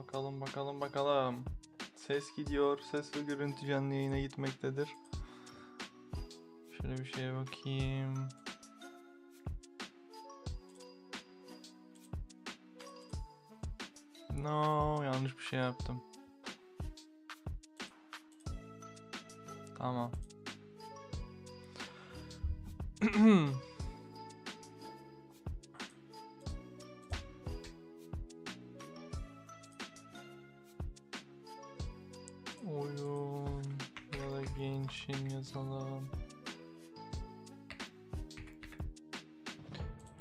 Bakalım bakalım bakalım. Ses gidiyor. Ses ve görüntü canlı yayına gitmektedir. Şöyle bir şeye bakayım. No, yanlış bir şey yaptım. Tamam. Oyun ya da gençin yazalım.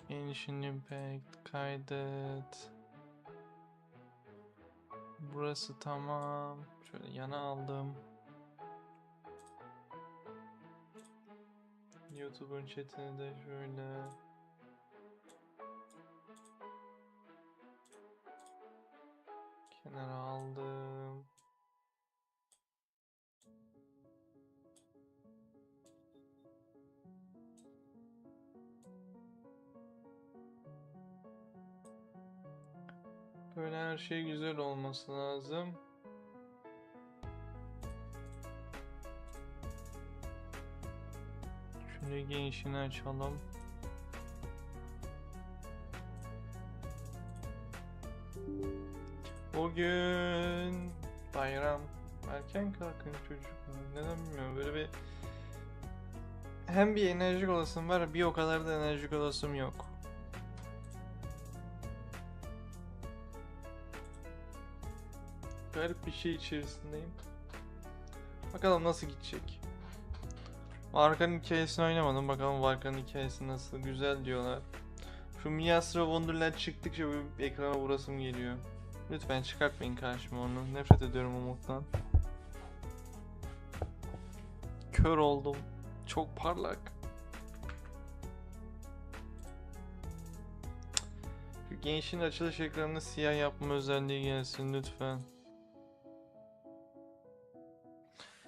Gençin impact kaydet. Burası tamam. Şöyle yana aldım. YouTube'un chatini de şöyle. Kenara aldım. Böyle her şey güzel olması lazım. Şunu genişini açalım. Bugün bayram. Erken kalkın çocuklar. Neden bilmiyorum. Böyle bir hem bir enerjik olasım var, bir o kadar da enerjik olasım yok. Garip bir şey içerisindeyim. Bakalım nasıl gidecek. Varka'nın hikayesini oynamadım. Bakalım Varka'nın hikayesi nasıl. Güzel diyorlar. Şu Miastra Wonderland çıktıkça bir ekrana vurasım geliyor. Lütfen çıkartmayın karşıma onu. Nefret ediyorum umuttan. Kör oldum. Çok parlak. Şu gençin açılış ekranını siyah yapma özelliği gelsin lütfen.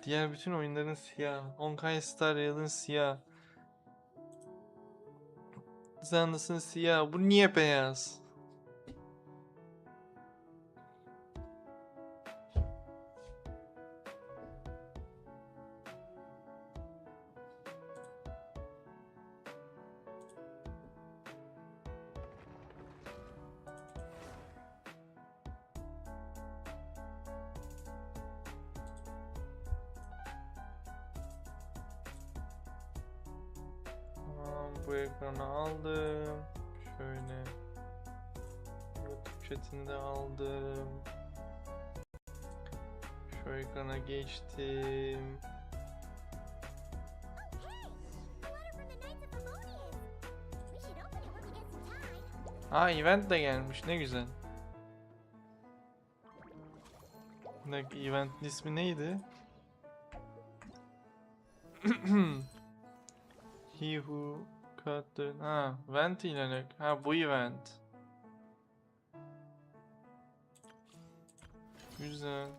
Diğer bütün oyunların siyah. Honkai Star Rail'in siyah. Düzenlisinin siyah. Bu niye beyaz? Bu ekranı aldım. Şöyle. YouTube chatini de aldım. Şu ekrana geçtim. Aa, event de gelmiş. Ne güzel. Bir dakika, eventin ismi neydi? He who cut the... Ha, event ile ha, bu event. Güzel.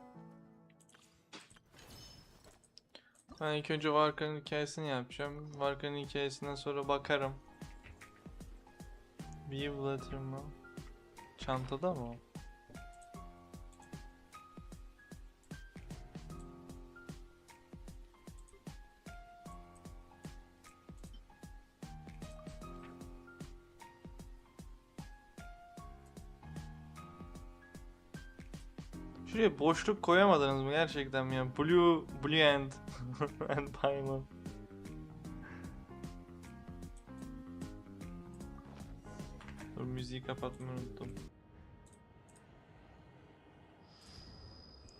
Ben ilk önce Varka'nın hikayesini yapacağım. Varka'nın hikayesinden sonra bakarım. View letter mı? Çantada mı? Şuraya boşluk koyamadınız mı gerçekten mi ya? Blue and and Diamond. Dur, müziği kapatmayı unuttum.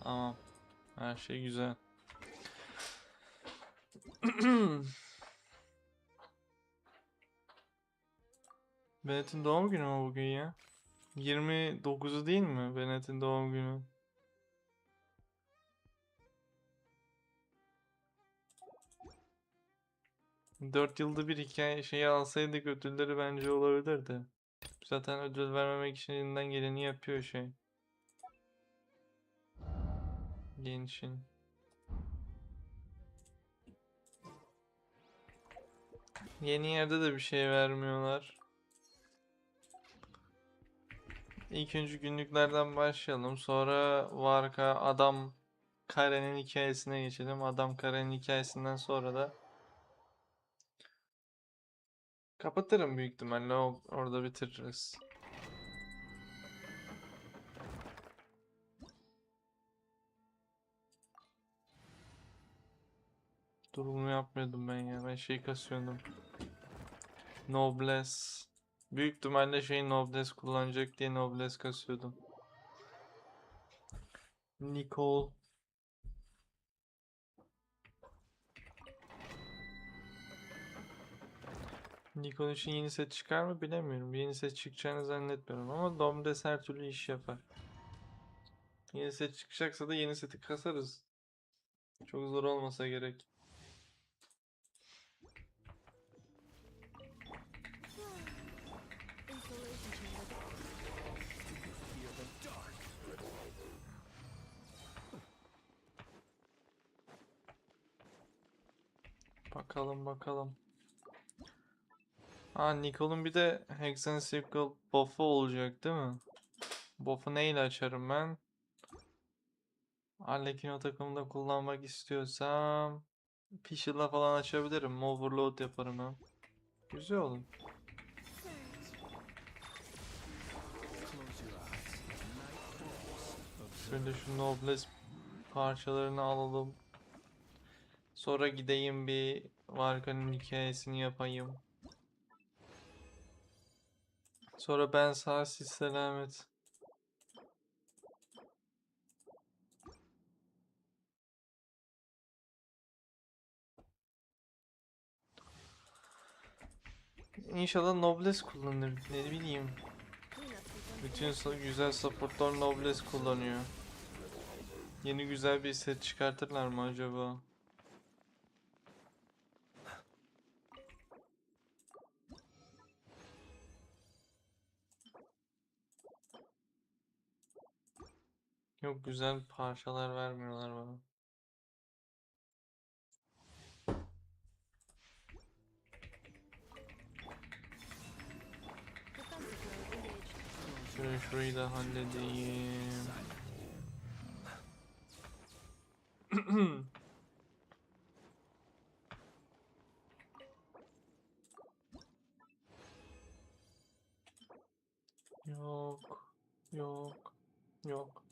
Tamam. Her şey güzel. Bennett'in doğum günü mü bugün ya? 29'u değil mi Bennett'in doğum günü? Dört yılda bir hikaye şeyi alsaydık ödülleri bence olabilirdi. Zaten ödül vermemek için elinden geleni yapıyor şey. Gençin. Yeni yerde de bir şey vermiyorlar. İlk önce günlüklerden başlayalım. Sonra Varka adam Kare'nin hikayesine geçelim. Adam Kare'nin hikayesinden sonra da kapatırım büyük ihtimalle. Orada bitiririz. Durumu yapmıyordum ben ya. Ben şey kasıyordum. Noblesse. Büyük ihtimalle Noblesse kullanacak diye Noblesse kasıyordum. Nicole. Nicole için yeni set çıkar mı bilemiyorum. Yeni set çıkacağını zannetmiyorum ama Noblesse her türlü iş yapar. Yeni set çıkacaksa da yeni seti kasarız. Çok zor olmasa gerek. Bakalım bakalım. Nicole'un bir de Hexen Circle buff'ı olacak değil mi? Buff'ı neyle açarım ben? Arlekin o takımda kullanmak istiyorsam Fisher'la falan açabilirim. Overload yaparım hem. Güzel olur. Şöyle şu Noblesse parçalarını alalım. Sonra gideyim bir Varka'nın hikayesini yapayım. Sonra ben sağ siz selamet. İnşallah Noblesse kullanır. Ne bileyim. Bütün güzel supportlar Noblesse kullanıyor. Yeni güzel bir set çıkartırlar mı acaba? Yok, güzel parçalar vermiyorlar bana. Şöyle şurayı da halledeyim. Yok. Yok. Yok.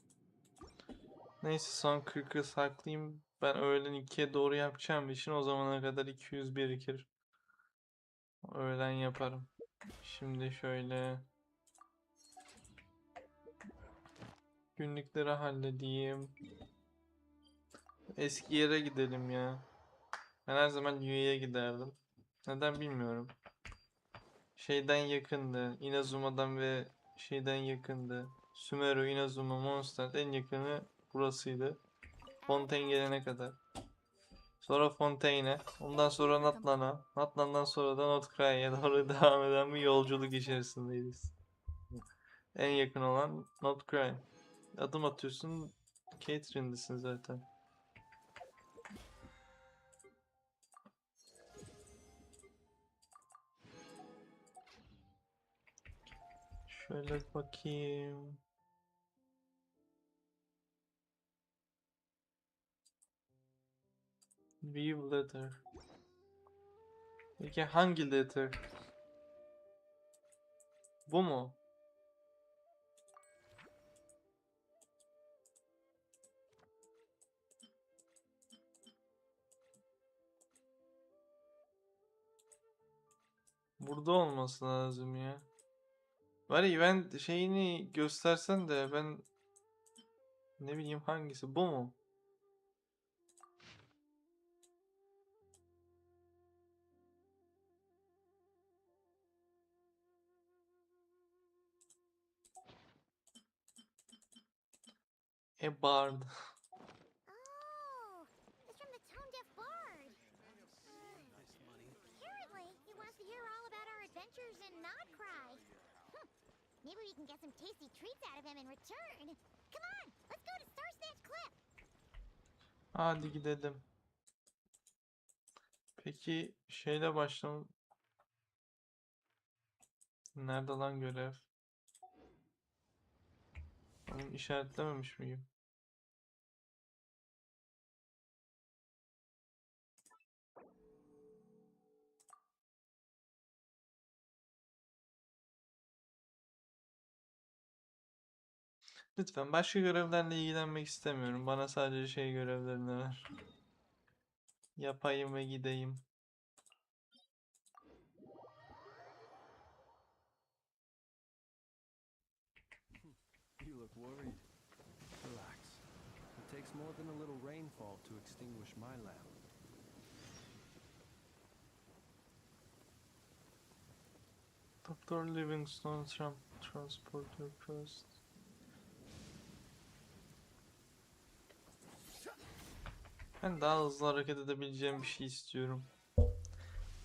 Neyse, son 40'ı saklayayım. Ben öğlen 2'ye doğru yapacağım için o zamana kadar 200 birikir. Öğlen yaparım. Şimdi şöyle günlükleri halledeyim. Eski yere gidelim ya. Ben her zaman UA'ya giderdim. Neden bilmiyorum. Şeyden yakındı. Inazuma'dan ve şeyden yakındı. Sumeru, Inazuma, Mondstadt en yakını burasıydı. Fontaine gelene kadar. Sonra Fontaine'e. Ondan sonra Natlan'a. Natlan'dan sonra da Notkray'a doğru devam eden bir yolculuk içerisindeyiz. En yakın olan Notkray. Adım atıyorsun. Catherine'desin zaten. Şöyle bakayım. View letter. Peki hangi letter? Bu mu? Burada olması lazım ya. Var ya, ben şeyini göstersen de ben ne bileyim hangisi, bu mu? Bard. Oh, it's from the tone deaf bard. Apparently, he wants to hear all about our adventures in Nodcry. Maybe we can get some tasty treats out of him in return. Come on, let's go to Star Snatch Cliff. Hadi gidelim. Peki şeyle başlayalım. Nerede lan görev? Onu işaretlememiş miyim? Lütfen başka görevlerle ilgilenmek istemiyorum. Bana sadece şey görevlerini ver. Yapayım ve gideyim. You look worried. Relax. It takes more than a little rainfall to extinguish my lamp. Doktor Livingstone Transporter Post. Ben daha hızlı hareket edebileceğim bir şey istiyorum.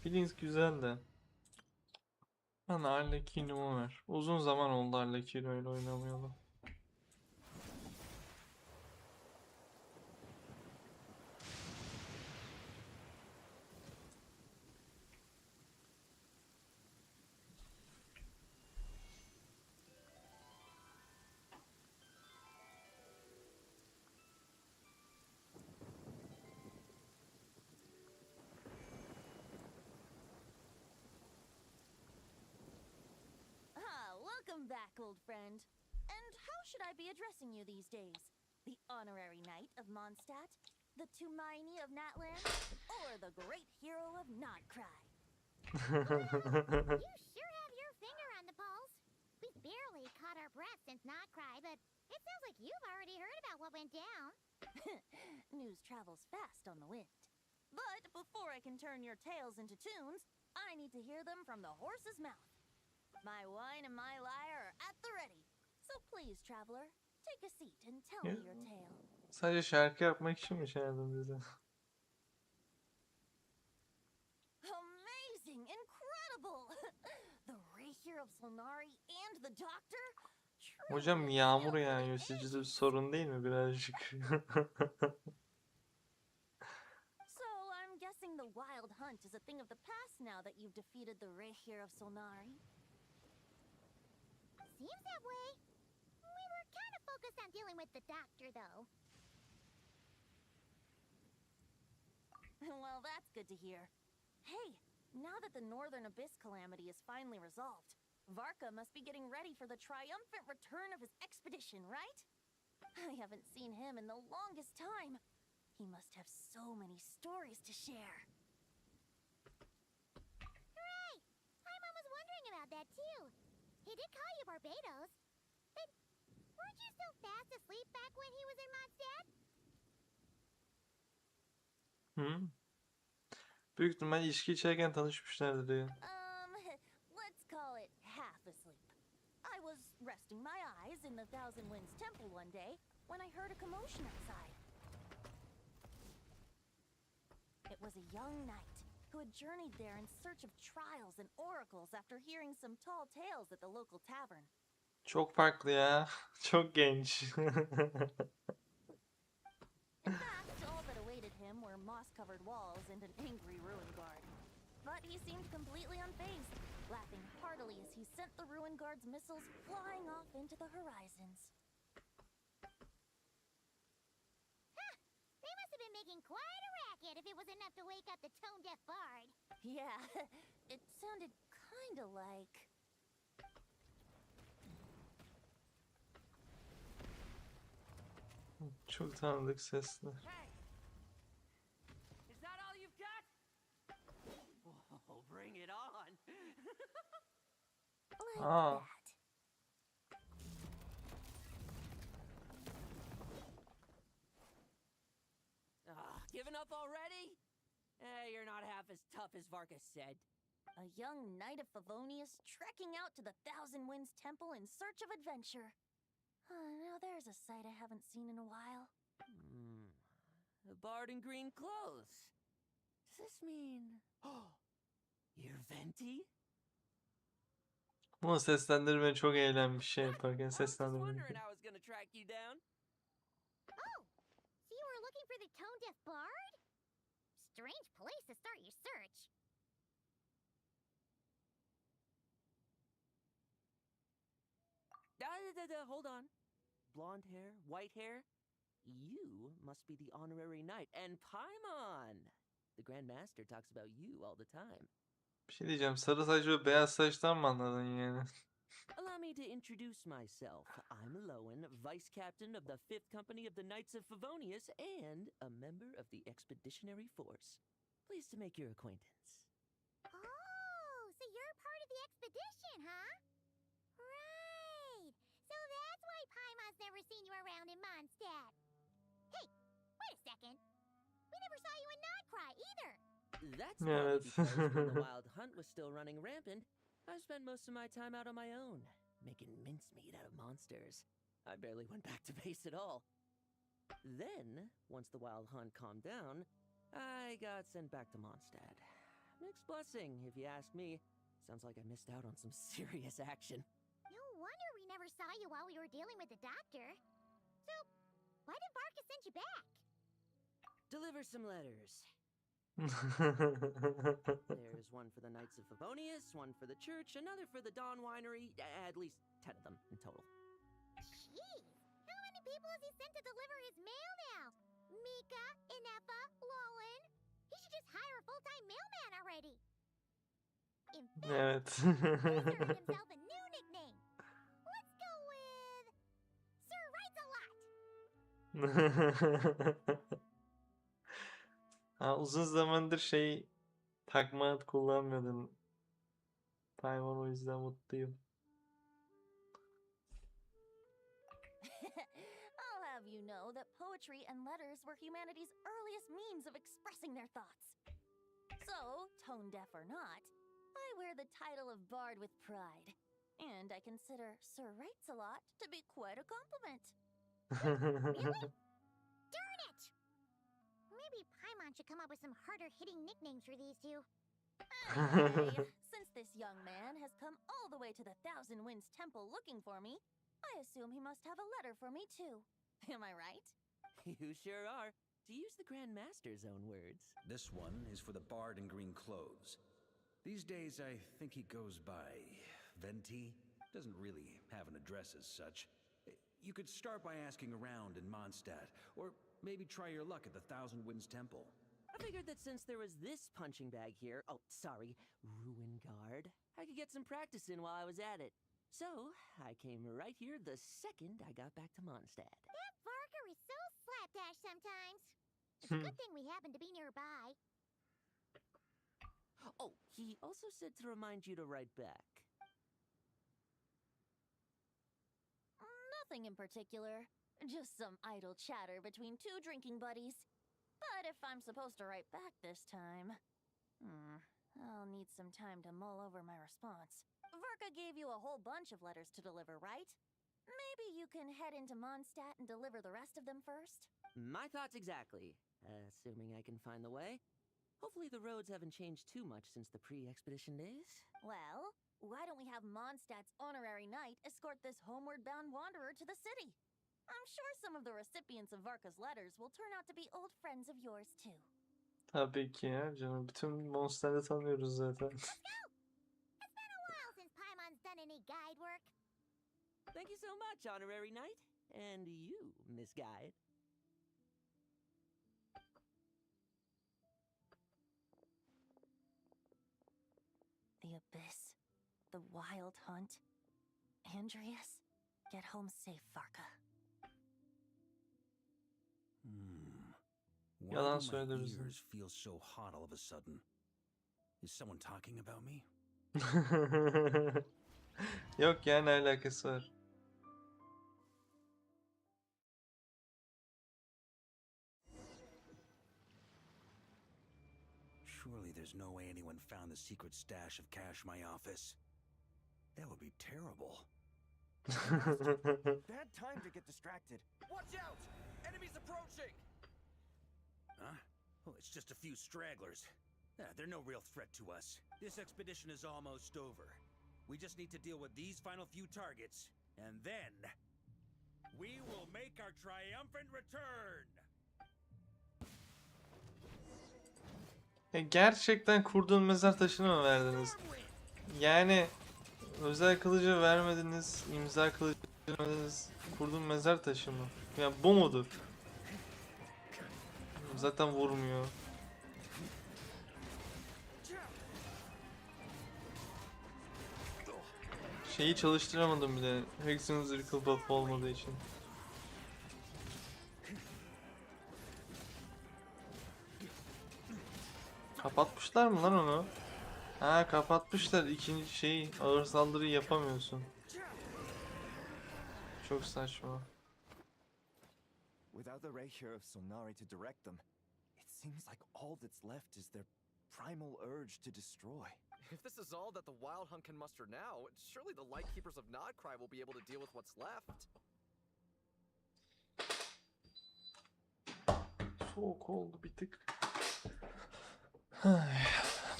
Feelings güzel de. Bana Arlecchino'mu ver. Uzun zaman oldu Arlecchino ile oynamayalı. Welcome back, old friend. And how should I be addressing you these days? The honorary knight of Mondstadt? The Tumaini of Natland? Or the great hero of Notcry? You sure have your finger on the pulse. We've barely caught our breath since Not Cry, but it sounds like you've already heard about what went down. News travels fast on the wind. But before I can turn your tales into tunes, I need to hear them from the horse's mouth. My wine and my lyre are at the ready. So please, traveler, take a seat and tell me your tale. Sadece şarkı yapmak için mi çağırdın bizi? Amazing! Incredible! The Rahier of Solnari and the Doctor? Hocam yağmur yağıyor. Sizce de bir sorun değil mi birazcık? So I'm guessing the wild hunt is a thing of the past now that you've defeated the Rahier of Solnari? Seems that way. We were kind of focused on dealing with the doctor, though. Well, that's good to hear. Hey, now that the Northern Abyss calamity is finally resolved, Varka must be getting ready for the triumphant return of his expedition, right? I haven't seen him in the longest time. He must have so many stories to share. Hooray! My mom was wondering about that, too. He did call you Barbados. But weren't you still fast asleep back when he was in Mondstadt? Hı? Büyük ihtimal içki içerken tanışmışlardır ya. Let's call it half asleep. I was resting my eyes in the Thousand Winds Temple one day when I heard a commotion outside. It was a young knight who had journeyed there in search of trials and oracles after hearing some tall tales at the local tavern. Çok farklı ya. Çok genç. In fact, all that awaited him were moss-covered walls and an angry ruin guard. But he seemed completely unfazed, laughing heartily as he sent the ruin guard's missiles flying off into the horizons. They must have been making quite a racket if it was enough to wake up the tone-deaf bard. Yeah, it sounded kinda like... Çok tanıdık sesler. Hey! Is that all you've got? Oh, bring it on! like Ah. that. Giving up already? You're not half as tough as Varka said. A young knight of Favonius trekking out to the Thousand Winds Temple in search of adventure. Now there's a sight I haven't seen in a while. A bard in green clothes. Does this mean... You're Venti? Ama seslendirme çok eğlenmiş şey yaparken I was just seslendirme. wondering how I was gonna track you down. Oh, so you were looking for the tone-deaf bard? Strange place to start your search. Hold on. blonde hair, white hair? You must be the honorary knight. And Paimon! The Grand Master talks about you all the time. Bir şey diyeceğim. Sarı saç ve beyaz saçtan mı anladın yani? Allow me to introduce myself. I'm Lowen, Vice Captain of the 5th Company of the Knights of Favonius and a member of the Expeditionary Force. Pleased to make your acquaintance. Oh, so you're part of the expedition, huh? Right. So that's why Paimon's never seen you around in Mondstadt. Hey, wait a second. We never saw you in Nodcry either. That's partly Evet. because when the wild hunt was still running rampant, I spent most of my time out on my own, making mincemeat out of monsters. I barely went back to base at all. Then, once the wild hunt calmed down, I got sent back to Mondstadt. Mixed blessing, if you ask me. Sounds like I missed out on some serious action. No wonder we never saw you while we were dealing with the doctor. So, why did Varka send you back? Deliver some letters. There's one for the Knights of Favonius, one for the church, another for the Dawn Winery, at least 10 of them in total. Jeez, how many people has he sent to deliver his mail now? Mika, Inepa, Lowen. He should just hire a full-time mailman already. In fact, Evet. he's earned himself a new nickname. Let's go with Sir Writes a Lot. Ha, uzun zamandır takma ad kullanmıyordum. Paimon, o yüzden mutluyum. I'll have you know that poetry and letters were humanity's earliest means of expressing their thoughts. So, tone deaf or not, I wear the title of Bard with pride. And I consider Sir Writes a Lot to be quite a compliment. Really? Darn it! Maybe Paimon should come up with some harder-hitting nicknames for these two. Anyway, since this young man has come all the way to the Thousand Winds Temple looking for me, I assume he must have a letter for me too. Am I right? You sure are. To use the Grand Master's own words. This one is for the bard in green clothes. These days, I think he goes by Venti. Doesn't really have an address as such. You could start by asking around in Mondstadt, or maybe try your luck at the Thousand Winds Temple. I figured that since there was this punching bag here, oh, sorry, Ruin Guard, I could get some practice in while I was at it. So, I came right here the second I got back to Mondstadt. That Varka is so slapdash sometimes. It's a good thing we happen to be nearby. Oh, he also said to remind you to write back. Nothing in particular. Just some idle chatter between two drinking buddies. But if I'm supposed to write back this time, I'll need some time to mull over my response. Varka gave you a whole bunch of letters to deliver, right? Maybe you can head into Mondstadt and deliver the rest of them first? My thoughts exactly. Assuming I can find the way. Hopefully the roads haven't changed too much since the pre-expedition days. Well, why don't we have Mondstadt's honorary knight escort this homeward-bound wanderer to the city? I'm sure some of the recipients of Varka's letters will turn out to be old friends of yours too. Tabii ki ya canım. Bütün monsterleri tanıyoruz zaten. Let's go! It's been a while since Paimon's done any guide work. Thank you so much, Honorary Knight. And you, Miss Guide. The abyss. The wild hunt. Andreas, get home safe, Varka. Why Yalan do my söylüyoruz. ears feel so hot all of a sudden? Is someone talking about me? Yok ya, ne alakası var? Surely there's no way anyone found the secret stash of cash in my office. That would be terrible. Bad time to get distracted. Watch out! Enemies approaching! Huh? Oh, it's just a few stragglers. They're no real threat to us. This expedition is almost over. We just need to deal with these final few targets, and then we will make our triumphant return. Gerçekten kurduğun mezar taşını mı verdiniz? Yani özel kılıcı vermediniz, imza kılıcı vermediniz. Kurduğum mezar taşı mı? Ya bu mudur? Zaten vurmuyor. Şeyi çalıştıramadım bile. Hex'in zırkıl buff olmadığı için. Kapatmışlar mı lan onu? Ha, kapatmışlar. İkinci şeyi, ağır saldırıyı yapamıyorsun. Çok saçma. Without the ray here of Sonari to direct them, it seems like all that's left is their primal urge to destroy. If this is all that the Wild Hunt can muster now, surely the Lightkeepers of Nodcry will be able to deal with what's left. Soğuk oldu bir tık.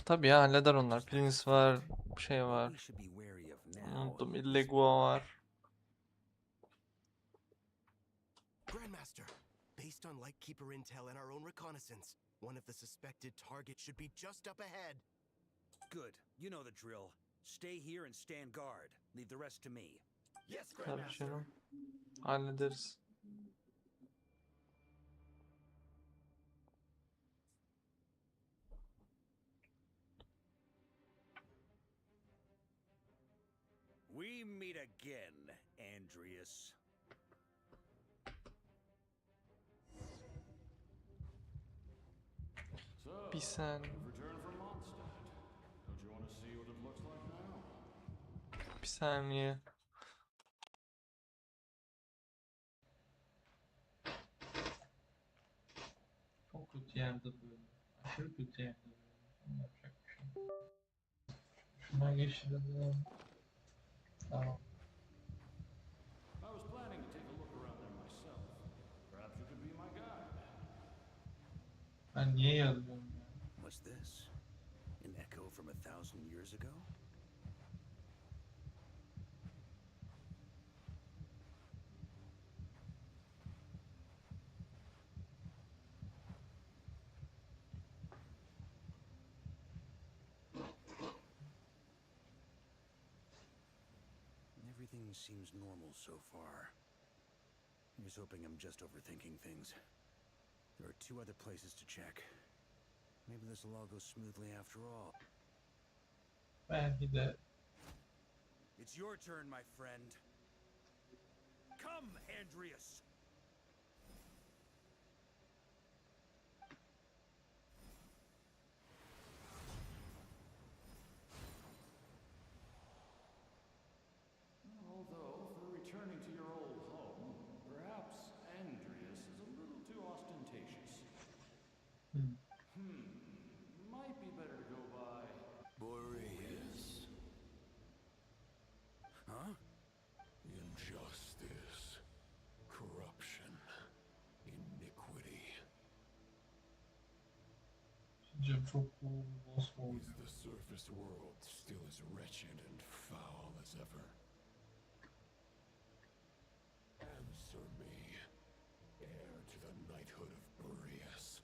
Tabii ya, halleder onlar. Prince var, şey What we var. should be wary of now Unuttum, is Illegua var. Grandmaster, based on Lightkeeper intel and our own reconnaissance, one of the suspected targets should be just up ahead. good. You know the drill. Stay here and stand guard. Leave the rest to me. Yes, Tabii Grandmaster. canım. Hallederiz. We meet again, Andreas. Bir sen. Bir saniye. Çok kötü yerde böyle. Aşırı kötü yerde böyle. Yapacak bir şey yok. Şuna geçirelim. Tamam. I was planning to take a look around there myself. Perhaps you could be my guide. Ben niye yazıyorum ya? What's this? An echo from 1,000 years ago? Everything seems normal so far. Here's hoping I'm just overthinking things. There are 2 other places to check. Maybe this will all go smoothly after all. Belki de. It's your turn, my friend. Come, Andreas! Although, for returning to your old home, perhaps Andreas is a little too ostentatious. Might be better to go by Boreas. Huh? Injustice. Corruption. Iniquity. Sizce çok boss oldu. Is the surface world still as wretched and foul as ever? Answer me, heir to the knighthood of Boreas.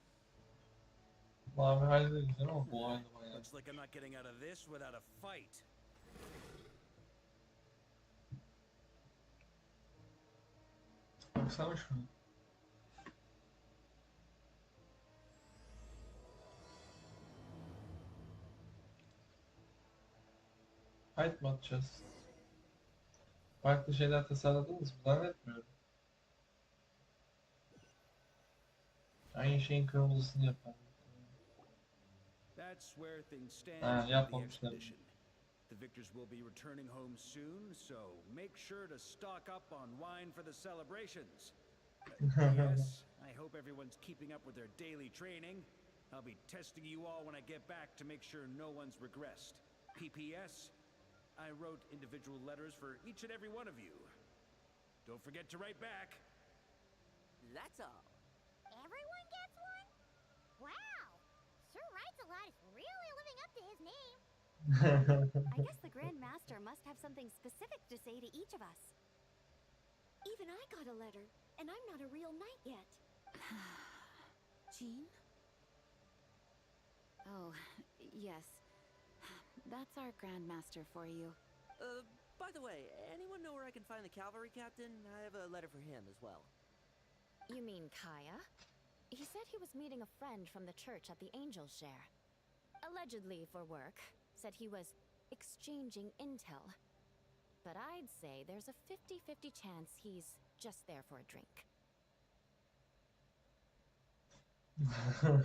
Mavi hallederiz ama bu halde bayağı. Looks like I'm not getting out of this without a fight. Baksana şuna. Fight mı atacağız? Farklı şeyler tasarladınız mı? Zannetmiyorum. Aynı şeyin kırmızısını yapalım. That's where things stand Ha, with the yapmamışlar. expedition. The victors will be returning home soon, so make sure to stock up on wine for the celebrations. Yes, I hope everyone's keeping up with their daily training. I'll be testing you all when I get back to make sure no one's regressed. PPS, I wrote individual letters for each and every one of you. Don't forget to write back. That's all. Everyone gets one? Wow! Sir writes a lot is really living up to his name. I guess the Grand Master must have something specific to say to each of us. Even I got a letter, and I'm not a real knight yet. Jean? Oh, yes. That's our Grand Master for you. By the way, anyone know where I can find the cavalry captain? I have a letter for him as well. You mean Kaya? He said he was meeting a friend from the church at the Angel Share. Allegedly for work. Said he was exchanging intel. But I'd say there's a 50-50 chance he's just there for a drink. Hi,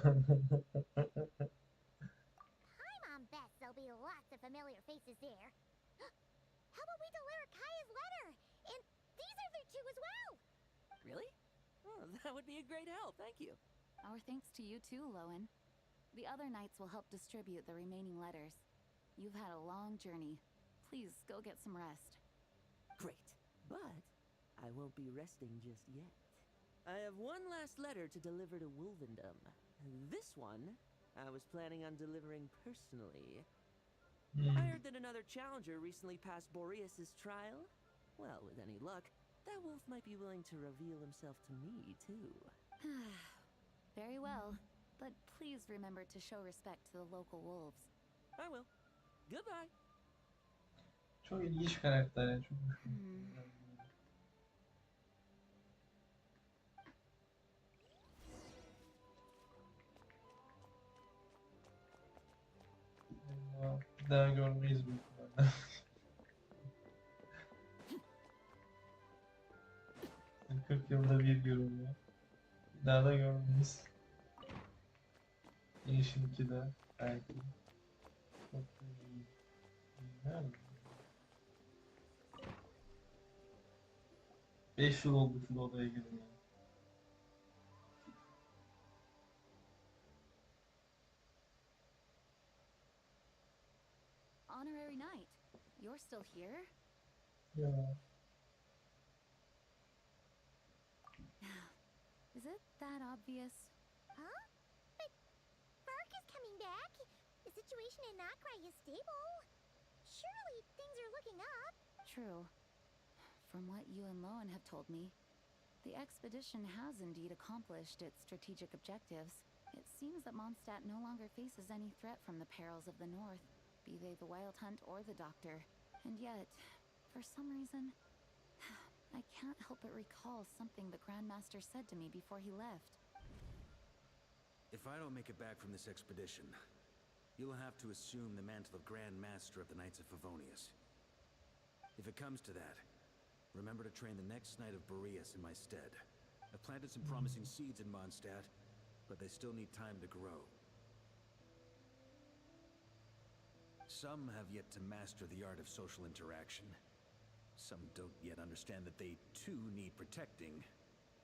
Mom bets there'll be lots of familiar faces there. How about we deliver Kaya's letter? And these other two as well! Really? Oh, that would be a great help, thank you. Our thanks to you too, Lowen. The other knights will help distribute the remaining letters. You've had a long journey. Please go get some rest. Great, but I won't be resting just yet. I have one last letter to deliver to Wolvendom. This one, I was planning on delivering personally. I heard that another challenger recently passed Boreas's trial. Well, with any luck, that wolf might be willing to reveal himself to me, too. Very well, but please remember to show respect to the local wolves. I will. Goodbye. Çok ilginç karakter ya. Çok hoşuma gitti. Bir daha görmeyiz büyük ihtimalle. 40 yılda bir görülüyor. Bir daha da görmeyiz. Yeşil 2'de belki. Çok iyi. Nerede? 5 yıl oldu şu odaya girmeye. Honorary Knight, you're still here? Ya. Is it that obvious? Huh? But Varka's coming back. The situation in Nakrai is stable. Surely things are looking up. True. From what you and Lowen have told me, the expedition has indeed accomplished its strategic objectives. It seems that Mondstadt no longer faces any threat from the perils of the North, be they the Wild Hunt or the Doctor. And yet, for some reason, I can't help but recall something the Grandmaster said to me before he left. If I don't make it back from this expedition, you'll have to assume the mantle of Grand Master of the Knights of Favonius. If it comes to that, remember to train the next Knight of Boreas in my stead. I've planted some promising seeds in Mondstadt, but they still need time to grow. Some have yet to master the art of social interaction. Some don't yet understand that they too need protecting.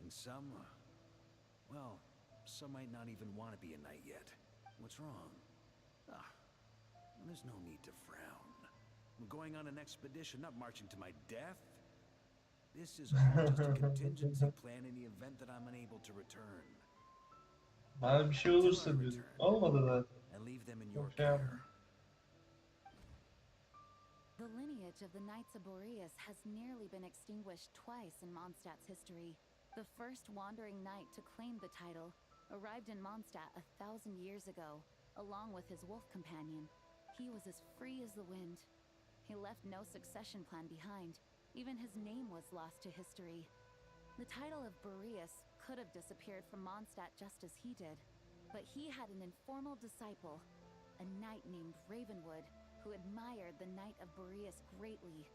And some, well, some might not even want to be a knight yet. What's wrong? Ah, there's no need to frown. I'm going on an expedition, not marching to my death. This is all just a contingency plan in the event that I'm unable to return. Bana bir şey olursa diyordum. Olmadı zaten. And leave them in your Çok şey yapma. care. The lineage of the Knights of Boreas has nearly been extinguished twice in Mondstadt's history. The first wandering knight to claim the title arrived in Mondstadt 1,000 years ago, along with his wolf companion. He was as free as the wind. He left no succession plan behind. Even his name was lost to history. The title of Boreas could have disappeared from Mondstadt just as he did, but he had an informal disciple, a knight named Ravenwood, who admired the Knight of Boreas greatly.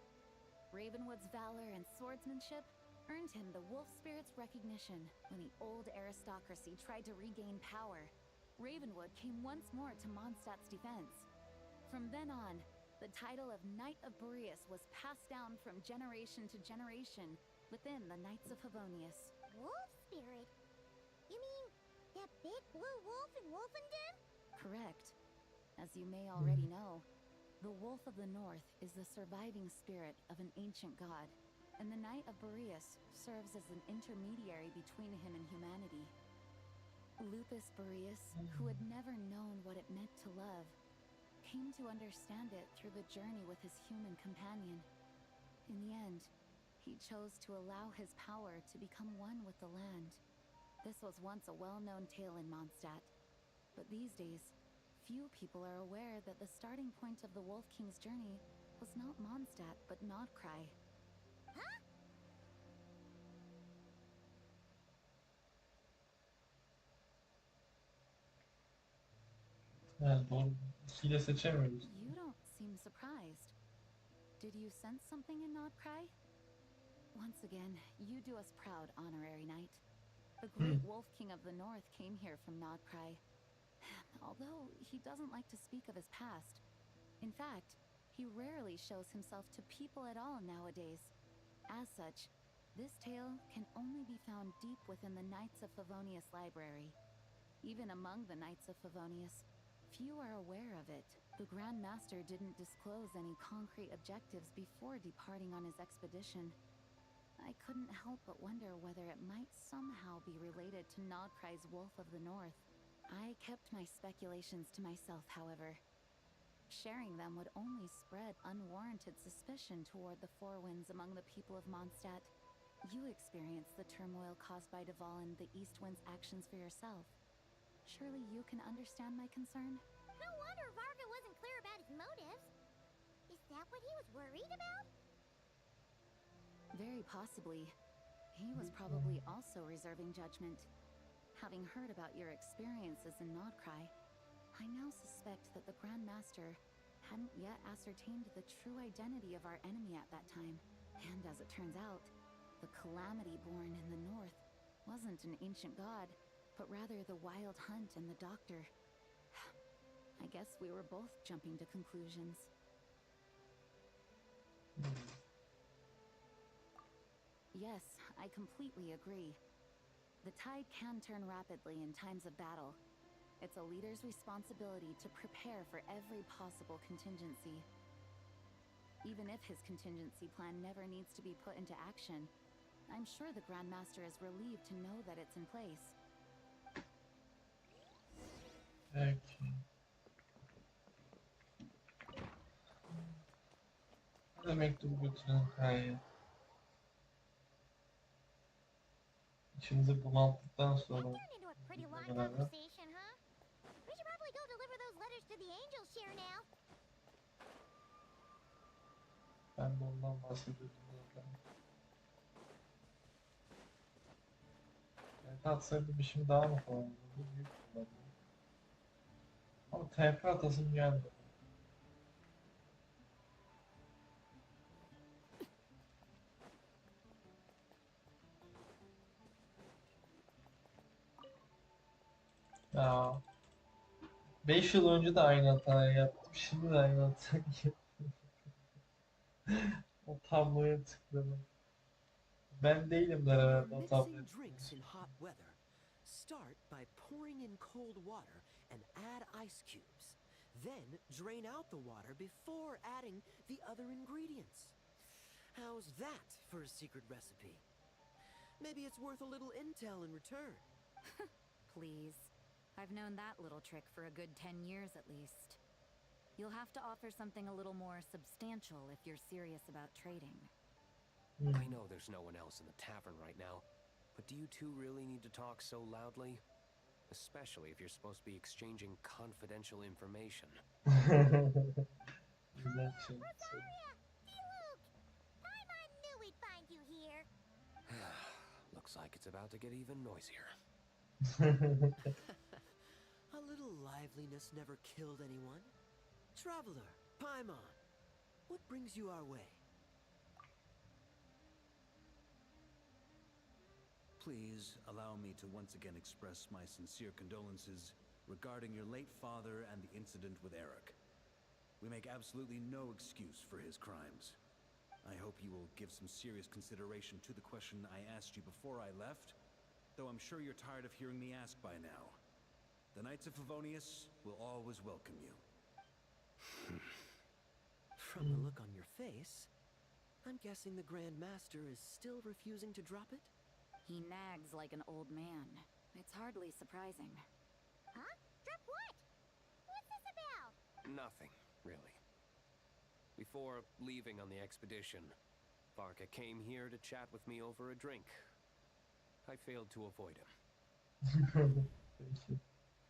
Ravenwood's valor and swordsmanship earned him the wolf spirit's recognition when the old aristocracy tried to regain power. Ravenwood came once more to Mondstadt's defense. From then on, the title of Knight of Boreas was passed down from generation to generation within the Knights of Favonius. Wolf spirit? You mean that big blue wolf in Wolfendom? Correct. As you may already know, the Wolf of the North is the surviving spirit of an ancient god, and the Knight of Boreas serves as an intermediary between him and humanity. Lupus Boreas, who had never known what it meant to love, came to understand it through the journey with his human companion. In the end, he chose to allow his power to become one with the land. This was once a well-known tale in Mondstadt, but these days, few people are aware that the starting point of the Wolf King's journey was not Mondstadt, but Nodcry. Huh? Yani doğru. İkiyle seçemiyoruz. You don't seem surprised. Did you sense something in Nodcry? Once again, you do us proud, Honorary Knight. The great Wolf King of the North came here from Nodcry. Although he doesn't like to speak of his past. In fact, he rarely shows himself to people at all nowadays. As such, this tale can only be found deep within the Knights of Favonius library. Even among the Knights of Favonius, few are aware of it. The Grand Master didn't disclose any concrete objectives before departing on his expedition. I couldn't help but wonder whether it might somehow be related to Nodcry's Wolf of the North. I kept my speculations to myself, however. Sharing them would only spread unwarranted suspicion toward the Four Winds among the people of Mondstadt. You experienced the turmoil caused by Dvalin, the East Wind's actions for yourself. Surely you can understand my concern? No wonder Varka wasn't clear about his motives. Is that what he was worried about? Very possibly. He was probably also reserving judgment. Having heard about your experiences in Nodcry, I now suspect that the Grand Master hadn't yet ascertained the true identity of our enemy at that time. And as it turns out, the calamity born in the north wasn't an ancient god, but rather the Wild Hunt and the Doctor. I guess we were both jumping to conclusions. Yes, I completely agree. The tide can turn rapidly in times of battle. It's a leader's responsibility to prepare for every possible contingency. Even if his contingency plan never needs to be put into action, I'm sure the Grand Master is relieved to know that it's in place. Peki. Hadi mektubu götürelim Kaya'ya. İçimizi bunalttıktan sonra Turned into a pretty long beraber. conversation, huh? We should probably go deliver those letters to the Angel Share now. Ben de ondan bahsediyordum zaten. TP atsaydım işim daha mı kolay olurdu? Büyük ihtimalle. Ama TP atasım geldi. Ya 5 yıl önce de aynı hatayı yaptım. Şimdi de aynı hatayı yaptım. O tabloya tıkladım. Ben değilimler herhalde o tabloya Mixing drinks tıklamış. in hot weather. Start by pouring in cold water and add ice cubes. Then drain out the water before adding the other ingredients. How's that for a secret recipe? Maybe it's worth a little intel in return. Please. I've known that little trick for a good 10 years at least. You'll have to offer something a little more substantial if you're serious about trading. I know there's no one else in the tavern right now, but do you two really need to talk so loudly? Especially if you're supposed to be exchanging confidential information. Güzel şey. Rosaria! D-Luke! Paimon knew we'd find you here. Looks like it's about to get even noisier. A little liveliness never killed anyone. Traveler, Paimon, what brings you our way? Please allow me to once again express my sincere condolences regarding your late father and the incident with Eric. We make absolutely no excuse for his crimes. I hope you will give some serious consideration to the question I asked you before I left, though I'm sure you're tired of hearing me ask by now. The Knights of Favonius will always welcome you. From the look on your face, I'm guessing the Grand Master is still refusing to drop it? He nags like an old man. It's hardly surprising. Huh? Drop what? What's this about? Nothing, really. Before leaving on the expedition, Varka came here to chat with me over a drink. I failed to avoid him.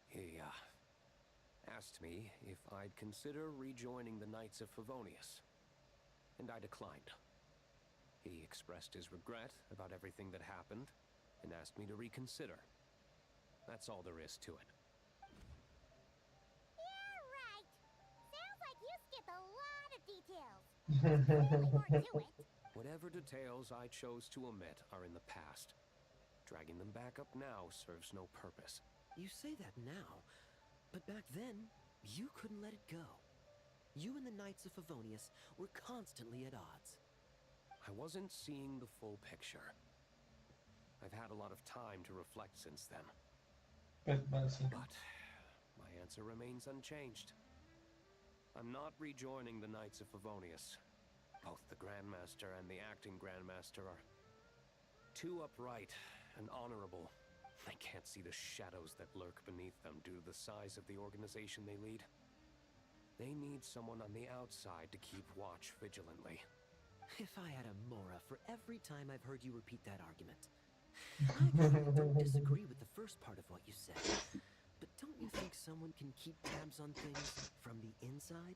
He asked me if I'd consider rejoining the Knights of Favonius. and I declined. He expressed his regret about everything that happened and asked me to reconsider. That's all there is to it. Yeah, right. Sounds like you skipped a lot of details. There's clearly more to it. Whatever details I chose to omit are in the past. Dragging them back up now serves no purpose. You say that now, but back then, you couldn't let it go. You and the Knights of Favonius were constantly at odds. I wasn't seeing the full picture. I've had a lot of time to reflect since then. Evet, maalesef. But my answer remains unchanged. I'm not rejoining the Knights of Favonius. Both the Grandmaster and the acting Grandmaster are too upright and honorable. They can't see the shadows that lurk beneath them due to the size of the organization they lead. They need someone on the outside to keep watch vigilantly. If I had a Mora for every time I've heard you repeat that argument. I don't disagree with the first part of what you said, but don't you think someone can keep tabs on things from the inside?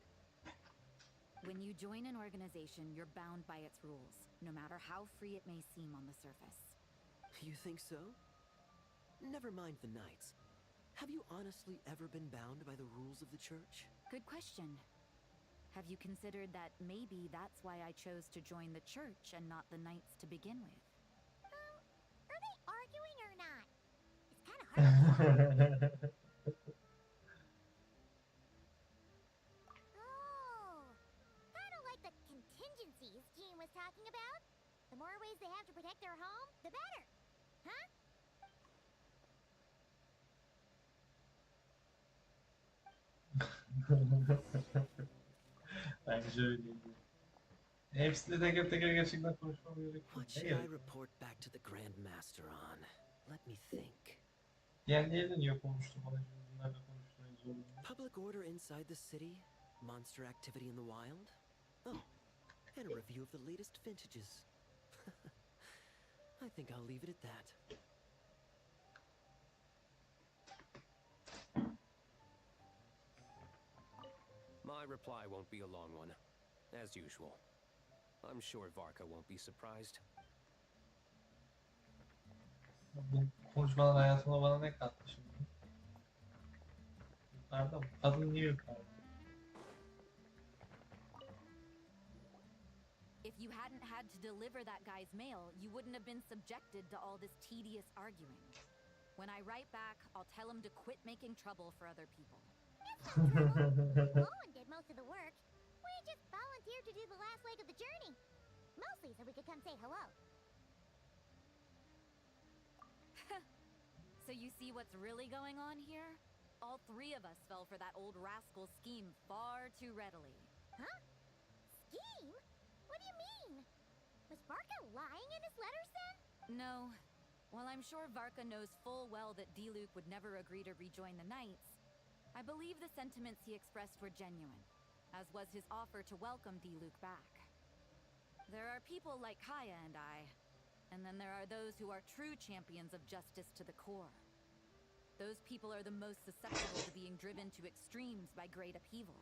When you join an organization, you're bound by its rules, no matter how free it may seem on the surface. You think so? Never mind the Knights. Have you honestly ever been bound by the rules of the Church? Good question. Have you considered that maybe that's why I chose to join the Church and not the Knights to begin with? Are they arguing or not? It's kind of hard to tell. Oh, kind of like the contingencies Gene was talking about. The more ways they have to protect their home, the better. Huh? Bence öyleydi. Hepsini teker teker gerçekten konuşmam gerekiyor. What should I report back to the Grandmaster on? Let me think. Yani niye deniyor konuştum bana şimdi bunlarla konuşmayı zorluyor. Public order inside the city, monster activity in the wild. Oh, and a review of the latest vintages. I think I'll leave it at that. My reply won't be a long one, as usual. I'm sure Varka won't be surprised. Bu konuşmalar hayatıma bana ne kattı şimdi? Yukarıda mı? Kadın niye yukarıda? If you hadn't had to deliver that guy's mail, you wouldn't have been subjected to all this tedious arguing. When I write back, I'll tell him to quit making trouble for other people. It's no trouble. Owen did most of the work. We just volunteered to do the last leg of the journey. Mostly so we could come say hello. So you see what's really going on here? All three of us fell for that old rascal's scheme far too readily. Huh? Scheme? What do you mean? Was Varka lying in his letter sent? No. While I'm sure Varka knows full well that Diluc would never agree to rejoin the Knights, I believe the sentiments he expressed were genuine, as was his offer to welcome Diluc back. There are people like Kaya and I, and then there are those who are true champions of justice to the core. Those people are the most susceptible to being driven to extremes by great upheaval.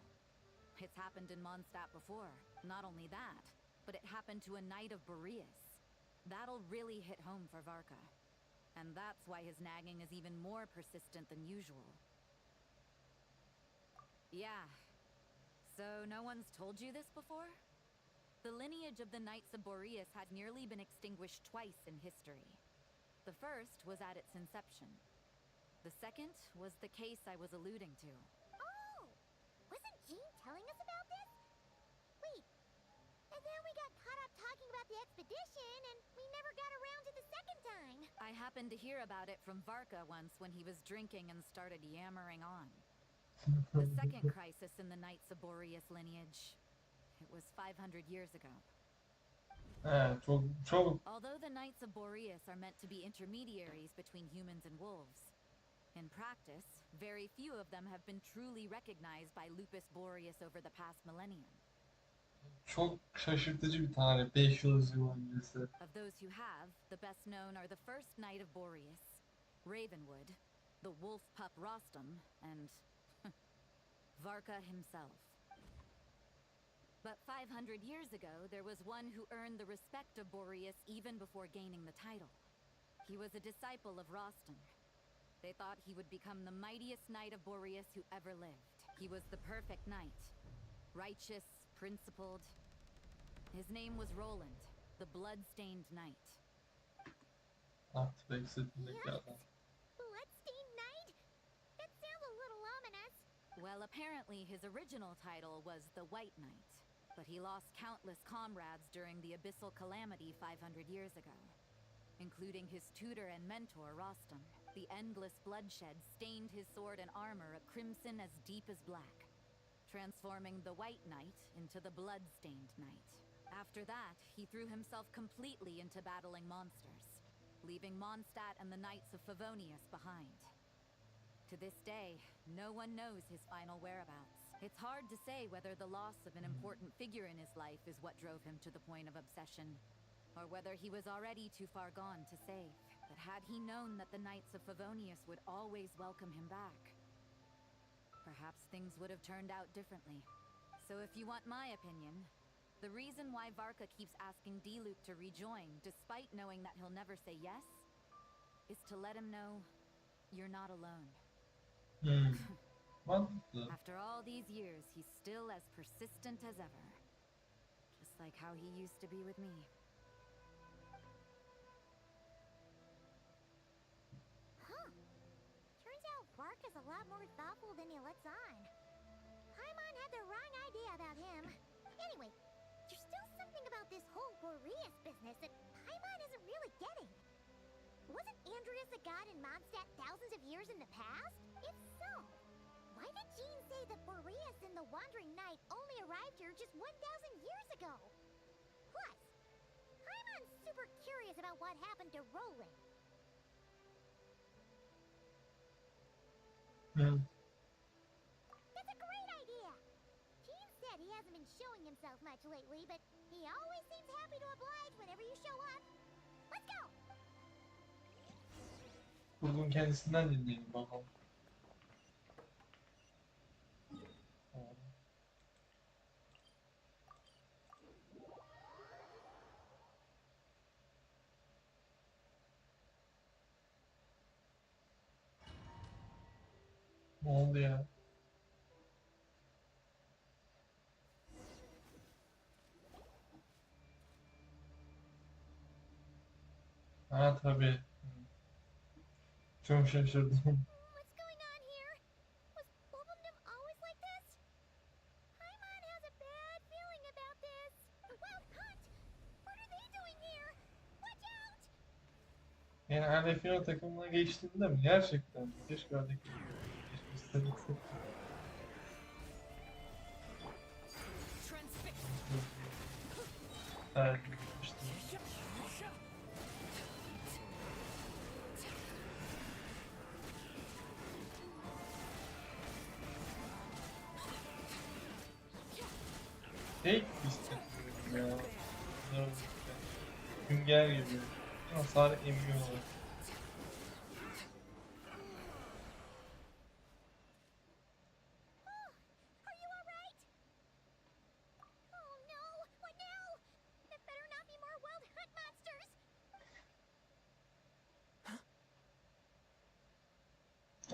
It's happened in Mondstadt before. Not only that, but it happened to a Knight of Boreas. That'll really hit home for Varka. And that's why his nagging is even more persistent than usual. Yeah. So no one's told you this before? The lineage of the Knights of Boreas had nearly been extinguished twice in history. The first was at its inception. The second was the case I was alluding to. Oh! Wasn't Gene telling us about this? Wait. And then we got caught up talking about the expedition, and we never got around to the second time. I happened to hear about it from Varka once when he was drinking and started yammering on. The second crisis in the Knights of Boreas lineage. It was 500 years ago. Although the Knights of Boreas are meant to be intermediaries between humans and wolves, in practice, very few of them have been truly recognized by Lupus Boreas over the past millennium. Çok şaşırtıcı bir tarih, 500 yıl öncesi. Of those who have, the best known are the first Knight of Boreas, Ravenwood, the wolf pup Rostam, and Varka himself. But 500 years ago, there was one who earned the respect of Boreas even before gaining the title. He was a disciple of Rostan. They thought he would become the mightiest knight of Boreas who ever lived. He was the perfect knight. Righteous, principled. His name was Roland, the blood-stained knight. Bloodstained Knight? That sounds a little ominous. Well, apparently his original title was the White Knight, but he lost countless comrades during the Abyssal Calamity 500 years ago, including his tutor and mentor, Rostam. The endless bloodshed stained his sword and armor a crimson as deep as black, transforming the White Knight into the Blood-Stained Knight. After that, he threw himself completely into battling monsters, leaving Mondstadt and the Knights of Favonius behind. To this day, no one knows his final whereabouts. It's hard to say whether the loss of an important figure in his life is what drove him to the point of obsession, or whether he was already too far gone to save. But had he known that the Knights of Favonius would always welcome him back, perhaps things would have turned out differently. So if you want my opinion, the reason why Varka keeps asking Diluc to rejoin, despite knowing that he'll never say yes, is to let him know you're not alone. After all these years, he's still as persistent as ever. Just like how he used to be with me. Turns out Varka's a lot more thoughtful than he lets on. Paimon had the wrong idea about him. Anyway, there's still something about this whole Boreas business that Paimon isn't really getting. Wasn't Andreas a god in Mondstadt thousands of years in the past? If so, why did Jean say that Boreas and the Wandering Knight only arrived here just 1,000 years ago? Plus, Paimon's super curious about what happened to Roland. That's a great idea! Jean said he hasn't been showing himself much lately, but he always seems happy to oblige whenever you show up. Let's go! Kurgun kendisinden dinleyelim bakalım. Ne oldu ya? Ha tabii. Çok şaşırdım. What's going on here? Was Bulbumdum always like this? Paimon has a bad feeling about this. The Wild Hunt! What are they doing here? Watch out! Yani Alefino takımına geçtiğinde mi? Gerçekten mi? Keşke öyle geçmişse. Evet, işte. Şey hissetmiyorum ya. Sünger gibi. Hasar emiyorlar. Are you alright? Oh no! What now? There better not be more Wild Hunt monsters!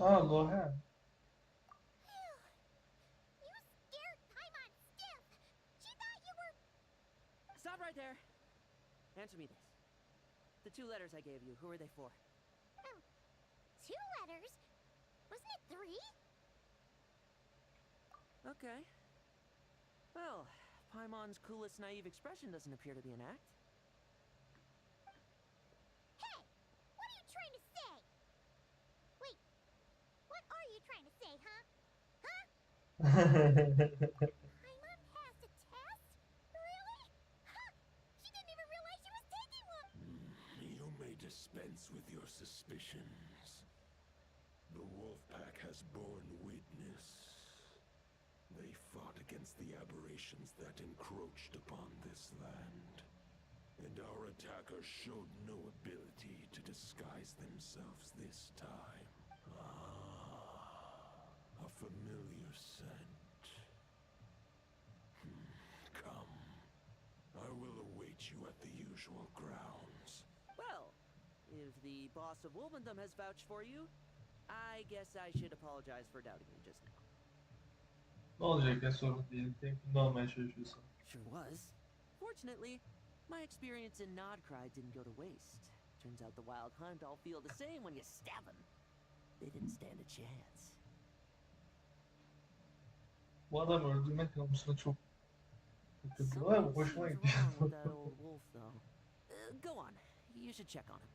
Aa, Lohan. You scared Paimon stiff! She thought you were... Stop right there. Answer me this. The 2 letters I gave you, who are they for? 2 letters? Wasn't it 3? Okay. Well, Paimon's coolest naive expression doesn't appear to be an act. Hey! What are you trying to say? Wait, what are you trying to say, huh? Huh? Paimon passed a test? Really? Huh! She didn't even realize she was taking one! You may dispense with your suspicions. The Wolfpack has borne witness. They fought against the aberrations that encroached upon this land. And our attackers showed no ability to disguise themselves this time. Ah, a familiar scent. you at the usual grounds. Well, if the boss of Wolvendom has vouched for you, I guess I should apologize for doubting you just now. Ne olacak ya, sorun değil. Temkinli olmaya çalışıyorsun. Sure was. Fortunately, my experience in Nodcry didn't go to waste. Turns out the Wild Hunt all feel the same when you stab them. They didn't stand a chance. Bu adam öldürme konusunda çok takıldı. Ama Something hoşuma seems gidiyor. wrong with that old wolf, though. Go on. You should check on him.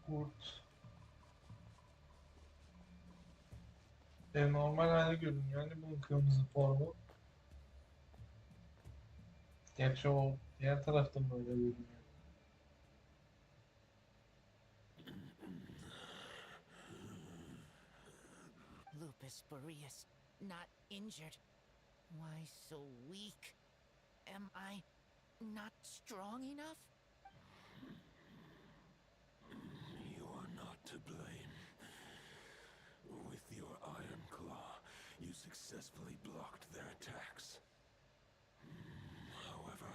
Kurt. Normal hale görünüyor. Yani bunun kırmızı formu. Gerçi o diğer tarafta mı öyle görünüyor? Lupus Boreas, not injured. Why so weak? Am I not strong enough? You are not to blame. With your iron claw, you successfully blocked their attacks. However,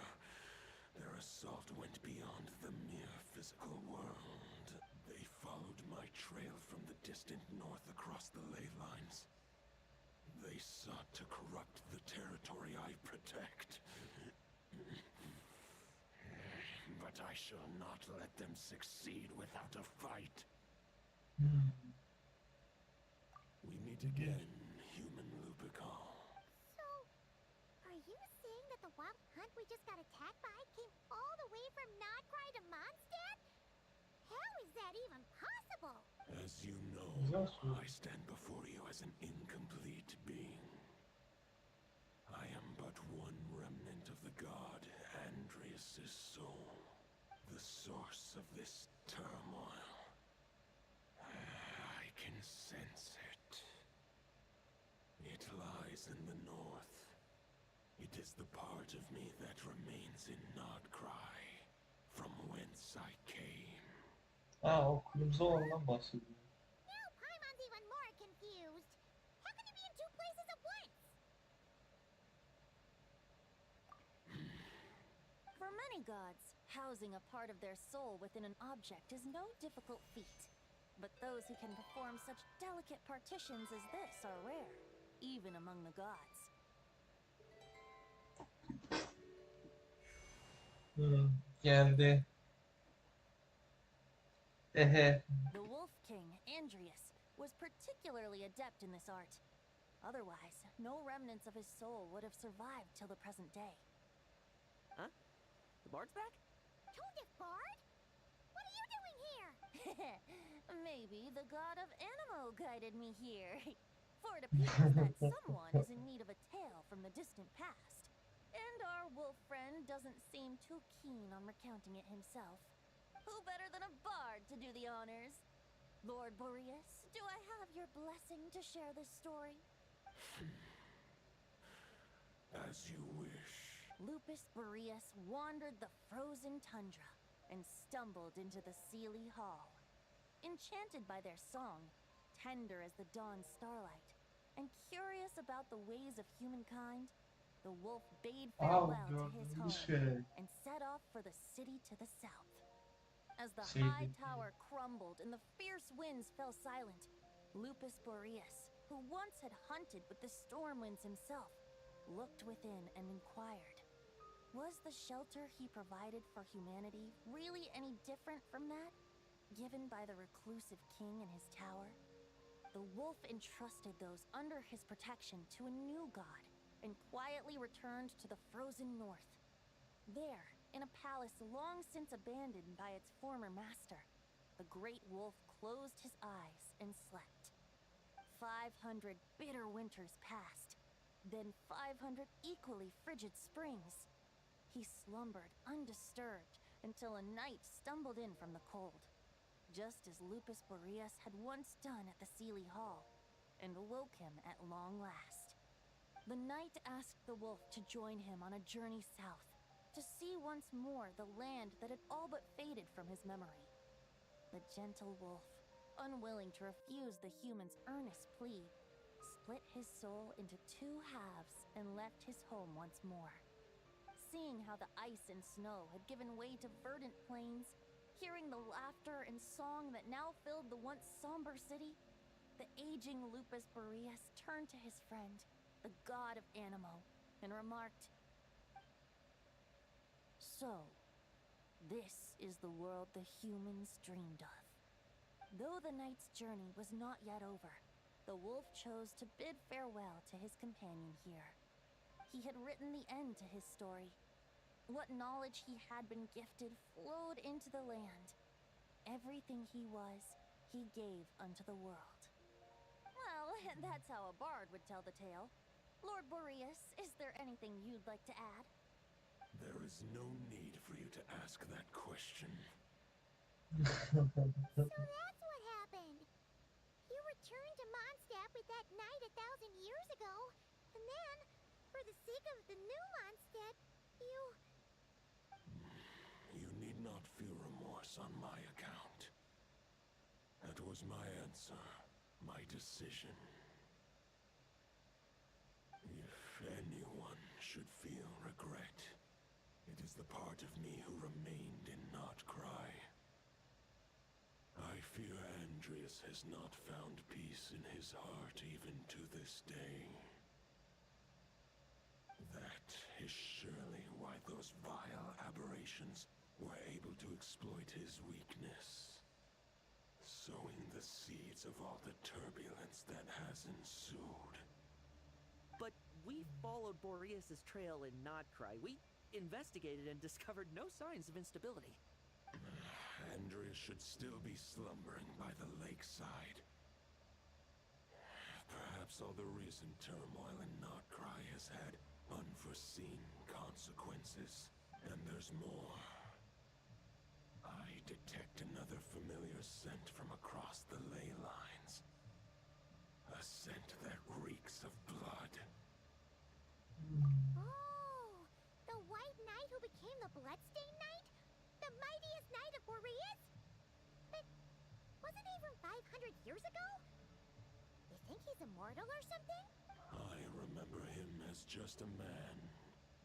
their assault went beyond the mere physical world. They followed my trail from the distant north across the ley lines. They sought to corrupt the territory I protect. But I shall not let them succeed without a fight. We meet again, human Lupical. So, are you saying that the wild hunt we just got attacked by came all the way from Nodcry to Mondstadt? How is that even possible? As you know, I stand before you as an incomplete being. I am but one remnant of the god Andreas's soul, the source of this turmoil. I can sense it. It lies in the north. It is the part of me that remains in Nodcry, from whence I came. Aa, o kırmızı olandan bahsediyor. Now Paimon's even more confused. How can you be in two places at once? For many gods, housing a part of their soul within an object is no difficult feat. But those who can perform such delicate partitions as this are rare, even among the gods. Geldi. Ehe. The Wolf King, Andreas, was particularly adept in this art. Otherwise, no remnants of his soul would have survived till the present day. Huh? The bard's back? Tondif Bard? What are you doing here? Maybe the god of Animo guided me here. For it appears that someone is in need of a tale from the distant past. And our wolf friend doesn't seem too keen on recounting it himself. Who better than a bard to do the honors? Lord Boreas, do I have your blessing to share this story? As you wish. Lupus Boreas wandered the frozen tundra and stumbled into the Sealy Hall. Enchanted by their song, tender as the dawn's starlight, and curious about the ways of humankind, the wolf bade farewell to his home and set off for the city to the south. As the high tower crumbled and the fierce winds fell silent, Lupus Boreas, who once had hunted with the storm winds himself, looked within and inquired, was the shelter he provided for humanity really any different from that given by the reclusive king in his tower? The wolf entrusted those under his protection to a new god and quietly returned to the frozen north. There, in a palace long since abandoned by its former master, the great wolf closed his eyes and slept. 500 bitter winters passed, then 500 equally frigid springs. He slumbered undisturbed until a night stumbled in from the cold, just as Lupus Boreas had once done at the Sealy Hall, and awoke him at long last. The night asked the wolf to join him on a journey south, to see once more the land that had all but faded from his memory. the gentle wolf, unwilling to refuse the human's earnest plea, split his soul into two halves and left his home once more. Seeing how the ice and snow had given way to verdant plains, hearing the laughter and song that now filled the once somber city, the aging Lupus Boreas turned to his friend, the god of Animo, and remarked, "So, this is the world the humans dreamed of." Though the knight's journey was not yet over, the wolf chose to bid farewell to his companion here. He had written the end to his story. What knowledge he had been gifted flowed into the land. Everything he was, he gave unto the world. Well, that's how a bard would tell the tale. Lord Boreas, is there anything you'd like to add? There is no need for you to ask that question. So that's what happened. You returned to Mondstadt with that knight 1,000 years ago, and then, for the sake of the new Mondstadt, you... You need not feel remorse on my account. That was my answer, my decision. If anyone should feel regret, it is the part of me who remained in Notcry. I fear Andreas has not found peace in his heart even to this day. That is surely why those vile aberrations were able to exploit his weakness, sowing the seeds of all the turbulence that has ensued. But we followed Boreas' trail in Nodcry. We investigated and discovered no signs of instability. Andreas should still be slumbering by the lakeside. Perhaps all the recent turmoil in Notcry has had unforeseen consequences. And there's more. I detect another familiar scent from across the ley lines. A scent that reeks of blood. Oh, the White Knight who became the Bloodstained Knight? The mightiest knight of Boreas? But wasn't he from 500 years ago? You think he's immortal or something? I remember him as just a man.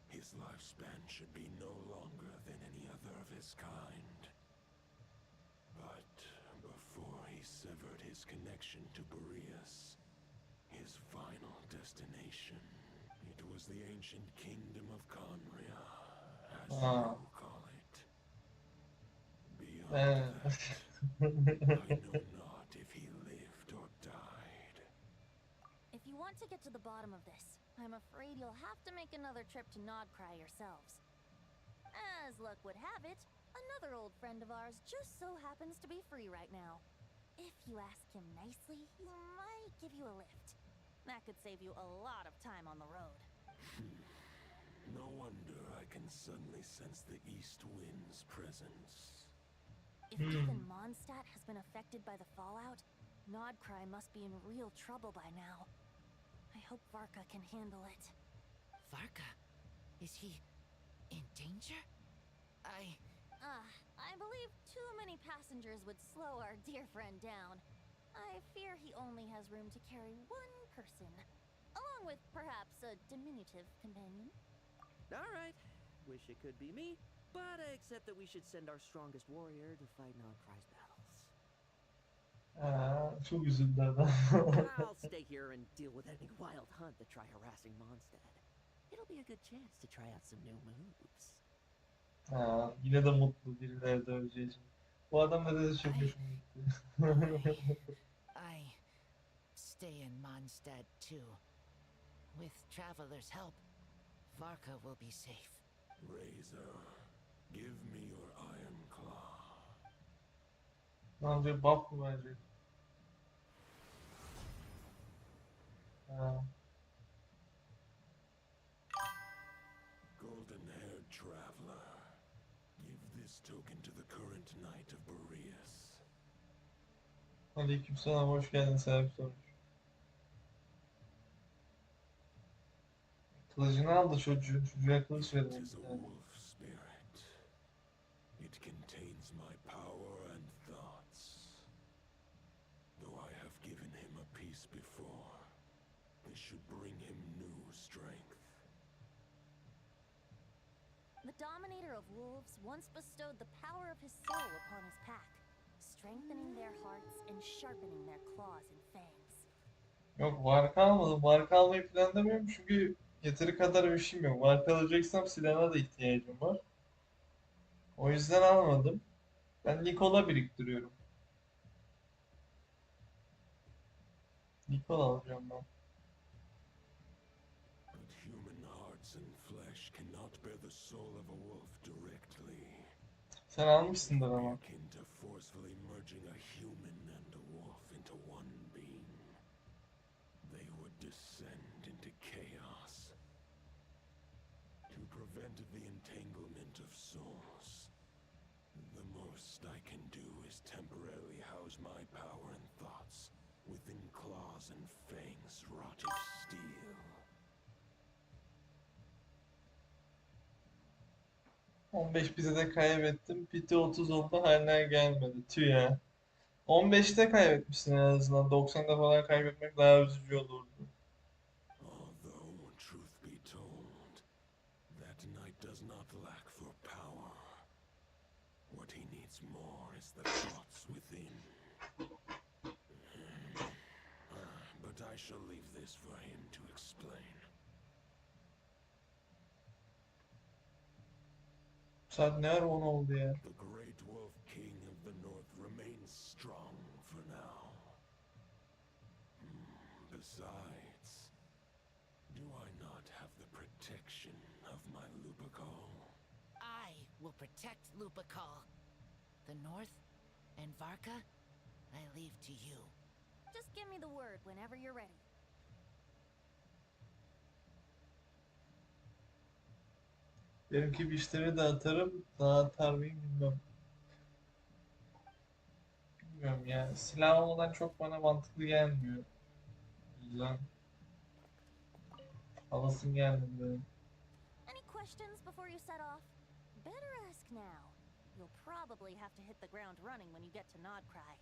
His lifespan should be no longer than any other of his kind. But before he severed his connection to Boreas, his final destination, it was the ancient kingdom of Conria, as you call it. Beyond that, I know not if he lived or died. If you want to get to the bottom of this, I'm afraid you'll have to make another trip to Nodcry yourselves. As luck would have it, another old friend of ours just so happens to be free right now. If you ask him nicely, he might give you a lift. That could save you a lot of time on the road. No wonder I can suddenly sense the east wind's presence. If even Mondstadt has been affected by the fallout, Nodcry must be in real trouble by now. I hope Varka can handle it. Varka? Is he in danger? I believe too many passengers would slow our dear friend down. I fear he only has room to carry one person, along with perhaps a diminutive companion. Alright, wish it could be me, but I accept that we should send our strongest warrior to fight Nodcry's battles. Çok üzüldü adam. I'll stay here and deal with any wild hunt that try harassing Mondstadt. It'll be a good chance to try out some new moves. Yine de mutlu birileri de öleceği için. Bu adam da dedi çok hoşuma gitti. I stay in Mondstadt too. With Traveler's help, Varka will be safe. Razor, give me your iron claw. Ne yapacak? Buff mı verecek? Golden-haired traveler, give this token to the current knight of Boreas. Aleykümselam, hoş geldin, selam sormuş. Kılıcını aldı çocuğun. Çocuğa kılıç It verin. is a wolf spirit. It contains my power and thoughts. should bring him new strength. The Dominator of Wolves once bestowed the power of his soul upon his pack, strengthening their hearts and sharpening their claws and fangs. Yok, Varka almadım. Varka almayı planlamıyorum çünkü yeteri kadar bir şeyim yok. Varka alacaksam silahına da ihtiyacım var. O yüzden almadım. Ben Nikola biriktiriyorum. Nikola alacağım ben. But human hearts and flesh cannot bear the soul of a wolf directly. Sen almışsındır ama. Akin to forcefully merging a human and a wolf into one being. They would descend into chaos. To prevent the entanglement of souls, the most I can do is temporarily house my power and thoughts within claws and fangs wrought of steel. 15 bize de kaybettim. Piti 30 oldu, hala gelmedi. Tüh ya. 15'te kaybetmişsin en azından. 90'da falan kaybetmek daha üzücü olurdu. Although, truth be told, that knight does not lack for power. What he needs more is the thoughts within. But I shall leave this for him to explain. Saat ne ara 10 oldu ya? The great wolf king of the north remains strong for now. Besides, do I not have the protection of my Lupacol? I will protect Lupacol. The North and Varka, I leave to you. Just give me the word whenever you're ready. Benimki bir işleri de atarım. Daha atar mıyım bilmem. Bilmiyorum ya. Silah olmadan çok bana mantıklı gelmiyor. O yüzden alasım gelmedi benim. Any questions before you set off? Better ask now. You'll probably have to hit the ground running when you get to Nodcry.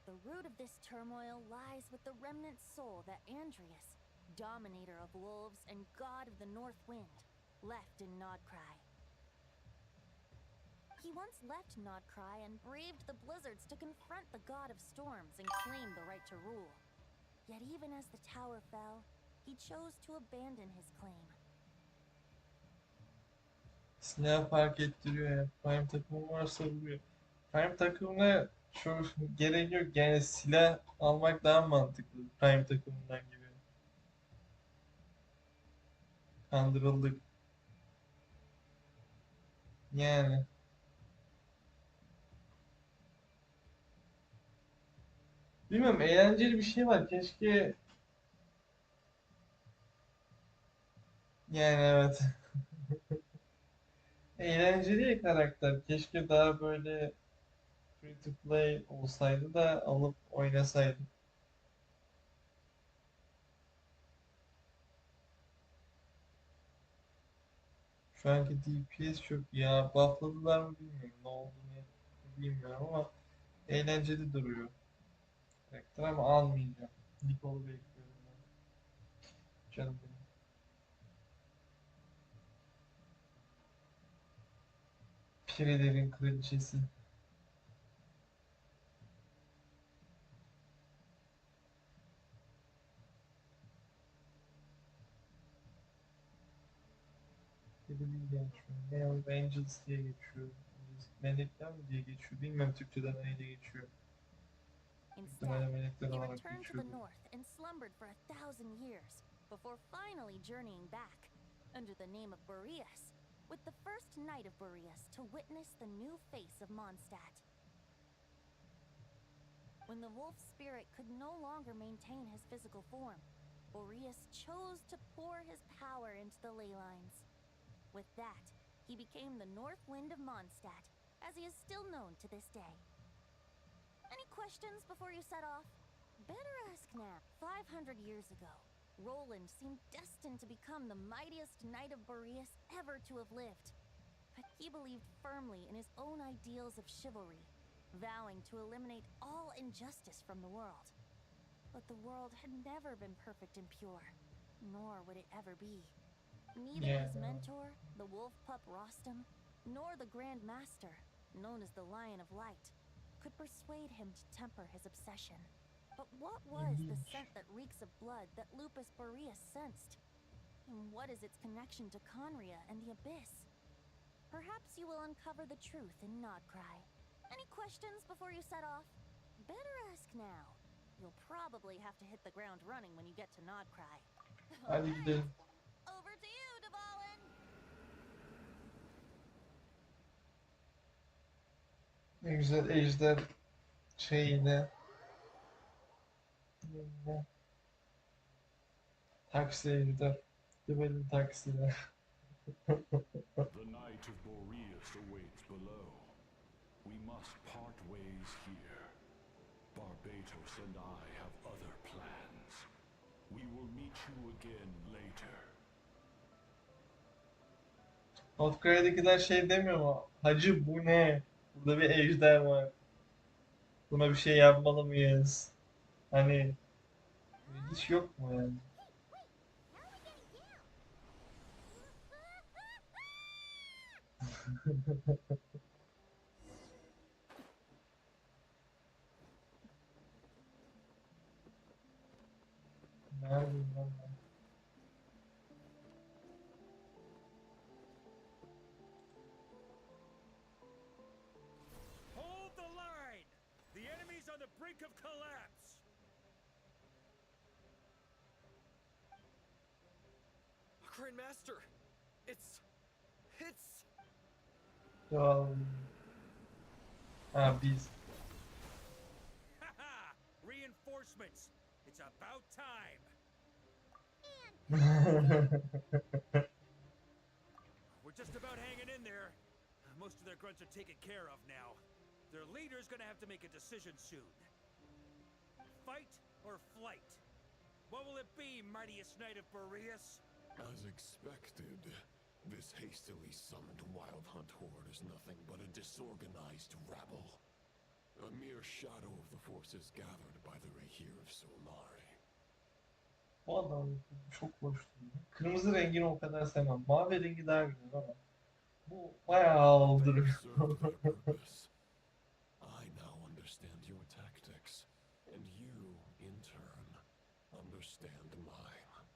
The root of this turmoil lies with the remnant soul that Andreas, Dominator of Wolves and God of the North Wind, left in Nodcry. He once left Nodcry and braved the blizzards to confront the God of Storms and claim the right to rule. Yet even as the tower fell, he chose to abandon his claim. Silah fark ettiriyor ya. Prime takımı varsa vuruyor. Prime takımına çok gerek yok. Yani silah almak daha mantıklı. Prime takımından gibi. Kandırıldık. Yani. Bilmiyorum, eğlenceli bir şey var. Keşke... Yani evet. Eğlenceli bir karakter. Keşke daha böyle free to play olsaydı da alıp oynasaydım. Şu anki DPS çok ya. Buffladılar mı bilmiyorum. Ne olduğunu bilmiyorum ama eğlenceli duruyor karakter, ama almayacağım. Nicole'u bekliyorum ben. Canım benim. Pirelerin kraliçesi. Pirelin geçiyor. Male Angels diye geçiyor. Melekler mi diye geçiyor. Bilmiyorum Türkçe'de neyle geçiyor. Muhtemelen Instead, melekler he olarak returned to the geçiyordu. north and slumbered for 1,000 years before finally journeying back under the name of Boreas, with the first knight of Boreas to witness the new face of Mondstadt. When the wolf spirit could no longer maintain his physical form, Boreas chose to pour his power into the ley lines. With that, he became the North Wind of Mondstadt, as he is still known to this day. Any questions before you set off? Better ask now. 500 years ago, Roland seemed destined to become the mightiest knight of Boreas ever to have lived. But he believed firmly in his own ideals of chivalry, vowing to eliminate all injustice from the world. But the world had never been perfect and pure, nor would it ever be. Neither his mentor, the wolf pup Rostam, nor the Grand Master, known as the Lion of Light, could persuade him to temper his obsession. But what was the scent that reeks of blood that Lupus Boreas sensed? And what is its connection to Conria and the Abyss? Perhaps you will uncover the truth in Nodcry. Any questions before you set off? Better ask now. You'll probably have to hit the ground running when you get to Nodcry. Hadi gidelim. Over to you, Dvalin! Ne güzel ejder şeyine. Ne? Taksi ejder. Düvenin taksiyle. The Knight of Boreas awaits below. We must part ways here. Barbatos and I have other plans. We will meet you again later. Notkare'dekiler şey demiyor mu? Hacı bu ne? Burada bir ejder var. Buna bir şey yapmalı mıyız? Hani hiç yok mu yani? Neredeyim lan ben? Hold the line! The enemy's on the brink of collapse! Grandmaster! It's... Biz. Haha! Reinforcements! It's about time! We're just about hanging in there. Most of their grunts are taken care of now. Their leader's gonna have to make a decision soon. Fight or flight? What will it be, mightiest knight of Boreas? As expected, this hastily summoned Wild Hunt horde is nothing but a disorganized rabble. A mere shadow of the forces gathered by the Rehir of Solnari. Bu adam çok hoş değil. Kırmızı rengini o kadar sevmem. Mavi rengi daha güzel ama bu bayağı aldırıyor. I now understand your tactics, and you, in turn, understand mine.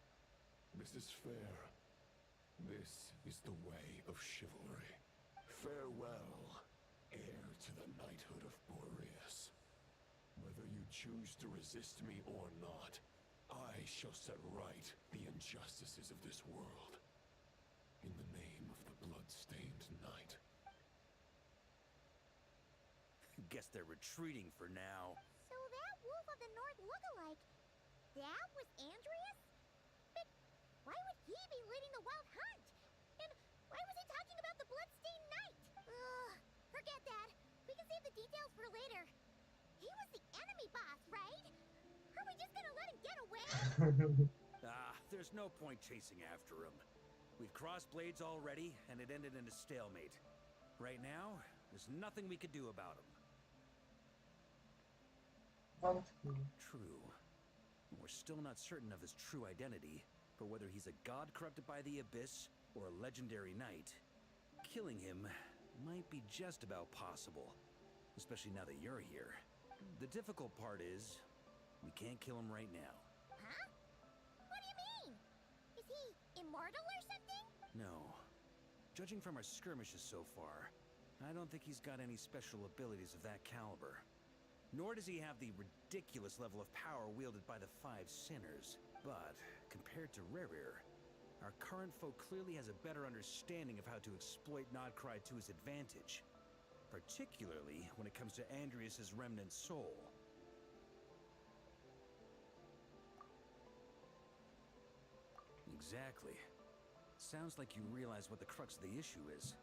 This is fair. This is the way of chivalry. Farewell, heir to the knighthood of Boreas. Whether you choose to resist me or not, I shall set right the injustices of this world. In the name of the blood-stained knight. Guess they're retreating for now. So that Wolf of the North look-alike, that was Andreas? But why would he be leading the Wild Hunt? And why was he talking about the Bloodstained Knight? Ugh, forget that. We can save the details for later. He was the enemy boss, right? Are we just gonna let him get away? There's no point chasing after him. We've crossed blades already, and it ended in a stalemate. Right now, there's nothing we could do about him. True. We're still not certain of his true identity, but whether he's a god corrupted by the Abyss or a legendary knight, killing him might be just about possible, especially now that you're here. The difficult part is, we can't kill him right now. Huh? What do you mean? Is he immortal or something? No. Judging from our skirmishes so far, I don't think he's got any special abilities of that caliber. Nor does he have the ridiculous level of power wielded by the Five Sinners. But, compared to Rerir, our current foe clearly has a better understanding of how to exploit Nodcry to his advantage. Particularly when it comes to Andreas' remnant soul. Exactly. Sounds like you realize what the crux of the issue is.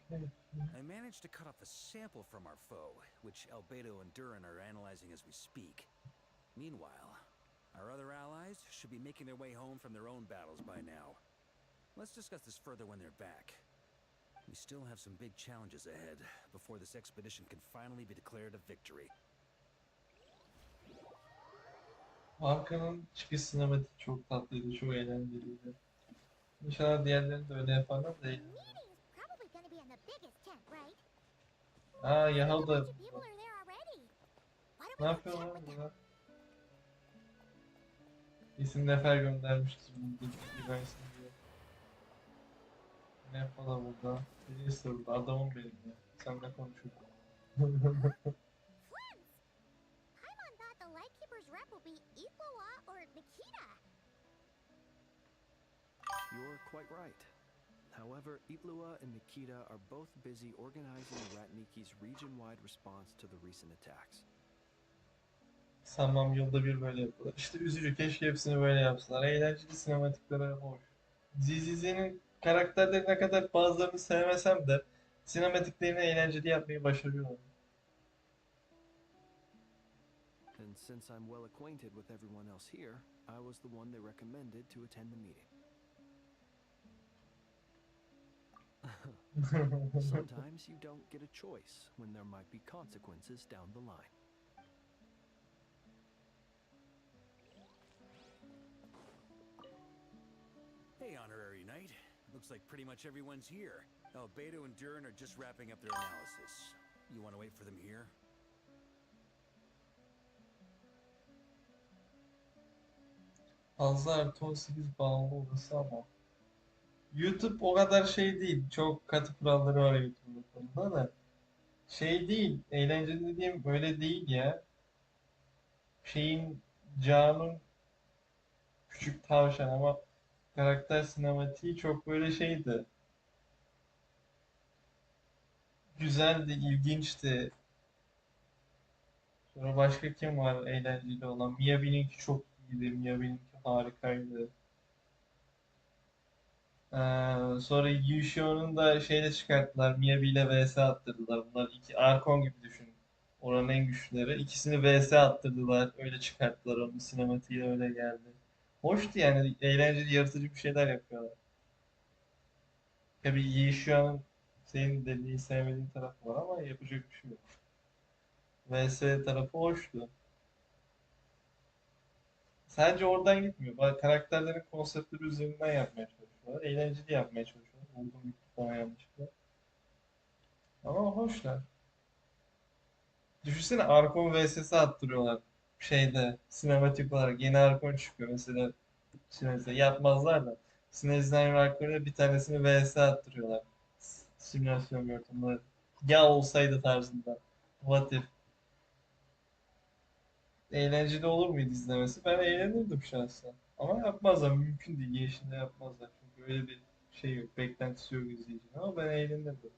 I managed to cut off a sample from our foe, which Albedo and Durin are analyzing as we speak. Meanwhile, our other allies should be making their way home from their own battles by now. Let's discuss this further when they're back. We still have some big challenges ahead before this expedition can finally be declared a victory. Varka'nın çıkış sinematik çok tatlıydı, çok eğlenceliydi. İnşallah diğerlerini de öyle yaparlar da eğlendim. Probably gonna be in the biggest tent, right? Aa A Yahu bunch da of people are there already. Why ne don't we go yapıyor check lan with them? burada? İsim nefer göndermiştir bunu İbrahim'sin diye. Ne yapalım burada? Biri ısırdı. Adamım benim ya. Sen ne konuşuyorsun? Friends! Paimon thought the Lightkeeper's rep will be Iqua or Nikita. You're quite right. However, Itlua and Nikita are both busy organizing Ratniki's region-wide response to the recent attacks. Sanmam yılda bir böyle yapıyorlar. İşte üzücü. Keşke hepsini böyle yapsalar. Eğlenceli sinematikleri hoş. Zizi'nin karakterlerine kadar bazılarını sevmesem de sinematiklerini eğlenceli yapmayı başarıyorlar. And since I'm well acquainted with everyone else here, I was the one they recommended to attend the meeting. Sometimes you don't get a choice when there might be consequences down the line. Hey, Honorary Knight. Looks like pretty much everyone's here. Beto and Durin are just wrapping up their analysis. You want to wait for them here? Fazla artı 18 bağımlı olması ama YouTube o kadar şey değil. Çok katı kuralları var YouTube'un konuda da. Şey değil. Eğlenceli dediğim öyle değil ya. Şeyin Can'ın küçük tavşan ama karakter sinematiği çok böyle şeydi. Güzeldi, ilginçti. Sonra başka kim var eğlenceli olan? Miyabi'ninki çok iyiydi. Miyabi'ninki harikaydı. Sonra Yushio'nun da şeyle çıkarttılar. Miyabi ile vs attırdılar. Bunlar iki Arkon gibi düşün. Oranın en güçlüleri. İkisini vs attırdılar. Öyle çıkarttılar onu. Sinematiği öyle geldi. Hoştu yani. Eğlenceli, yaratıcı bir şeyler yapıyorlar. Tabii Yushia'nın senin dediği sevmediğin tarafı var ama yapacak bir şey yok. VS tarafı hoştu. Sadece oradan gitmiyor. Karakterlerin konseptleri üzerinden yapmaya çalışıyorlar. Eğlenceli yapmaya çalışıyorlar. Buldum gitti falan yanlışlıkla. Ama hoşlar. Düşünsene Arkon vs'si attırıyorlar. Şeyde sinematik olarak yeni Arkon çıkıyor mesela. Şimdi yapmazlar da. Snezline Arkon'a bir tanesini vs attırıyorlar. Simülasyon ortamında. Ya olsaydı tarzında. What if? Eğlenceli olur muydu izlemesi? Ben eğlenirdim şahsen. Ama yapmazlar. Mümkün değil. Yeşilde yapmazlar. Çünkü öyle bir şey yok. Beklentisi yok izleyicinin. Ama ben eğlenirdim.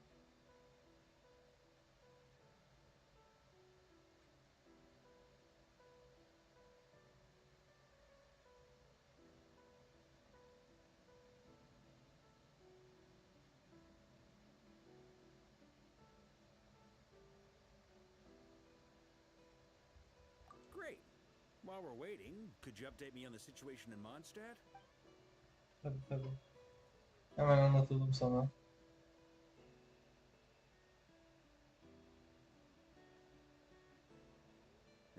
Great. While we're waiting, could you update me on the situation in Mondstadt? Tabii tabii. Hemen anlatalım sana.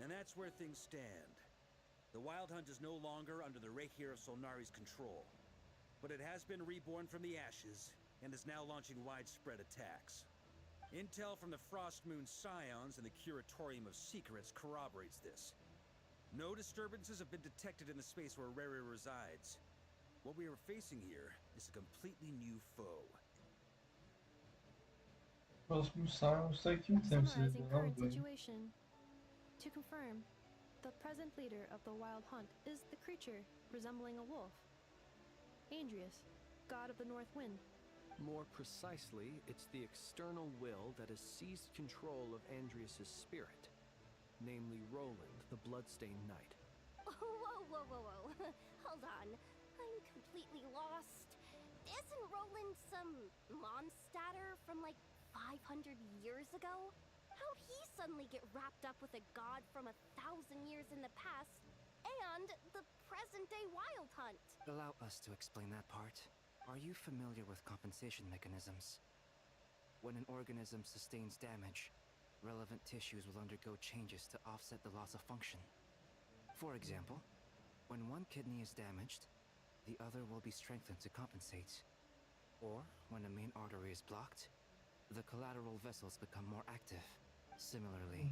And that's where things stand. The Wild Hunt is no longer under the Reikir of Solnari's control, but it has been reborn from the ashes and is now launching widespread attacks. Intel from the Frost Moon Scions and the Curatorium of Secrets corroborates this. No disturbances have been detected in the space where Rere resides. What we are facing here is a completely new foe. Rasmus Sarmus'ta kim temsil Summarizing ediyor lan current bu bölüm? situation. To confirm, the present leader of the Wild Hunt is the creature resembling a wolf. Andrius, god of the North Wind. More precisely, it's the external will that has seized control of Andrius's spirit, namely Roland, the Bloodstained Knight. Whoa. Hold on. I'm completely lost. Isn't Roland some Mondstadter from like 500 years ago? How'd he suddenly get wrapped up with a god from 1,000 years in the past and the present-day Wild Hunt? Allow us to explain that part. Are you familiar with compensation mechanisms? When an organism sustains damage, relevant tissues will undergo changes to offset the loss of function. For example, when one kidney is damaged, the other will be strengthened to compensate. Or, when a main artery is blocked, the collateral vessels become more active. Similarly,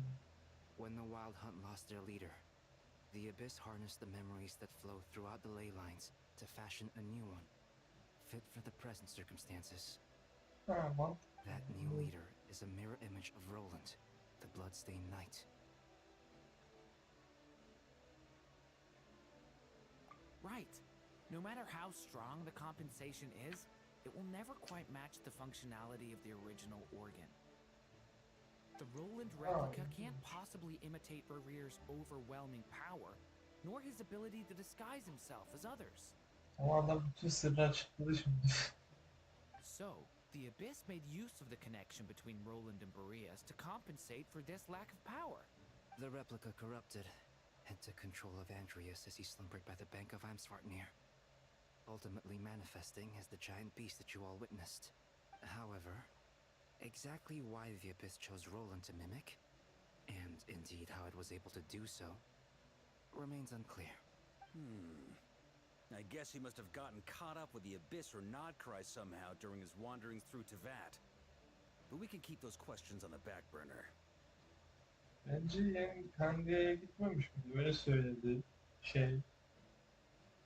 when the Wild Hunt lost their leader, the Abyss harnessed the memories that flow throughout the ley lines to fashion a new one, fit for the present circumstances. That new leader is a mirror image of Roland, the Bloodstained Knight. Right. No matter how strong the compensation is, it will never quite match the functionality of the original organ. The Roland replica can't possibly imitate Barir's overwhelming power, nor his ability to disguise himself as others. O adam bütün sırrı açıkladı şimdi. So, the Abyss made use of the connection between Roland and Boreas to compensate for this lack of power. The replica corrupted and took control of Andreas as he slumbered by the bank of Amsvartnir, ultimately manifesting as the giant beast that you all witnessed. However, exactly why the Abyss chose Roland to mimic, and indeed how it was able to do so, remains unclear. I guess he must have gotten caught up with the Abyss or Nodcry somehow during his wanderings through Tevat. But we can keep those questions on the back burner. Bence yani Kanga'ya gitmemiş miydi? Öyle söyledi.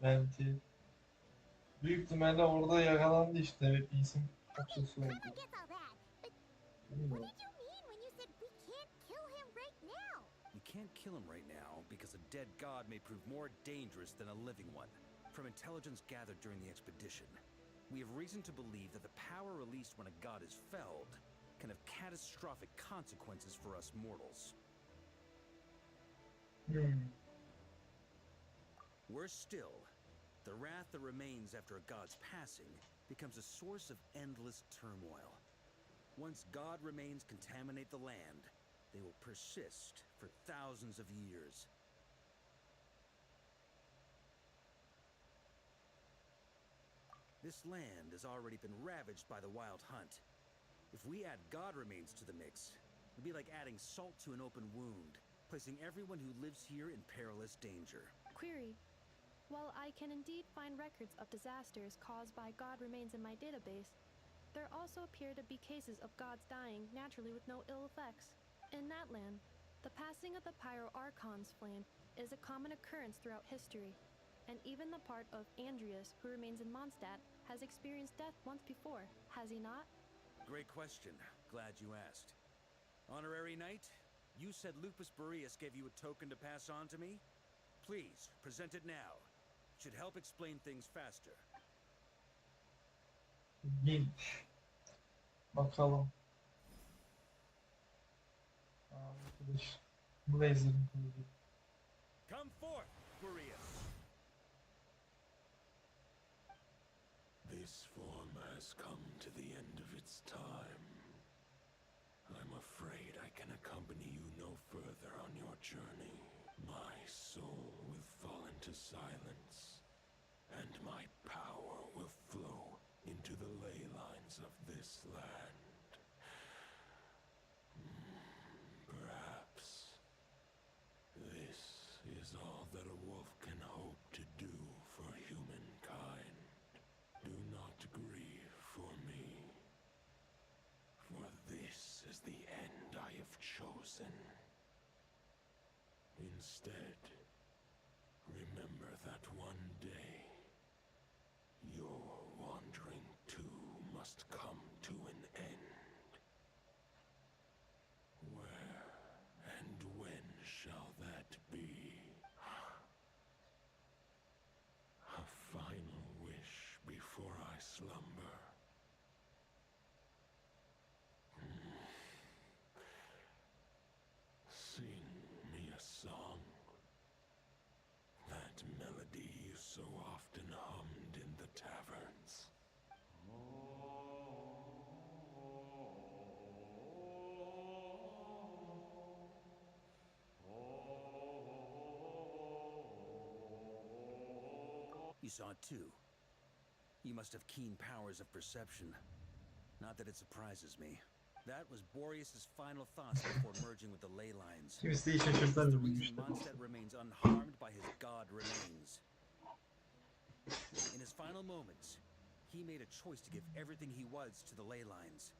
Venti. Büyük ihtimalle orada yakalandı işte. Evet, bir isim kapsası oldu. Bilmiyorum. We can't kill him right now because a dead god may prove more dangerous than a living one. From intelligence gathered during the expedition, we have reason to believe that the power released when a god is felled can have catastrophic consequences for us mortals. Worse still, the wrath that remains after a god's passing becomes a source of endless turmoil. Once god remains contaminate the land, they will persist for thousands of years. This land has already been ravaged by the Wild Hunt. If we add god remains to the mix, it'd be like adding salt to an open wound, placing everyone who lives here in perilous danger. Query. While I can indeed find records of disasters caused by god remains in my database, there also appear to be cases of gods dying naturally with no ill effects. In that land, the passing of the Pyro-Archon's flame is a common occurrence throughout history, and even the part of Andreas who remains in Mondstadt has experienced death once before, has he not? Great question. Glad you asked. Honorary Knight, you said Lupus Boreas gave you a token to pass on to me? Please, present it now. Should help explain things faster. İlginç. Bakalım. Arkadaş. Blazer'ın kılıcı. Come forth, Boreas. This form has come to the end of its time. I'm afraid I can accompany you no further on your journey. My soul will fall into silence, and my power will flow into the ley lines of this land. Perhaps this is all that a wolf can hope to do for humankind. Do not grieve for me, for this is the end I have chosen. Instead, remember that one day, your wandering too must come to an end. Where and when shall that be? A final wish before I slumber. Sing me a song. That melody you so often hummed in the taverns. You saw it too. You must have keen powers of perception. Not that it surprises me. That was Boreas's final thoughts before merging with the ley lines. Kimseyi It's the şaşırtamıyorum reason işte. Mondstadt remains unharmed by his god remains. In his final moments, he made a choice to give everything he was to the ley lines.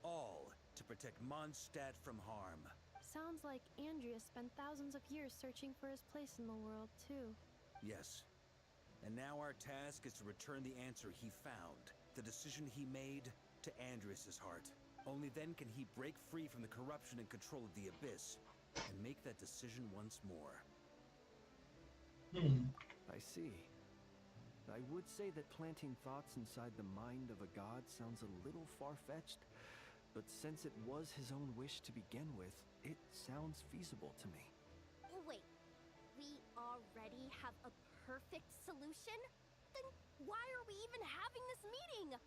All to protect Mondstadt from harm. Sounds like Andrea spent thousands of years searching for his place in the world, too. Yes. And now our task is to return the answer he found, the decision he made, to Andrias's heart. Only then can he break free from the corruption and control of the Abyss, and make that decision once more. I see. I would say that planting thoughts inside the mind of a god sounds a little far-fetched, but since it was his own wish to begin with, it sounds feasible to me. Wait, we already have a perfect solution? Then why are we even having this meeting?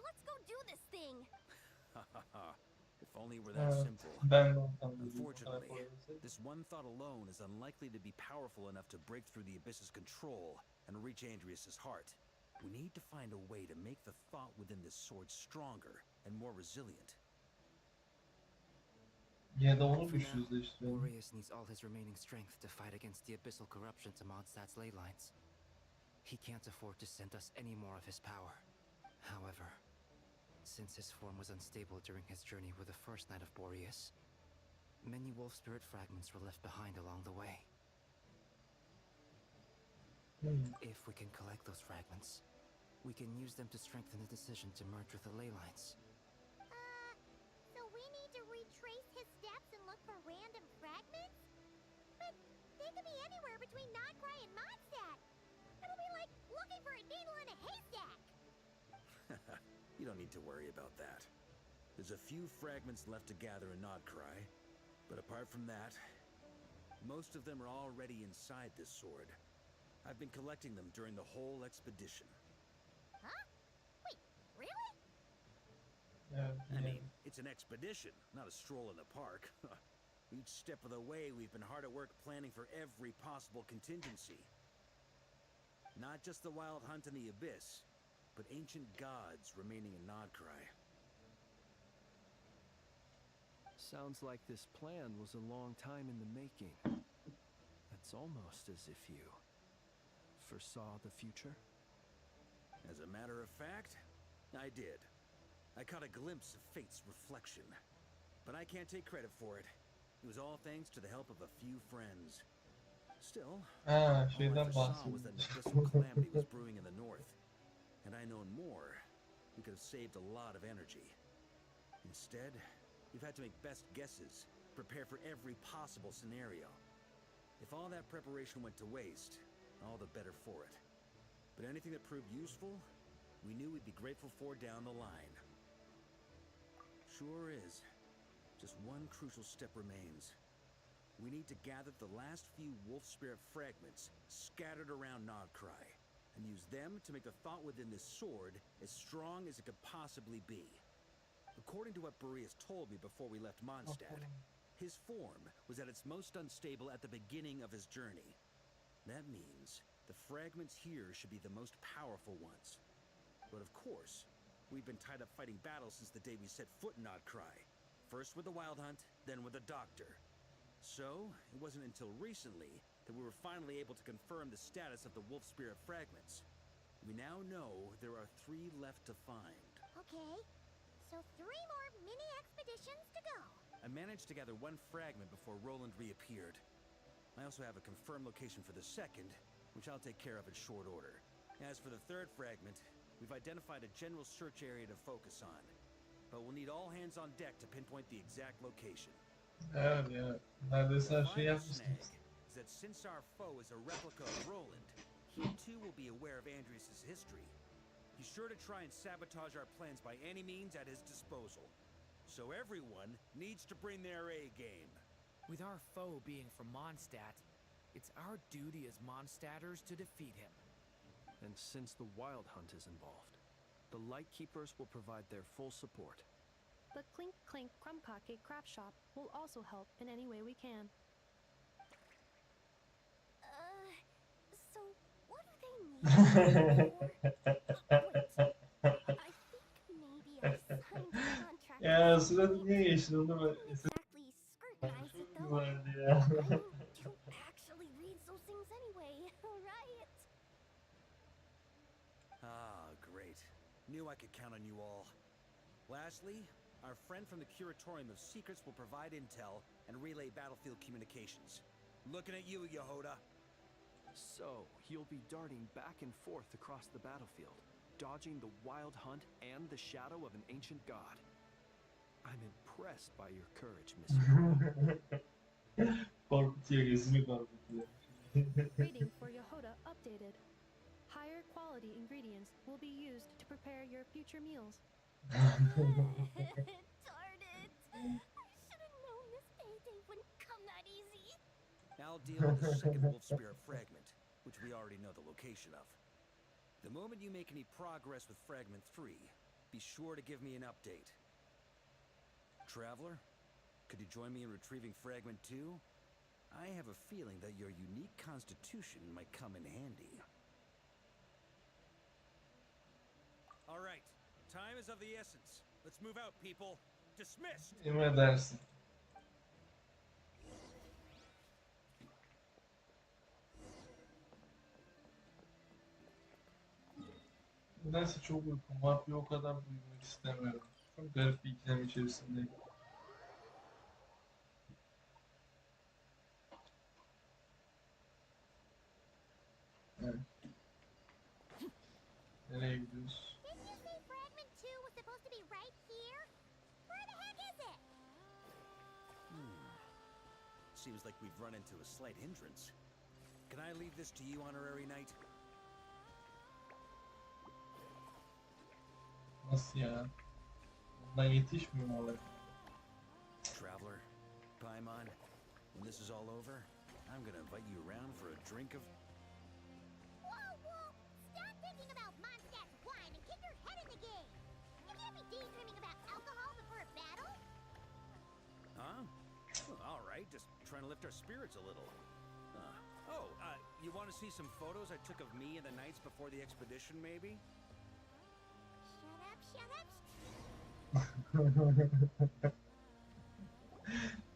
Let's go do this thing! If only it were that simple. Unfortunately, this one thought alone is unlikely to be powerful enough to break through the Abyss's control and reach Andrias's heart. We need to find a way to make the thought within this sword stronger and more resilient. Ya da onu For now, güçsüzleştirelim. Boreas needs all his remaining strength to fight against the abyssal corruption to Mondstadt's ley lines. He can't afford to send us any more of his power. However, since his form was unstable during his journey with the first Knight of Boreas, many wolf spirit fragments were left behind along the way. If we can collect those fragments, we can use them to strengthen the decision to merge with the ley lines. So we need to retrace his steps and look for random fragments? But they could be anywhere between Nodcry and Mondstadt. It'll be like looking for a needle in a haystack. You don't need to worry about that. There's a few fragments left to gather in Nodcry, but apart from that, most of them are already inside this sword. I've been collecting them during the whole expedition. Huh? Wait, really? I mean, it's an expedition, not a stroll in the park. Each step of the way, we've been hard at work planning for every possible contingency. Not just the wild hunt in the Abyss, but ancient gods remaining in Nodcry. Sounds like this plan was a long time in the making. It's almost as if you foresaw the future. As a matter of fact, I did. I caught a glimpse of fate's reflection. But I can't take credit for it. It was all thanks to the help of a few friends. Still, all I foresaw was that an abyssal calamity was brewing in the north. Had I known more, we could have saved a lot of energy. Instead, we've had to make best guesses, prepare for every possible scenario. If all that preparation went to waste, all the better for it. But anything that proved useful, we knew we'd be grateful for down the line. Sure is. Just one crucial step remains. We need to gather the last few wolf spirit fragments scattered around Nodcry, and use them to make the thought within this sword as strong as it could possibly be. According to what Boreas told me before we left Mondstadt, his form was at its most unstable at the beginning of his journey. That means the fragments here should be the most powerful ones. But of course, we've been tied up fighting battles since the day we set foot in Nodcry. First with the Wild Hunt, then with the Doctor. So, it wasn't until recently that we were finally able to confirm the status of the wolf spirit fragments. We now know there are 3 left to find. Okay, so 3 more mini expeditions to go. I managed to gather 1 fragment before Roland reappeared. I also have a confirmed location for the second, which I'll take care of in short order. As for the 3rd fragment, we've identified a general search area to focus on. But we'll need all hands on deck to pinpoint the exact location. Evet ya. Neredeyse her şeyi The yapmışsınız. snag is that since our foe is a replica of Roland, he too will be aware of Andrias's history. He's sure to try and sabotage our plans by any means at his disposal. So everyone needs to bring their A game. With our foe being from Mondstadt, it's our duty as Mondstadters to defeat him. And since the Wild Hunt is involved, the Lightkeepers will provide their full support. The Clink Clink Krumkake craft shop will also help in any way we can. So what do they need for? Wait, I think maybe I signed a contract Ya sırada niye geçti onu ben... Exactly scrutinize it though. Güzeldi ya. You actually read those things anyway, right? Ah, great. Knew I could count on you all. Lastly, our friend from the Curatorium of Secrets will provide intel and relay battlefield communications. Looking at you, Yehoda. So, he'll be darting back and forth across the battlefield, dodging the wild hunt and the shadow of an ancient god. I'm impressed by your courage, Monsieur. Korkutuyor, gözümü korkutuyor. Reading for Yehoda updated. Higher quality ingredients will be used to prepare your future meals. Darn it! I should have known this payday wouldn't come that easy. I'll deal with the second wolf spirit fragment, which we already know the location of. The moment you make any progress with Fragment 3, be sure to give me an update. Traveler, could you join me in retrieving Fragment 2? I have a feeling that your unique constitution might come in handy. All right, time is of the essence. Let's move out, people. Dismissed! Emredersin. Nedense çok uykum var, bir o kadar uyumak istemiyorum. Çok garip bir ikilem içerisindeyim. Evet. Nereye gidiyoruz? Didn't you say Fragment 2 was supposed to be right here? Where the heck is it? Seems like we've run into a slight hindrance. Can I leave this to you, Honorary Knight? Nasıl ya? Bundan yetişmiyor mu olay? Traveler, Paimon, when this is all over, I'm gonna invite you around for a drink of... Whoa, whoa! Stop thinking about Mondstadt's wine and get your head in the game! You can't be daydreaming about alcohol before a battle! Huh? Well, all right, just trying to lift our spirits a little. You want to see some photos I took of me and the knights before the expedition, maybe?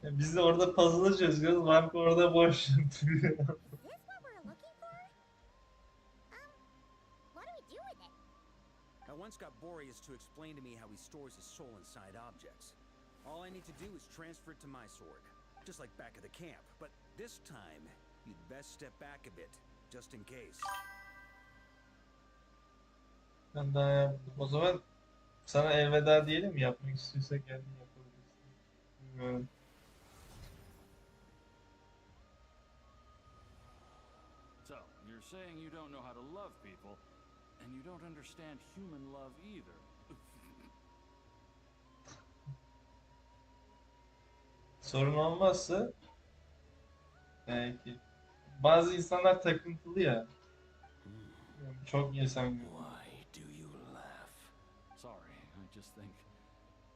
Biz de orada puzzle'ı çözüyoruz, Varka orada boş duruyor. Is this what we're looking for? What do we do with it? I once got Boreas to explain to me how he stores his soul inside objects. All I need to do is transfer it to my sword, just like back at the camp. But this time, you'd best step back a bit, just in case. Ben daha yapmadım. O zaman sana elveda diyelim, yapmak istiyorsa kendin yapabilirsin. Bilmiyorum. So, you're saying you don't know how to love people, and you don't understand human love either. Sorun olmazsa belki. Bazı insanlar takıntılı ya. Çok insan görüyorum. Why do you laugh? Sorry, I just think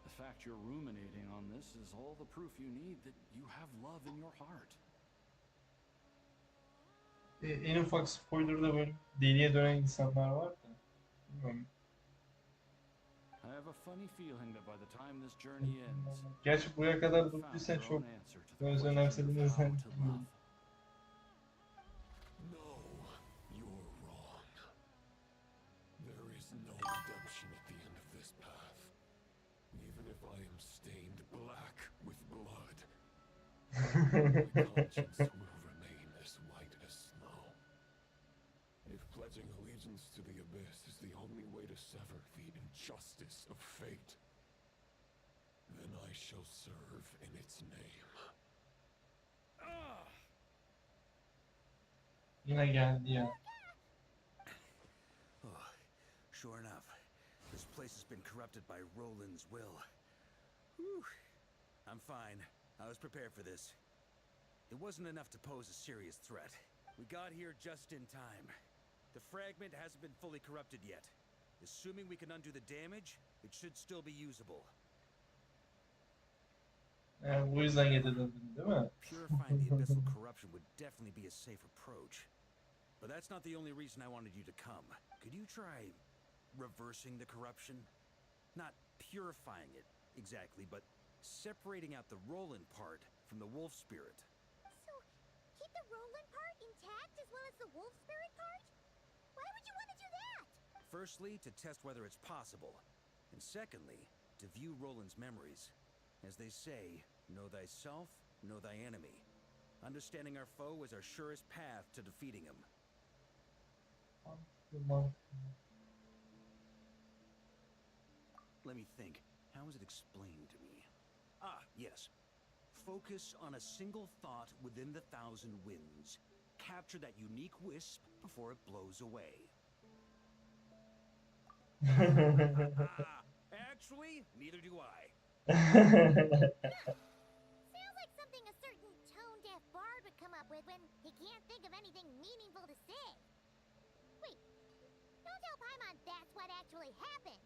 the fact you're ruminating on this is all the proof you need that you have love in your heart. En ufak spoiler'da böyle deliye dönen insanlar var da. Bilmiyorum. I have a funny feeling that by the time this journey ends, Gerçi buraya kadar durduysan çok göz önemsediğini zannediyorum. No, you're wrong. There is no redemption at the end of this path. Even if I am stained black with blood, my conscience will remain as white as snow. If pledging allegiance to the abyss is the only way to sever the injustice of fate, then I shall serve in its name. Yine geldi ya. Oh, sure enough, this place has been corrupted by Roland's will. Whew. I'm fine. I was prepared for this. It wasn't enough to pose a serious threat. We got here just in time. The fragment hasn't been fully corrupted yet. Assuming we can undo the damage, it should still be usable. Yani bu yüzden yedirdin, değil mi? Purifying the abyssal corruption would definitely be a safe approach. But that's not the only reason I wanted you to come. Could you try reversing the corruption? Not purifying it, exactly, but separating out the Roland part from the wolf spirit. So, keep the Roland part intact as well as the wolf spirit part? Why would you want to do that? Firstly, to test whether it's possible. And secondly, to view Roland's memories. As they say, know thyself, know thy enemy. Understanding our foe is our surest path to defeating him. Let me think. How is it explained to me? Ah, yes. Focus on a single thought within the 1,000 winds. Capture that unique wisp before it blows away. Actually, neither do I. Sounds like something a certain tone-deaf bard would come up with when he can't think of anything meaningful to say. Wait, don't tell Paimon that's what actually happened.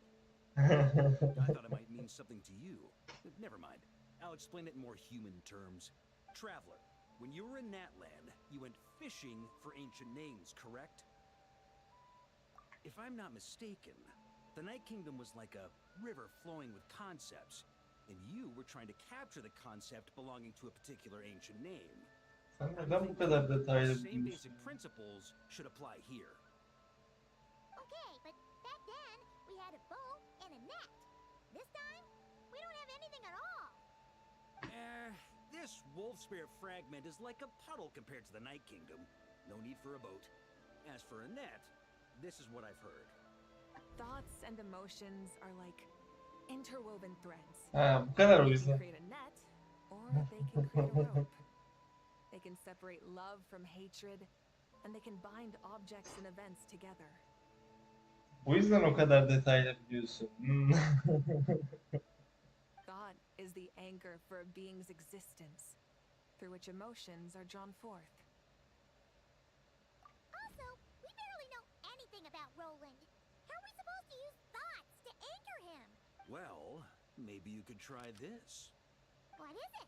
I thought it might mean something to you. Never mind. I'll explain it in more human terms. Traveler, when you were in Natland, you went fishing for ancient names, correct? If I'm not mistaken, the Night Kingdom was like a river flowing with concepts, and you were trying to capture the concept belonging to a particular ancient name. Sen neden bu kadar detaylı Same biliyorsun? basic principles should apply here. Okay, but back then, we had a bow and a net. This time, we don't have anything at all. This wolf spirit fragment is like a puddle compared to the Night Kingdom. No need for a boat. As for a net, this is what I've heard. Thoughts and emotions are like interwoven threads. Ha, bu kadar o They yüzden. can create a net, or they can create a rope. They can separate love from hatred, and they can bind objects and events together. Bu yüzden o kadar detaylı biliyorsun. Thought is the anchor for a being's existence, through which emotions are drawn forth. Also, we barely know anything about Roland. How are we supposed to use thoughts to anchor him? Well, maybe you could try this. What is it?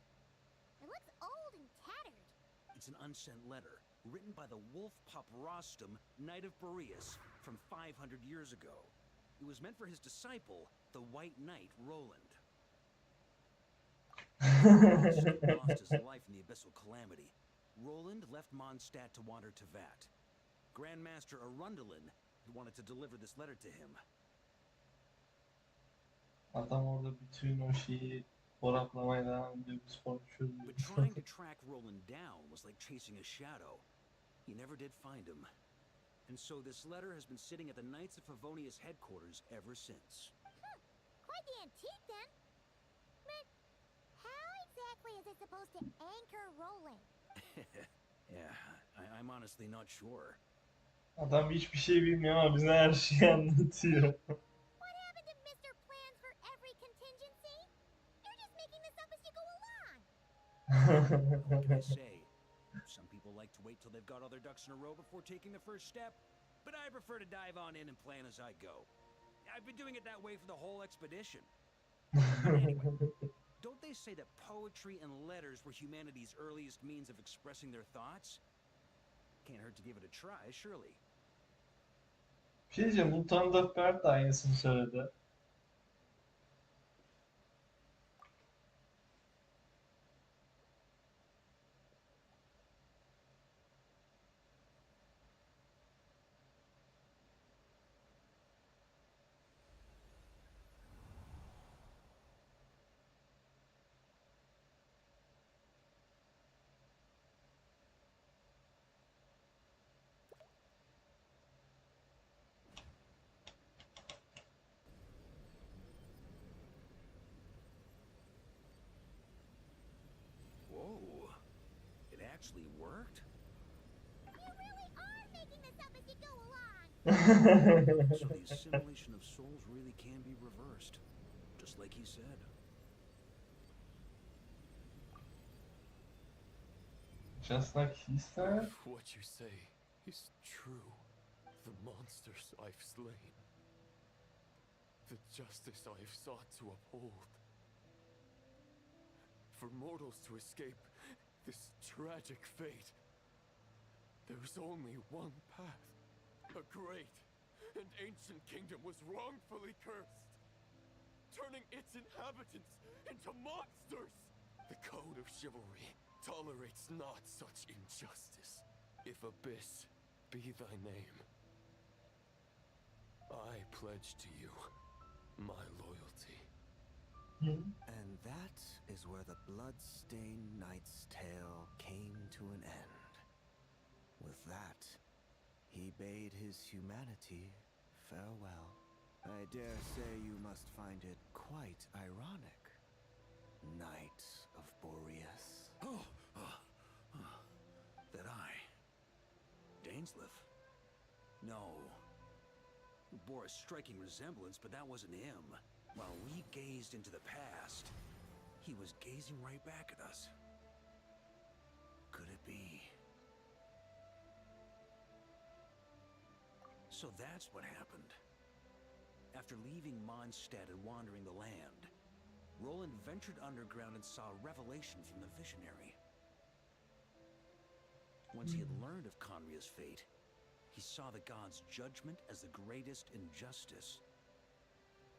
It looks old and tattered. It's an unsent letter, written by the wolf pup Rostam, Knight of Boreas, from 500 years ago. It was meant for his disciple, the White Knight Roland. Rostam lost his life in the Abyssal Calamity. Roland left Mondstadt to wander to Vat. Grandmaster Arundelen wanted to deliver this letter to him. Adam orada bütün o şeyi fotoğraflamaya devam ediyor. Biz konuşuyoruz. But trying to track Roland down was like chasing a shadow. He never did find him. And so this letter has been sitting at the Knights of Favonius headquarters ever since. Quite the antique then. But how exactly is it supposed to anchor Roland? Yeah, I'm honestly not sure. Adam hiçbir şey bilmiyor ama bize her şeyi anlatıyor. What happened to Mr. Plans for every contingency? You're just making this up as you go along. What can I say? Some people like to wait till they've got all their ducks in a row before taking the first step, but I prefer to dive on in and plan as I go. I've been doing it that way for the whole expedition. Anyway, don't they say that poetry and letters were humanity's earliest means of expressing their thoughts? Can't hurt to give it a try, surely. Bir şey diyeceğim, bu tanıdık Bert de aynısını söyledi. Whoa, it actually worked? You really are making this up as you go along. So the assimilation of souls really can be reversed, just like he said. Just like he said? What you say is true. The monsters I've slain. The justice I've sought to uphold. For mortals to escape this tragic fate, there's only one path. A great and ancient kingdom was wrongfully cursed. turning its inhabitants into monsters! The code of chivalry tolerates not such injustice. If Abyss be thy name, I pledge to you my loyalty. And that is where the blood-stained knight's tale came to an end. With that, he bade his humanity farewell. I dare say you must find it quite ironic, Knight of Boreas. That I... Dainsleif? No. Bore a striking resemblance, but that wasn't him. While we gazed into the past, he was gazing right back at us. Could it be? So that's what happened. After leaving Mondstadt and wandering the land, Roland ventured underground and saw a revelation from the visionary. Once he had learned of Conria's fate, he saw the gods' judgment as the greatest injustice.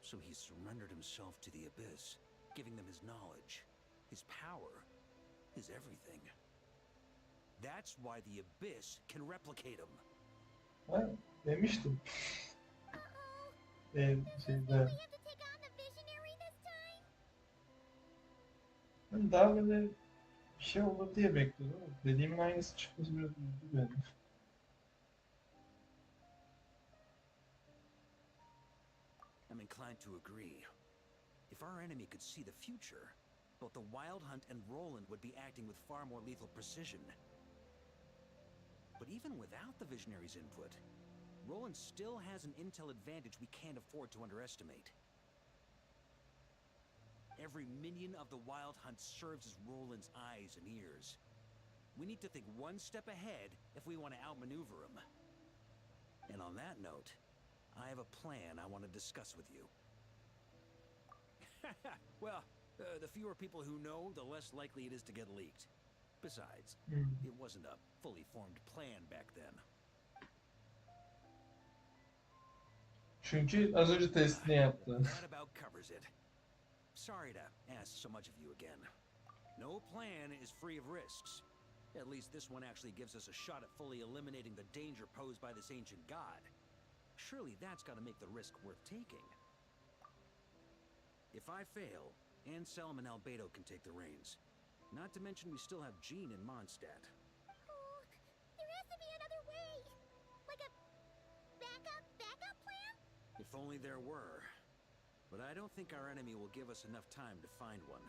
So he surrendered himself to the Abyss, giving them his knowledge, his power, his everything. That's why the Abyss can replicate him. Ha, demiştim. Şeyde. Ben daha böyle bir şey olur diye bekliyordum ama dediğimin aynısı çıkması biraz üzdü beni. I'm inclined to agree. If our enemy could see the future, both the Wild Hunt and Roland would be acting with far more lethal precision. But even without the Visionary's input, Roland still has an intel advantage we can't afford to underestimate. Every minion of the Wild Hunt serves as Roland's eyes and ears. We need to think one step ahead if we want to outmaneuver him. And on that note, I have a plan I want to discuss with you. Well, the fewer people who know, the less likely it is to get leaked. Besides, it wasn't a fully formed plan back then. Çünkü az önce testini yaptı. That about covers it. Sorry to ask so much of you again. No plan is free of risks. At least this one actually gives us a shot at fully eliminating the danger posed by this ancient god. Surely that's got to make the risk worth taking. If I fail, Anselm and Albedo can take the reins. Not to mention we still have Jean in Mondstadt. Oh, there has to be another way. Like a backup plan? If only there were. But I don't think our enemy will give us enough time to find one.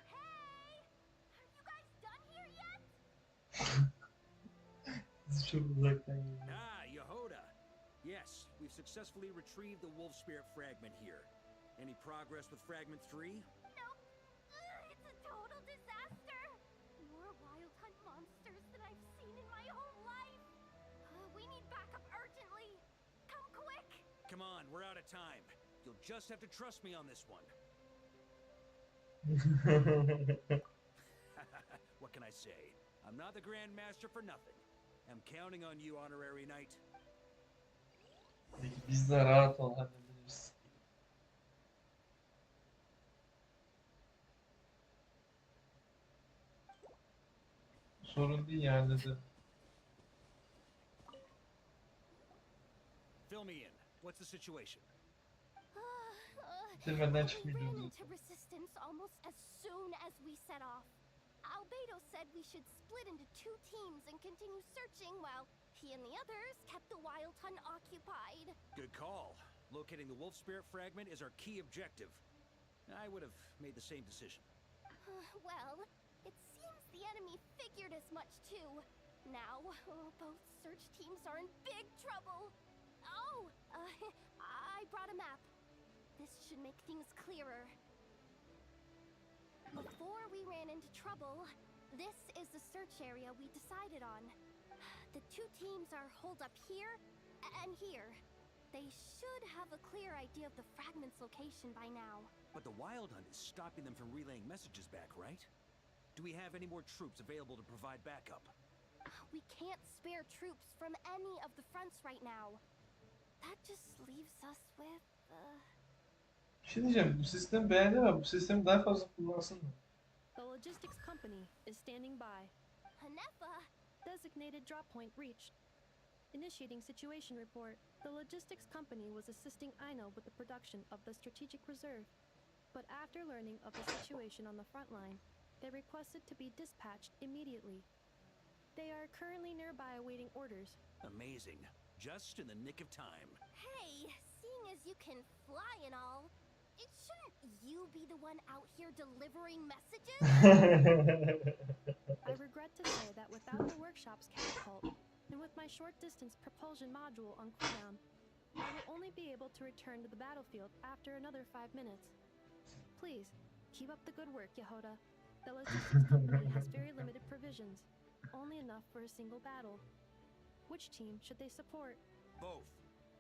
Hey! Are you guys done here yet? Çok uzaktan geliyor. Yehoda! Yes, we've successfully retrieved the Wolf Spirit fragment here. Any progress with Fragment 3? Nope. It's a total disaster. More Wild Hunt monsters than I've seen in my whole life. We need backup urgently. Come quick. Come on, we're out of time. You'll just have to trust me on this one. What can I say? I'm not the Grand Master for nothing. I'm counting on you, Honorary Knight. Biz de rahat ol, hallederiz. Sorun değil yani de. Fill me in. What's the situation? Bitirmeden We çıkmayacağız ran zaten. into resistance almost as soon as we set off. Albedo said we should split into two teams and continue searching while he and the others kept the Wild Hunt occupied. Good call. Locating the Wolf Spirit fragment is our key objective. I would have made the same decision. Well, it seems the enemy figured as much too. Now, both search teams are in big trouble. Oh, I brought a map. This should make things clearer. Before we ran into trouble, this is the search area we decided on. The two teams are holed up here and here. They should have a clear idea of the fragment's location by now. But the Wild Hunt is stopping them from relaying messages back, right? Do we have any more troops available to provide backup? We can't spare troops from any of the fronts right now. That just leaves us with, Bir şey diyeceğim. Bu sistemi beğendim ama bu sistemi daha fazla kullansın mı? The logistics company is standing by. Hanefa! Designated drop point reached. Initiating situation report. The logistics company was assisting Aino with the production of the strategic reserve. But after learning of the situation on the front line, they requested to be dispatched immediately. They are currently nearby awaiting orders. Amazing. Just in the nick of time. Hey, seeing as you can fly and all, shouldn't you be the one out here delivering messages? I regret to say that without the workshop's catapult, and with my short-distance propulsion module on cooldown, I will only be able to return to the battlefield after another 5 minutes. Please, keep up the good work, Yehoda. The logistics company has very limited provisions, only enough for a single battle. Which team should they support? Both.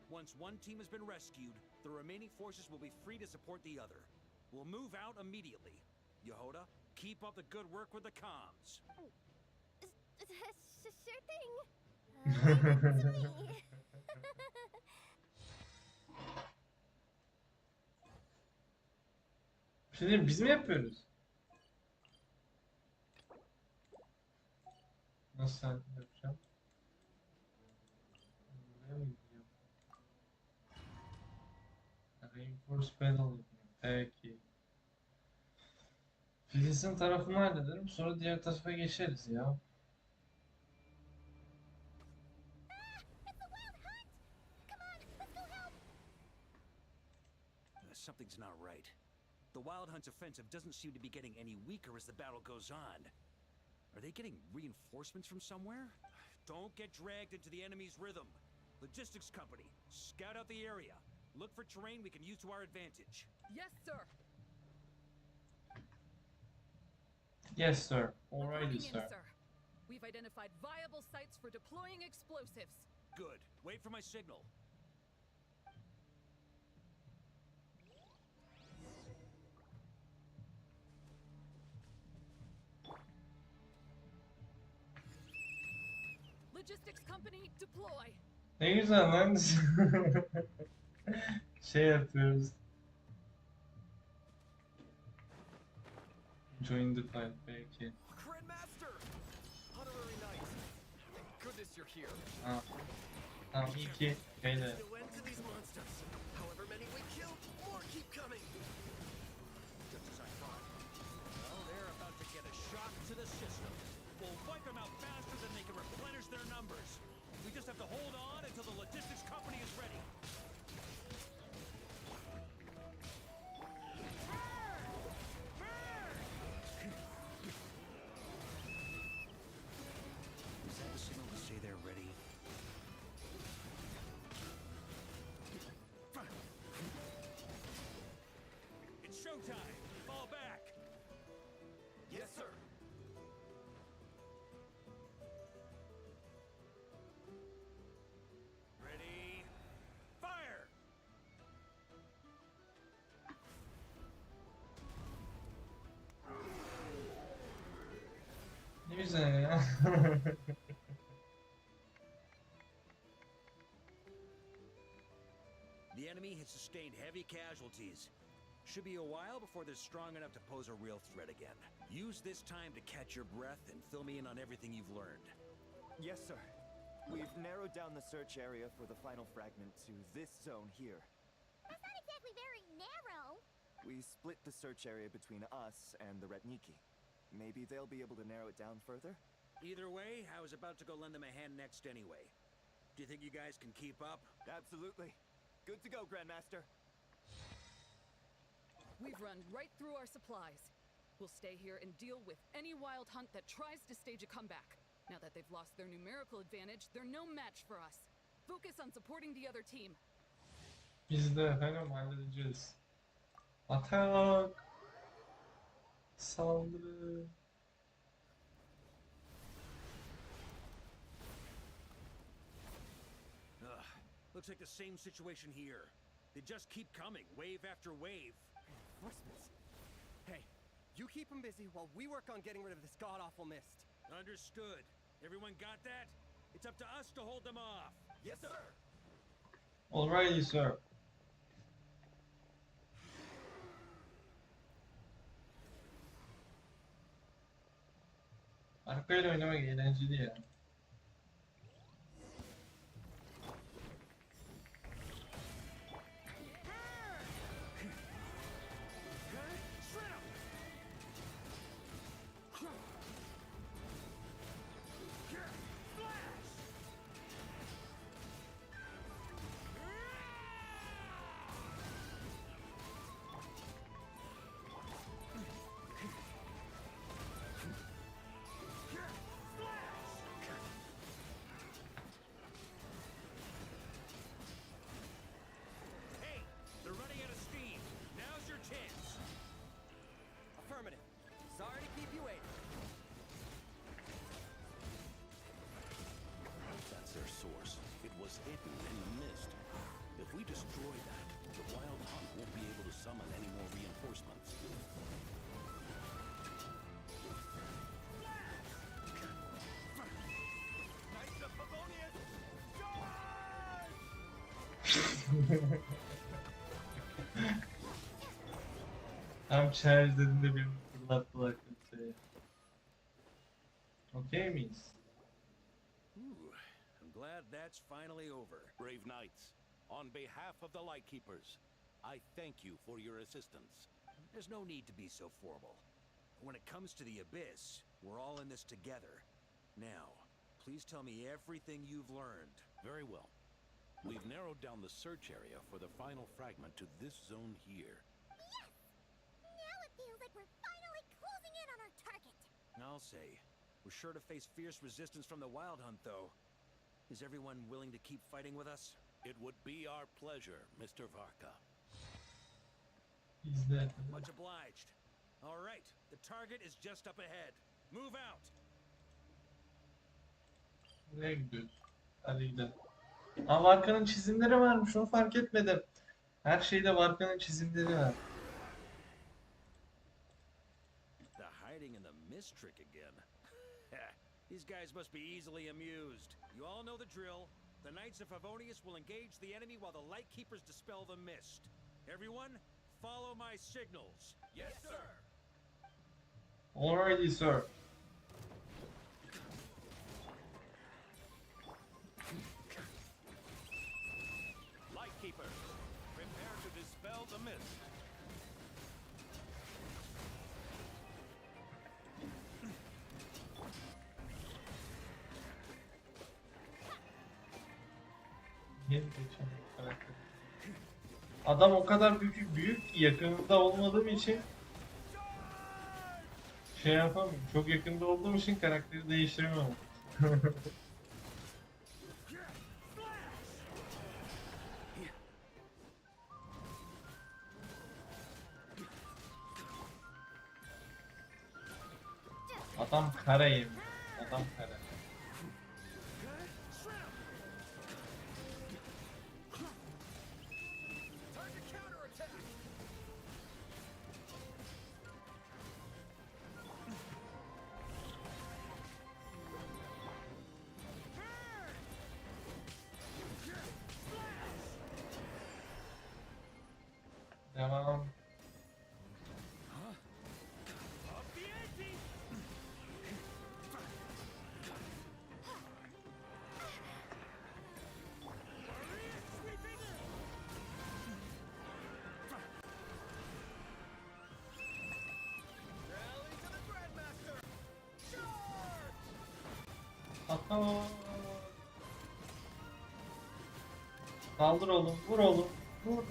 Once one team has been rescued, the remaining forces will be free to support the other. We'll move out immediately. Yehoda, keep up the good work with the comms. Sure thing. Leave it to me. Bir şey diyeyim, biz mi yapıyoruz? Nasıl sen yapacağım? Buraya mı gidiyorum? Reinforce panel yapıyorum. Peki. Filiz'in tarafını hallederim, sonra diğer tarafa geçeriz ya. Something's not right. The Wild Hunt's offensive doesn't seem to be getting any weaker as the battle goes on. Are they getting reinforcements from somewhere? Don't get dragged into the enemy's rhythm. Logistics company, scout out the area. Look for terrain we can use to our advantage. Yes, sir. Yes, sir. Alrighty, Reporting in, sir. We've identified viable sites for deploying explosives. Good. Wait for my signal. Logistics company, deploy. Ne güzel lan. Şey yapıyoruz. Join the fight belki. Grandmaster! Honorary Knight! Thank goodness you're here. Ha. Tamam iyi ki şeyle. No end to these monsters. However many we kill, more keep coming. Just as I thought. Well, they're about to get a shock to the system. We'll wipe them out faster than they can replenish their numbers. We just have to hold on until the logistics company is ready. Is that the signal to say they're ready? It's showtime! Fall back! Yes, sir. Ready? Fire! Ne güzel ya. The enemy has sustained heavy casualties. Should be a while before they're strong enough to pose a real threat again. Use this time to catch your breath and fill me in on everything you've learned. Yes, sir. We've narrowed down the search area for the final fragment to this zone here. That's not exactly very narrow. We split the search area between us and the Retniki. Maybe they'll be able to narrow it down further? Either way, I was about to go lend them a hand next anyway. Do you think you guys can keep up? Absolutely. Good to go, Grandmaster. We've run right through our supplies. We'll stay here and deal with any Wild Hunt that tries to stage a comeback. Now that they've lost their numerical advantage, they're no match for us. Focus on supporting the other team. Biz de efendim halledeceğiz. Atak. Saldırı. Ugh, looks like the same situation here. They just keep coming, wave after wave. Reinforcements. Hey, you keep them busy while we work on getting rid of this god-awful mist. Understood. Everyone got that? It's up to us to hold them off. Yes, sir. Alrighty, sir. Arkayla oynamak eğlenceli ya. Hey, they're running out of steam. Now's your chance. Affirmative. Sorry to keep you waiting. That's their source. It was hidden in the mist. If we destroy that, the Wild Hunt won't be able to summon any more reinforcements. Knights of Favonius, Tam charge dediğinde beni fırlattılar kimseye. Okey miyiz? I'm glad that's finally over. Brave Knights, on behalf of the Lightkeepers, I thank you for your assistance. There's no need to be so formal. When it comes to the Abyss, we're all in this together. Now, please tell me everything you've learned. Very well. We've narrowed down the search area for the final fragment to this zone here. Yes! Now it feels like we're finally closing in on our target. I'll say, we're sure to face fierce resistance from the Wild Hunt, though. Is everyone willing to keep fighting with us? It would be our pleasure, Mr. Varka. Much obliged. All right, the target is just up ahead. Move out! Nereye gidiyoruz? Hadi gidelim. Aa, Varka'nın çizimleri varmış, onu fark etmedim. Her şeyde Varka'nın çizimleri var. The hiding in the mist trick again. These guys must be easily amused. You all know the drill. The Knights of Favonius will engage the enemy while the Lightkeepers dispel the mist. Everyone, follow my signals. Yes, sir! Alrighty, sir. Lightkeepers, prepare to dispel the mist. Adam o kadar büyük ki yakınında olmadığım için şey yapamıyorum. Çok yakında olduğum için karakteri değiştiremiyorum. Adam kara yemiş. Adam kara. Devam. Aha. Kaldır oğlum, vur oğlum, vur.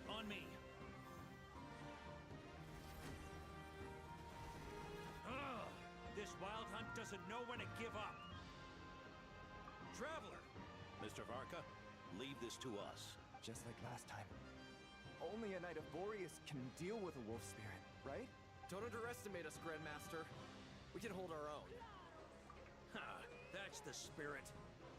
On me. This Wild Hunt doesn't know when to give up. Traveler! Mr. Varka, leave this to us. Just like last time. Only a Knight of Boreas can deal with a wolf spirit, right? Don't underestimate us, Grandmaster. We can hold our own. Ha! That's the spirit.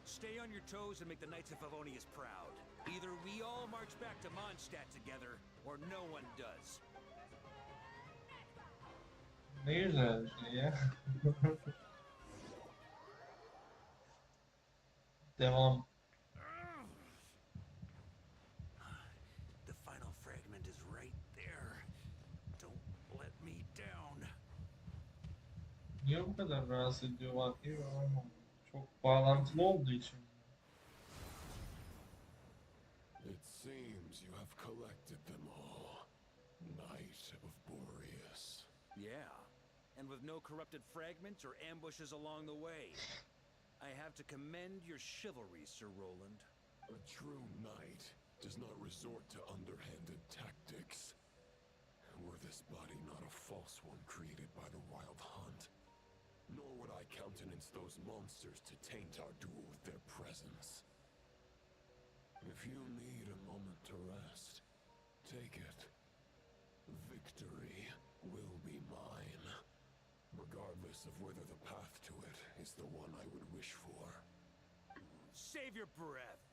Stay on your toes and make the Knights of Favonius proud. Either we all march back to Mondstadt together, or no one does. Ne güzel şey ya. Devam. The final fragment is right there. Don't let me down. Niye bu kadar rahatsız ediyor Varka'yı ben anlamadım. Çok bağlantılı olduğu için. It seems you have collected them all, Knight of Boreas. Yeah, and with no corrupted fragments or ambushes along the way. I have to commend your chivalry, Sir Roland. A true knight does not resort to underhanded tactics. Were this body not a false one created by the Wild Hunt, nor would I countenance those monsters to taint our duel with their presence. If you need a moment to rest, take it. Victory will be mine, regardless of whether the path to it is the one I would wish for. Save your breath.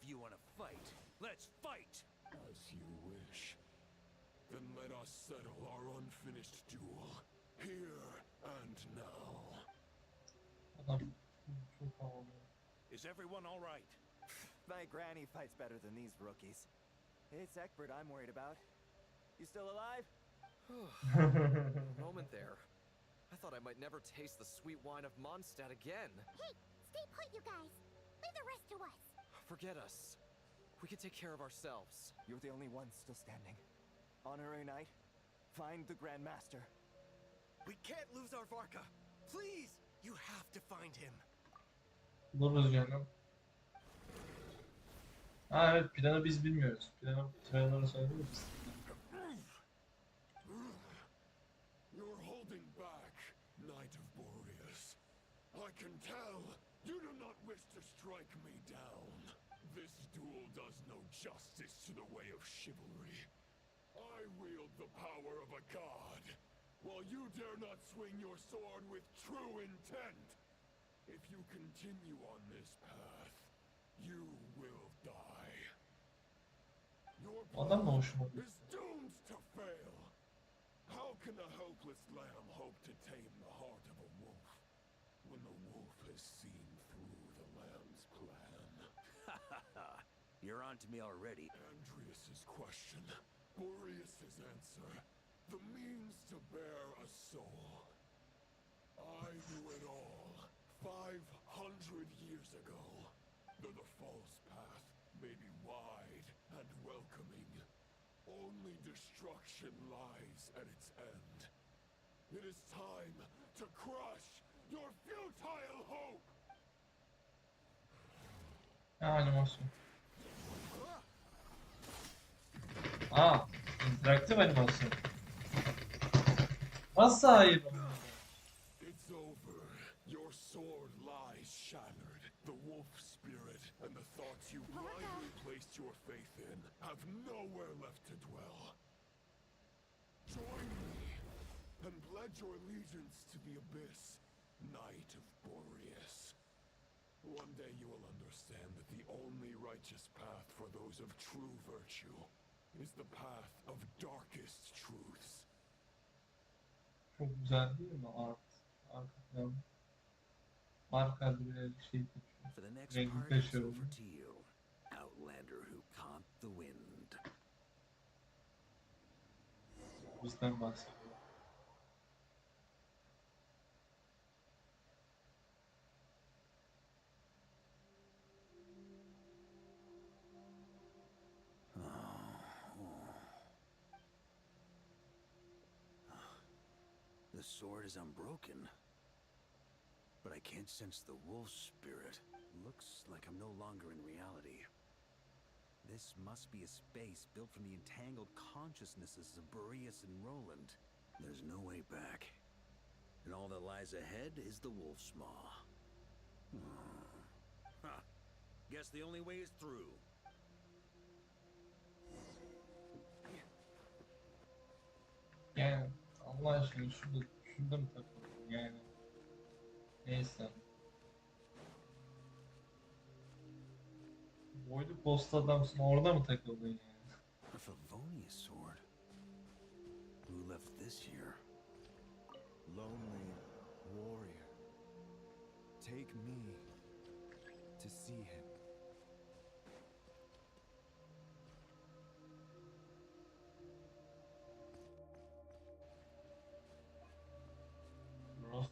If you want to fight, let's fight! As you wish. Then let us settle our unfinished duel, here and now. Adam çok havalı. Is everyone all right? My granny fights better than these rookies. It's Egbert I'm worried about. You still alive? Moment there. I thought I might never taste the sweet wine of Mondstadt again. Hey, stay put, you guys. Leave the rest to us. Forget us. We can take care of ourselves. You're the only one still standing. Honorary Knight, find the Grand Master. We can't lose our Varka. Please, you have to find him. Buluruz canım. Ha evet planı biz bilmiyoruz. Planları söyler misin? You're holding back, Knight of Boreas. I can tell you do not wish to strike me down. This duel does no justice to the way of chivalry. I wield the power of a god, while you dare not swing your sword with true intent. If you continue on this path, you will die. Your Adam da plan hoşuma gitti. is doomed to fail. How can a helpless lamb hope to tame the heart of a wolf when the wolf has seen through the lamb's plan? You're on to me already. Andreas's question, Boreas's answer, the means to bear a soul. I knew it all 500 years ago. Though the false path may be wide and welcoming, only destruction lies at its end. It is time to crush your futile hope! Animasyon. Aa, interaktif animasyon. Nasıl hayır? It's over. Your sword lies shattered. The wolf spirit and the thoughts you blindly placed your faith in have nowhere left to dwell. Join me and pledge your allegiance to the abyss, Knight of Boreas. One day you will understand that the only righteous path for those of true virtue is the path of darkest truths. Çok güzel değil mi? Arka plan. Arkada bir şey taşıyor. For the next Rengi part, it's taşıyor. over to you, Outlander who caught the wind. Bizden bahsediyor. The sword is unbroken, but I can't sense the wolf spirit. Looks like I'm no longer in reality. This must be a space built from the entangled consciousnesses of Boreas and Roland. There's no way back. And all that lies ahead is the wolf's maw. Huh. Guess the only way is through. Yani Allah aşkına şurada mı takıldın yani? Neyse. Boylu posta adamsın orada mı takıldın yani? A Favonius sword. Who left this here? Lonely warrior, take me to see him. Burası.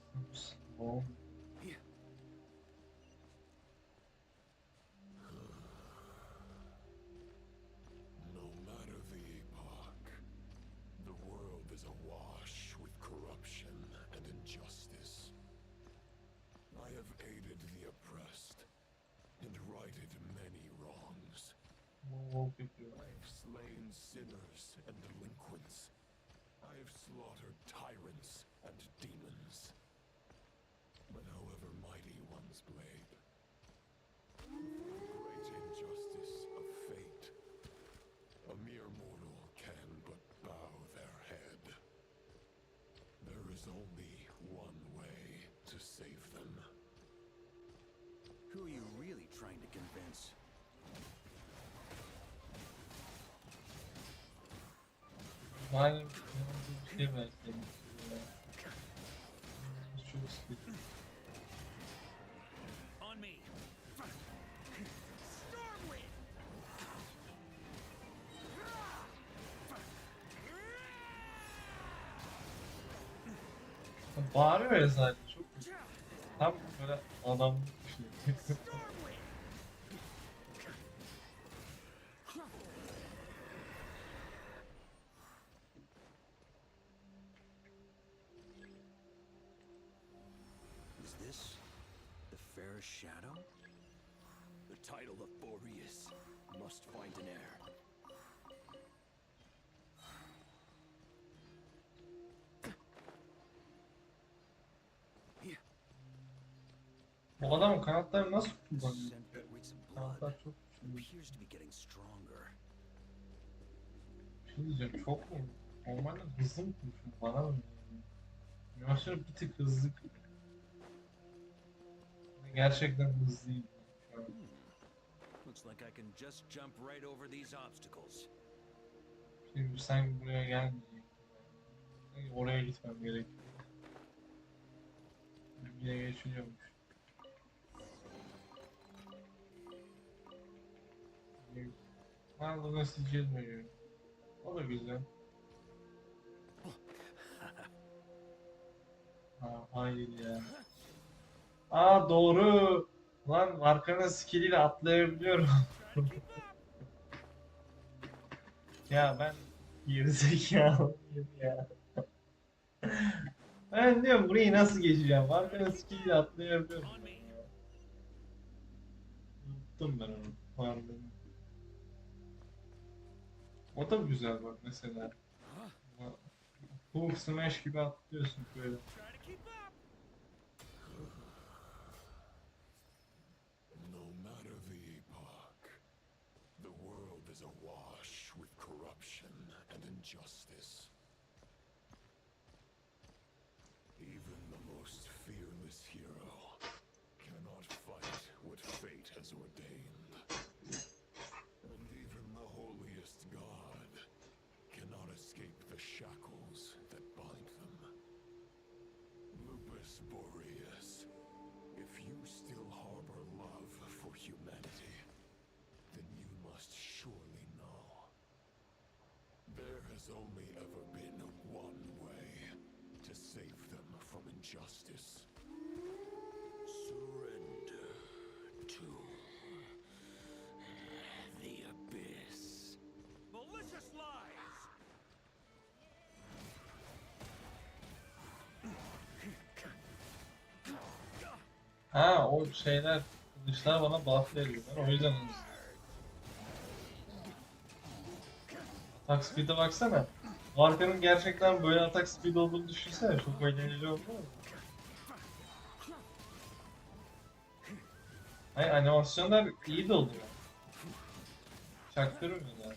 sinners and delinquents. I have slaughtered tyrants and demons. But however mighty one's blade, the great injustice of fate, a mere mortal can but bow their head. There is only one way to save them. Who are you really trying to convince? Var bir şey var senin. Çok sıkıntı. On me. Bağırıyor ya zaten çok. Tam böyle adam bir şey. Is this the fairest shadow? The title of Boreas must find an heir. Bu adamın kanatlarını nasıl kullanıyor? Scent that reeks of blood Kanatlar çok güçlü. appears to be getting stronger. Bir şey diyeceğim, çok mu? Normalde hızlı mı konuşuyor? Bana mı? Animasyon bir tık hızlı. Gerçekten hızlıyım. Looks like I can just jump right over these obstacles. Şimdi sen buraya gelmeyeceksin. Oraya gitmem gerekiyor. Bir yere geçiliyormuş. Varlığına sicil veriyor. O da güzel. Ha, hayır ya. Aa doğru. Lan Varka'nın skilliyle atlayabiliyorum. Ya ben gerizekalıyım ya. Ben diyorum burayı nasıl geçeceğim? Varka'nın skilliyle atlayabiliyorum. Unuttum ben onu. Varlığını. O da güzel bak mesela. Hulk smash gibi atlıyorsun böyle. No matter the epoch, the world is awash with corruption and injustice. Even the most fearless hero cannot fight what fate has ordained. And even the holiest god cannot escape the shackles that bind them. Lupus Boreas, if you still harbor love for humanity, then you must surely know. There has only ever been one way to save them from injustice. Surrender to the abyss. Malicious lies! Ha o şeyler, kılıçlar bana buff veriyorlar. O yüzden atak speed'e baksana. Varka'nın gerçekten böyle atak speed olduğunu düşünsene. Çok eğlenceli oldu mu? Hayır animasyonlar iyi de oluyor. Çaktırmıyorlar.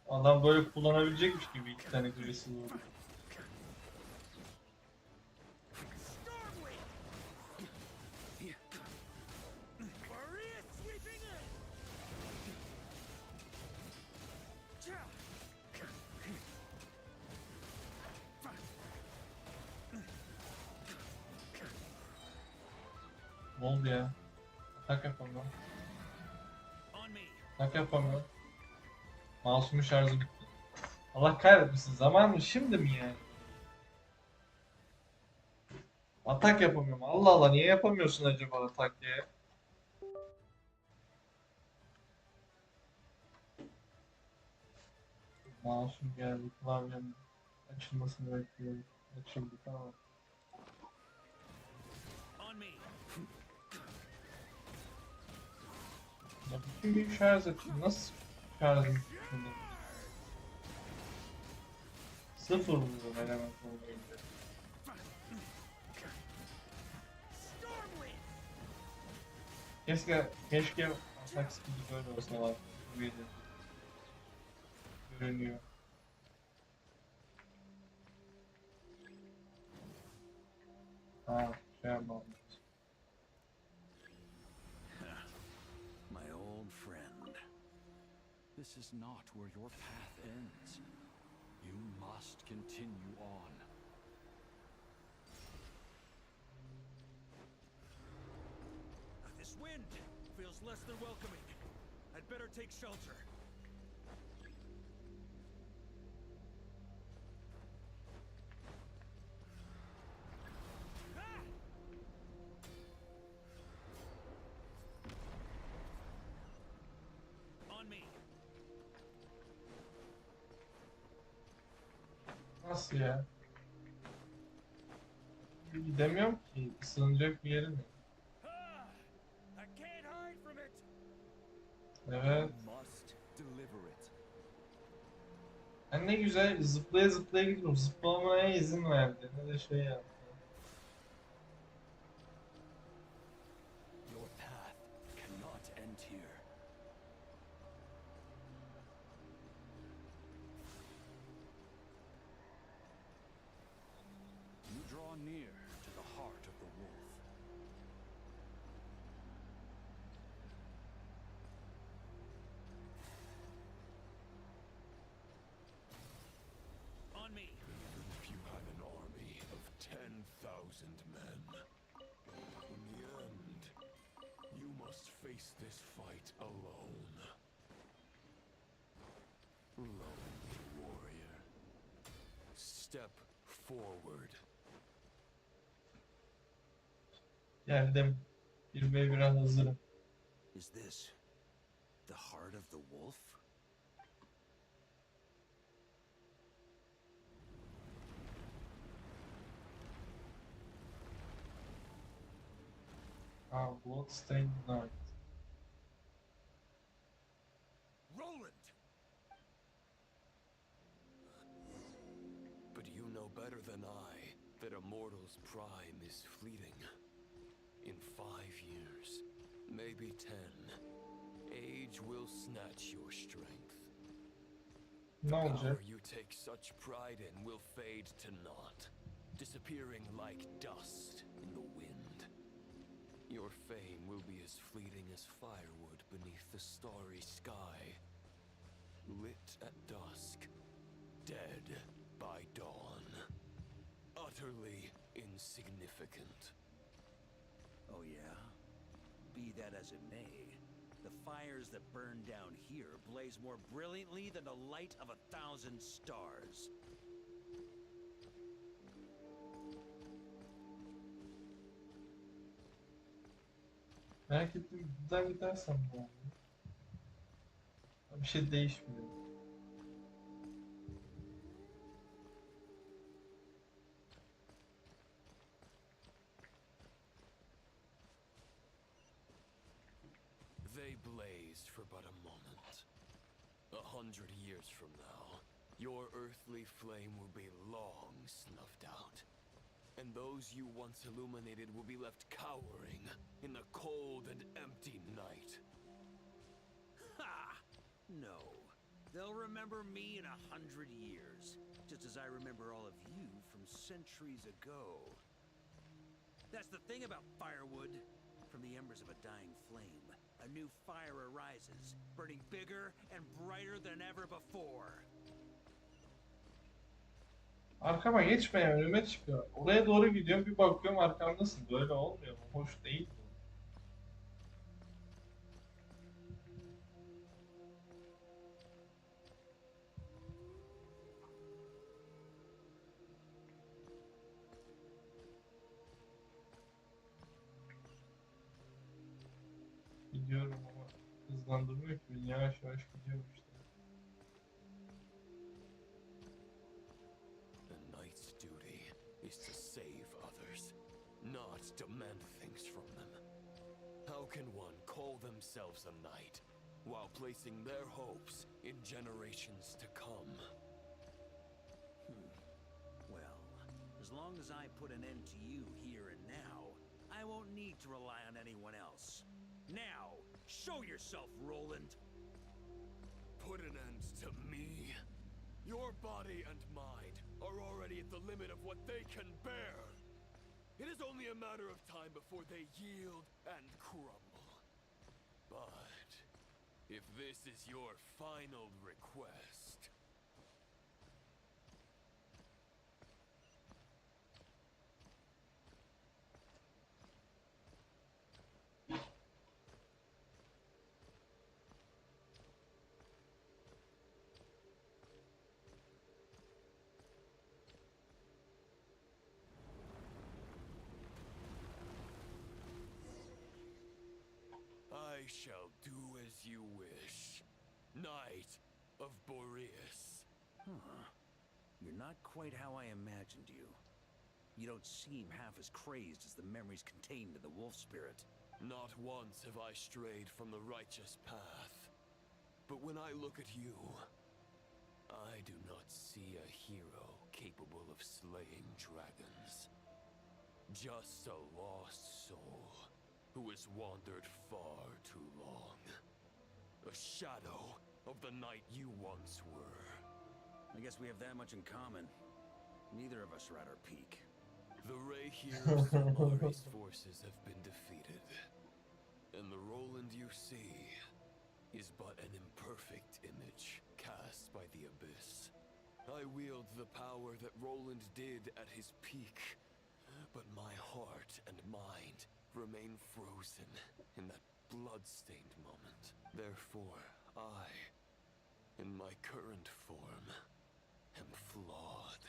Adam böyle kullanabilecekmiş gibi iki tane küresi vurdu. Ne oldu ya? Atak yapamıyorum. Atak yapamıyorum. Mouse'umun şarjı bitti. Allah kahretmesin. Zaman mı? Şimdi mi yani? Atak yapamıyorum. Allah Allah niye yapamıyorsun acaba atak diye? Mouse'um geldi. Klavyem açılmasını bekliyorum. Açıldı tamam. Ya bütün gün şarj açıyor. Nasıl şarjım tutuldu? Sıfır vurdum element olmayınca. Keşke atak speed'i böyle olsa var. Böyle görünüyor. Ha, şey yapmam. My old friend. This is not where your path ends. You must continue on. This wind feels less than welcoming. I'd better take shelter. On me. Nasıl ya? Gidemiyorum ki. Sığınacak bir yerim yok. I can't hide from it. Evet. Must deliver it. Ben ne güzel zıplaya zıplaya gidiyorum. Zıplamaya izin verdi. Ne de şey yaptı. Your path cannot end here. You draw near to the heart of the wolf. On me. Even if you had an army of 10,000 men, in the end, you must face this fight alone. Lonely warrior. Step forward. Geldim. 1v1'e hazırım. Is this the heart of the wolf? Ah, Bloodstained Night. Roland! But you know better than I that a mortal's prime is fleeting. In 5 years, maybe 10, age will snatch your strength. Ne The olacak? power you take such pride in will fade to naught, disappearing like dust in the wind. Your fame will be as fleeting as firewood beneath the starry sky, lit at dusk, dead by dawn, utterly insignificant. Oh yeah? Be that as it may, the fires that burn down here blaze more brilliantly than the light of 1,000 stars. Merak ettim. Buradan gidersem ne olur? Bir şey değişmiyor. They blazed for but a moment. 100 years from now, your earthly flame will be long snuffed out. And those you once illuminated will be left cowering in the cold and empty night. Ha! No. They'll remember me in 100 years, just as I remember all of you from centuries ago. That's the thing about firewood. From the embers of a dying flame, a new fire arises, burning bigger and brighter than ever before. Arkama geçme ya, önüme çıkıyor. Oraya doğru gidiyorum, bir bakıyorum arkamdasın. Böyle olmuyor mu? Hoş değil bu. Gidiyorum ama hızlandırmıyor ki beni, yavaş yavaş gidiyorum işte. A knight's duty is to save others, not demand things from them. How can one call themselves a knight while placing their hopes in generations to come? As long as I put an end to you here and now, I won't need to rely on anyone else. Now, show yourself, Roland! Put an end to me? Your body and mind are already at the limit of what they can bear. It is only a matter of time before they yield and crumble. But if this is your final request... I shall do as you wish, Knight of Boreas. Huh. You're not quite how I imagined you. You don't seem half as crazed as the memories contained in the wolf spirit. Not once have I strayed from the righteous path. But when I look at you, I do not see a hero capable of slaying dragons. Just a lost soul who has wandered far too long. A shadow of the knight you once were. I guess we have that much in common. Neither of us are at our peak. The ray here of Solari's forces have been defeated. And the Roland you see is but an imperfect image cast by the Abyss. I wield the power that Roland did at his peak, but my heart and mind remain frozen in that blood-stained moment. Therefore, I, in my current form, am flawed.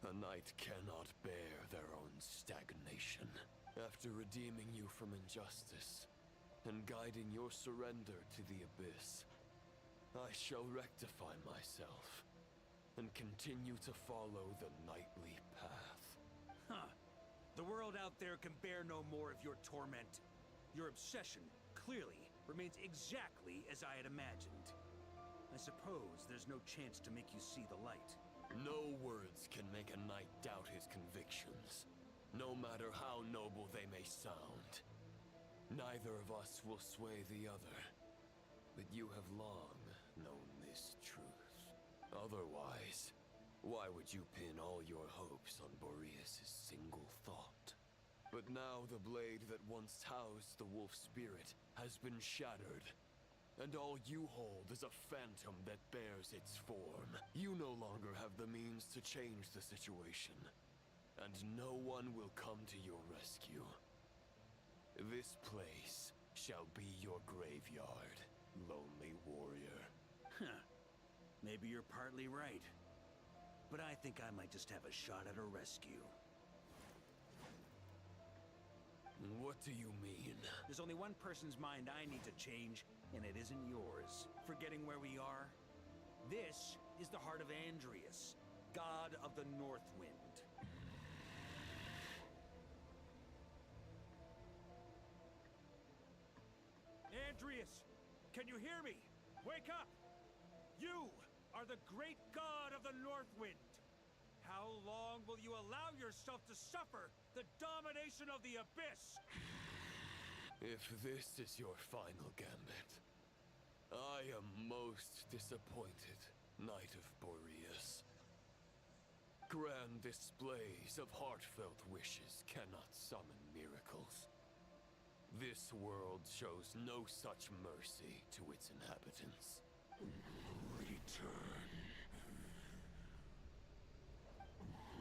A knight cannot bear their own stagnation. After redeeming you from injustice and guiding your surrender to the Abyss, I shall rectify myself and continue to follow the knightly path. Huh. The world out there can bear no more of your torment. Your obsession, clearly, remains exactly as I had imagined. I suppose there's no chance to make you see the light. No words can make a knight doubt his convictions, no matter how noble they may sound. Neither of us will sway the other, but you have long known this truth. Otherwise, why would you pin all your hopes on Boreas' single thought? But now the blade that once housed the wolf spirit has been shattered, and all you hold is a phantom that bears its form. You no longer have the means to change the situation, and no one will come to your rescue. This place shall be your graveyard, lonely warrior. Huh. Maybe you're partly right. But I think I might just have a shot at a rescue. What do you mean? There's only one person's mind I need to change, and it isn't yours. Forgetting where we are? This is the heart of Andreas, god of the North Wind. Andreas! Can you hear me? Wake up! You are the great god of the North Wind! How long will you allow yourself to suffer the domination of the Abyss? If this is your final gambit, I am most disappointed, Knight of Boreas. Grand displays of heartfelt wishes cannot summon miracles. This world shows no such mercy to its inhabitants. Return.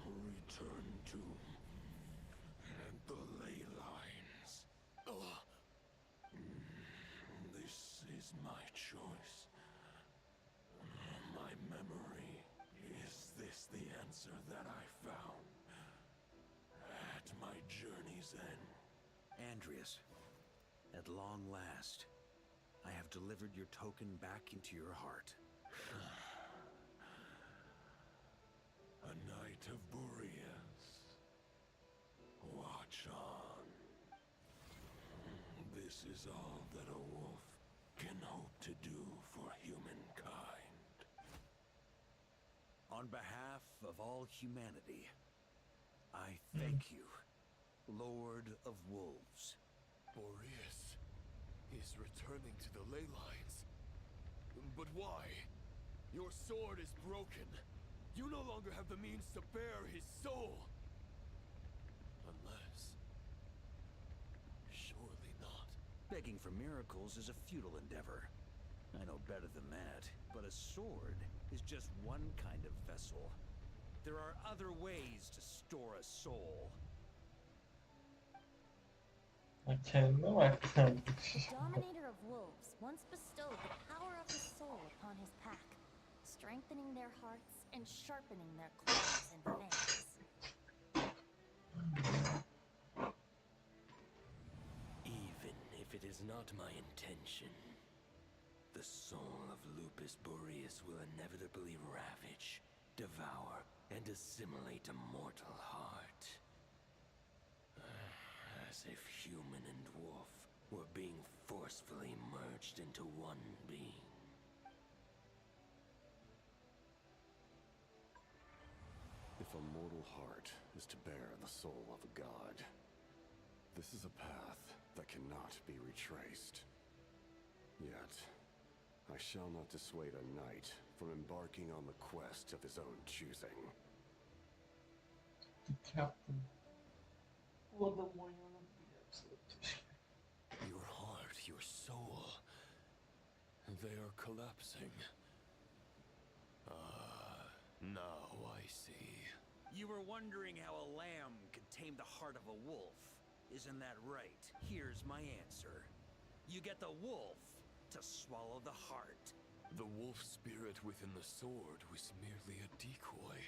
Return to... and the ley lines. This is my choice. My memory. Is this the answer that I found? At my journey's end. Andreas, at long last, I have delivered your token back into your heart. A knight of Boreas. Watch on. This is all that a wolf can hope to do for humankind. On behalf of all humanity, I thank you, Lord of Wolves. Boreas is returning to the ley lines. But why? Your sword is broken. You no longer have the means to bear his soul. Unless... surely not. Begging for miracles is a futile endeavor. I know better than that, but a sword is just one kind of vessel. There are other ways to store a soul. Kendine bak sen. The Dominator of Wolves once bestowed the power of his soul upon his pack, strengthening their hearts and sharpening their claws and fangs. Even if it is not my intention, the soul of Lupus Boreas will inevitably ravage, devour, and assimilate a mortal heart. As if human and wolf were being forcefully merged into one being. If a mortal heart is to bear the soul of a god, this is a path that cannot be retraced. Yet, I shall not dissuade a knight from embarking on the quest of his own choosing. Yaptım. Bu adam Your heart, your soul, they are collapsing. Now I see. You were wondering how a lamb could tame the heart of a wolf. Isn't that right? Here's my answer. You get the wolf to swallow the heart. The wolf spirit within the sword was merely a decoy.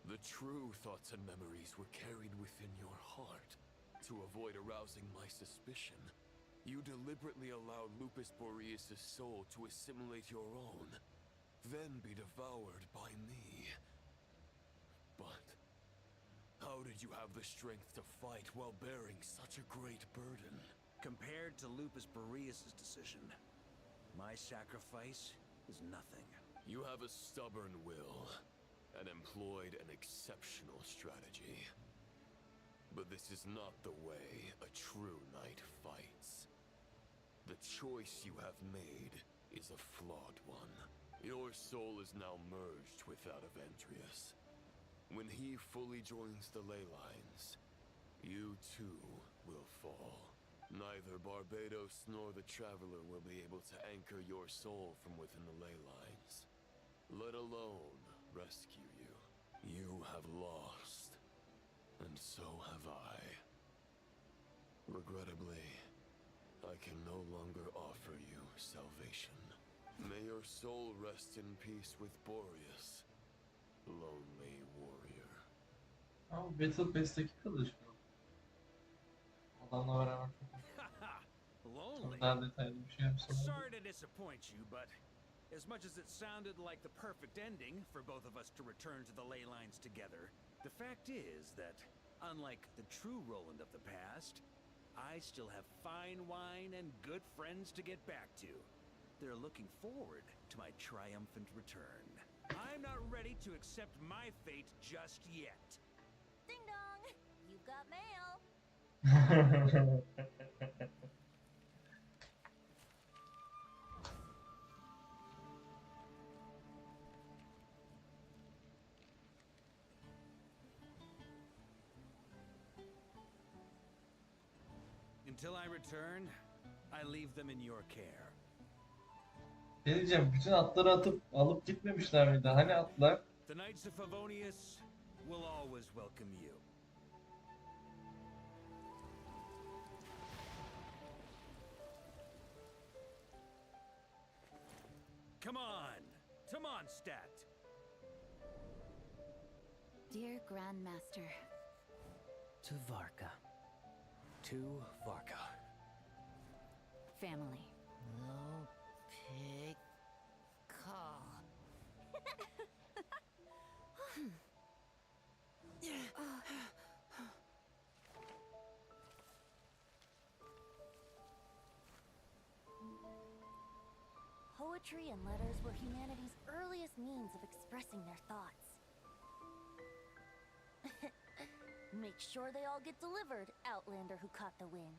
The true thoughts and memories were carried within your heart. To avoid arousing my suspicion, you deliberately allowed Lupus Boreas' soul to assimilate your own, then be devoured by me. But how did you have the strength to fight while bearing such a great burden? Compared to Lupus Boreas' decision, my sacrifice is nothing. You have a stubborn will, and employed an exceptional strategy. But this is not the way a true knight fights. The choice you have made is a flawed one. Your soul is now merged with that of Andreas. When he fully joins the ley lines, you too will fall. Neither Barbados nor the Traveler will be able to anchor your soul from within the ley lines, let alone rescue you. You have lost, and so have I. Regrettably, I can no longer offer you salvation. May your soul rest in peace with Boreas, lonely warrior. Ama Battle Pass'teki kılıç bu. Adamla beraber Lonely? çok daha detaylı bir şey yapsam. Sorry to disappoint you, but as much as it sounded like the perfect ending for both of us to return to the ley lines together, the fact is that, unlike the true Roland of the past, I still have fine wine and good friends to get back to. They're looking forward to my triumphant return. I'm not ready to accept my fate just yet. Ding dong! You've got mail! Until I return, I leave them in your care. Ne diyeceğim? Bütün atları alıp gitmemişler miydi? Hani atlar? The Knights of Favonius will always welcome you. Come on, to Mondstadt. Dear Grandmaster. To Varka. To Varka. Family. No pig call. Poetry and letters were humanity's earliest means of expressing their thoughts. Make sure they all get delivered, Outlander who caught the wind.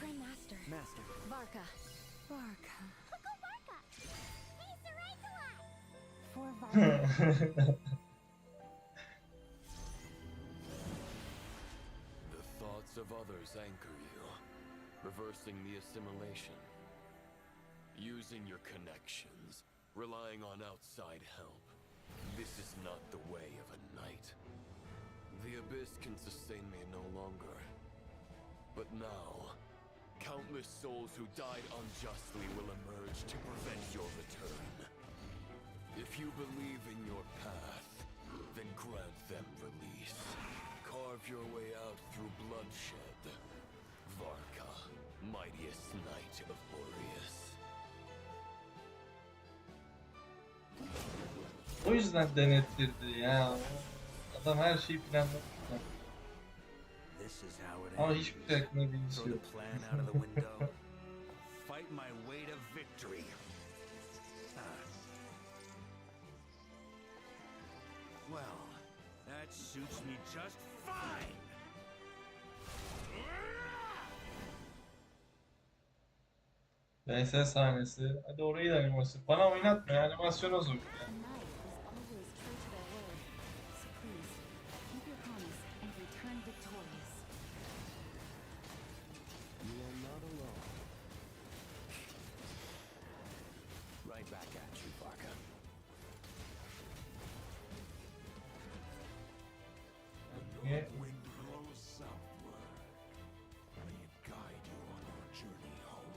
Grandmaster. Master. Varka. Varka. Uncle Varka! He's the right one! For Varka. The thoughts of others anchor you, reversing the assimilation. Using your connections, relying on outside help. This is not the way of a knight. The abyss can sustain me no longer. But now, countless souls who died unjustly will emerge to prevent your return. If you believe in your path, then grant them release. Carve your way out through bloodshed. Varka, mightiest knight of Boreas. O yüzden denettirdi ya. Adam her şeyi planladı. This is how it Ama ends. hiçbir şey hakkında bilgisi Throw yok. the plan out of the window. Fight my way to victory. Well, that suits me just fine. VS sahnesi. Hadi orayı da animasyon. Bana oynatma ya, animasyon o zaman. The knight was always true to their word. So please, keep your promise and return victorious. You are not alone. Right back at you, Varka. Niye? Wind blows southward. May it guide you on your journey home.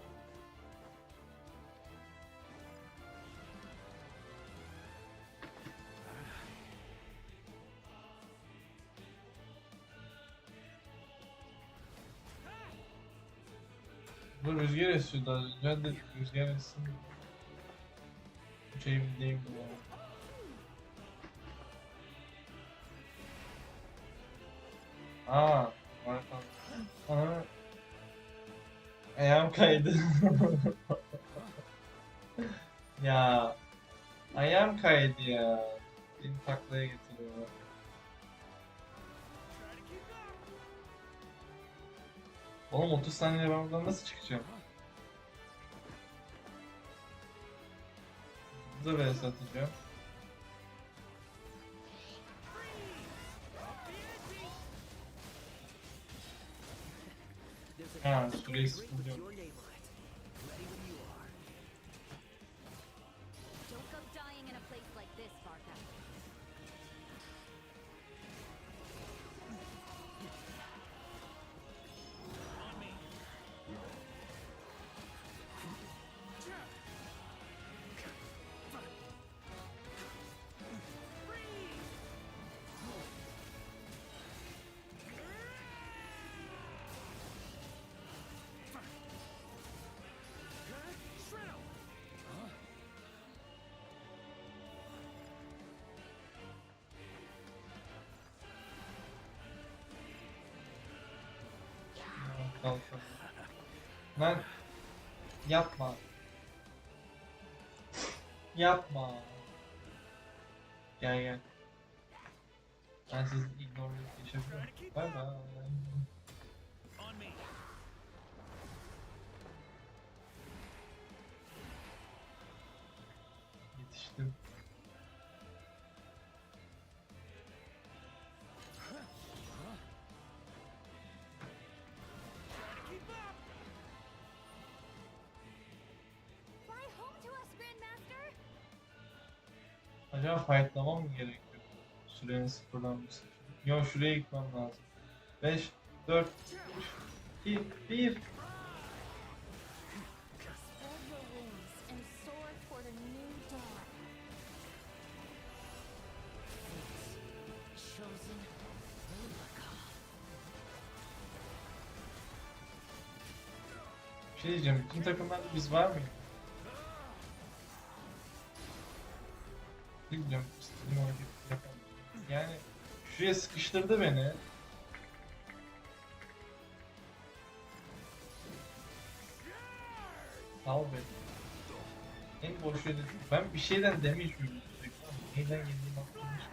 Bu rüzgar esiyordu az önce. Hadi rüzgar essin. Bu şey bildiğim bu. Aa, Varka. Aa. Ayağım kaydı. Ya. Ayağım kaydı ya. Beni taklaya getiriyorlar. Oğlum 30 saniye ben buradan nasıl çıkacağım? Burada böyle satacağım. Ha, süreyi sıkılacağım. Don't go dying in a place like this, Varka. Kalkalım. Lan yapma. Yapma. Gel gel. Ben sizi ignorlayıp geçebilirim. Bay bay. Yetiştim. Fly home to us, Grandmaster! Acaba fightlamam mı gerekiyor? Sürenin sıfırlanması için. Yok, şuraya gitmem lazım. 5, 4, 3, 2, 1. Spread your wings and soar toward a new dawn. Chosen Varka. Bir şey diyeceğim. Bütün takımlarda biz var mıyız? Bilmiyorum, istediğim hareketi yapamam. Yani şuraya sıkıştırdı beni. Al beni. En boş yeri. Ben bir şeyden damage yiyorum sürekli ama neyden yediğimi hatırlamışım.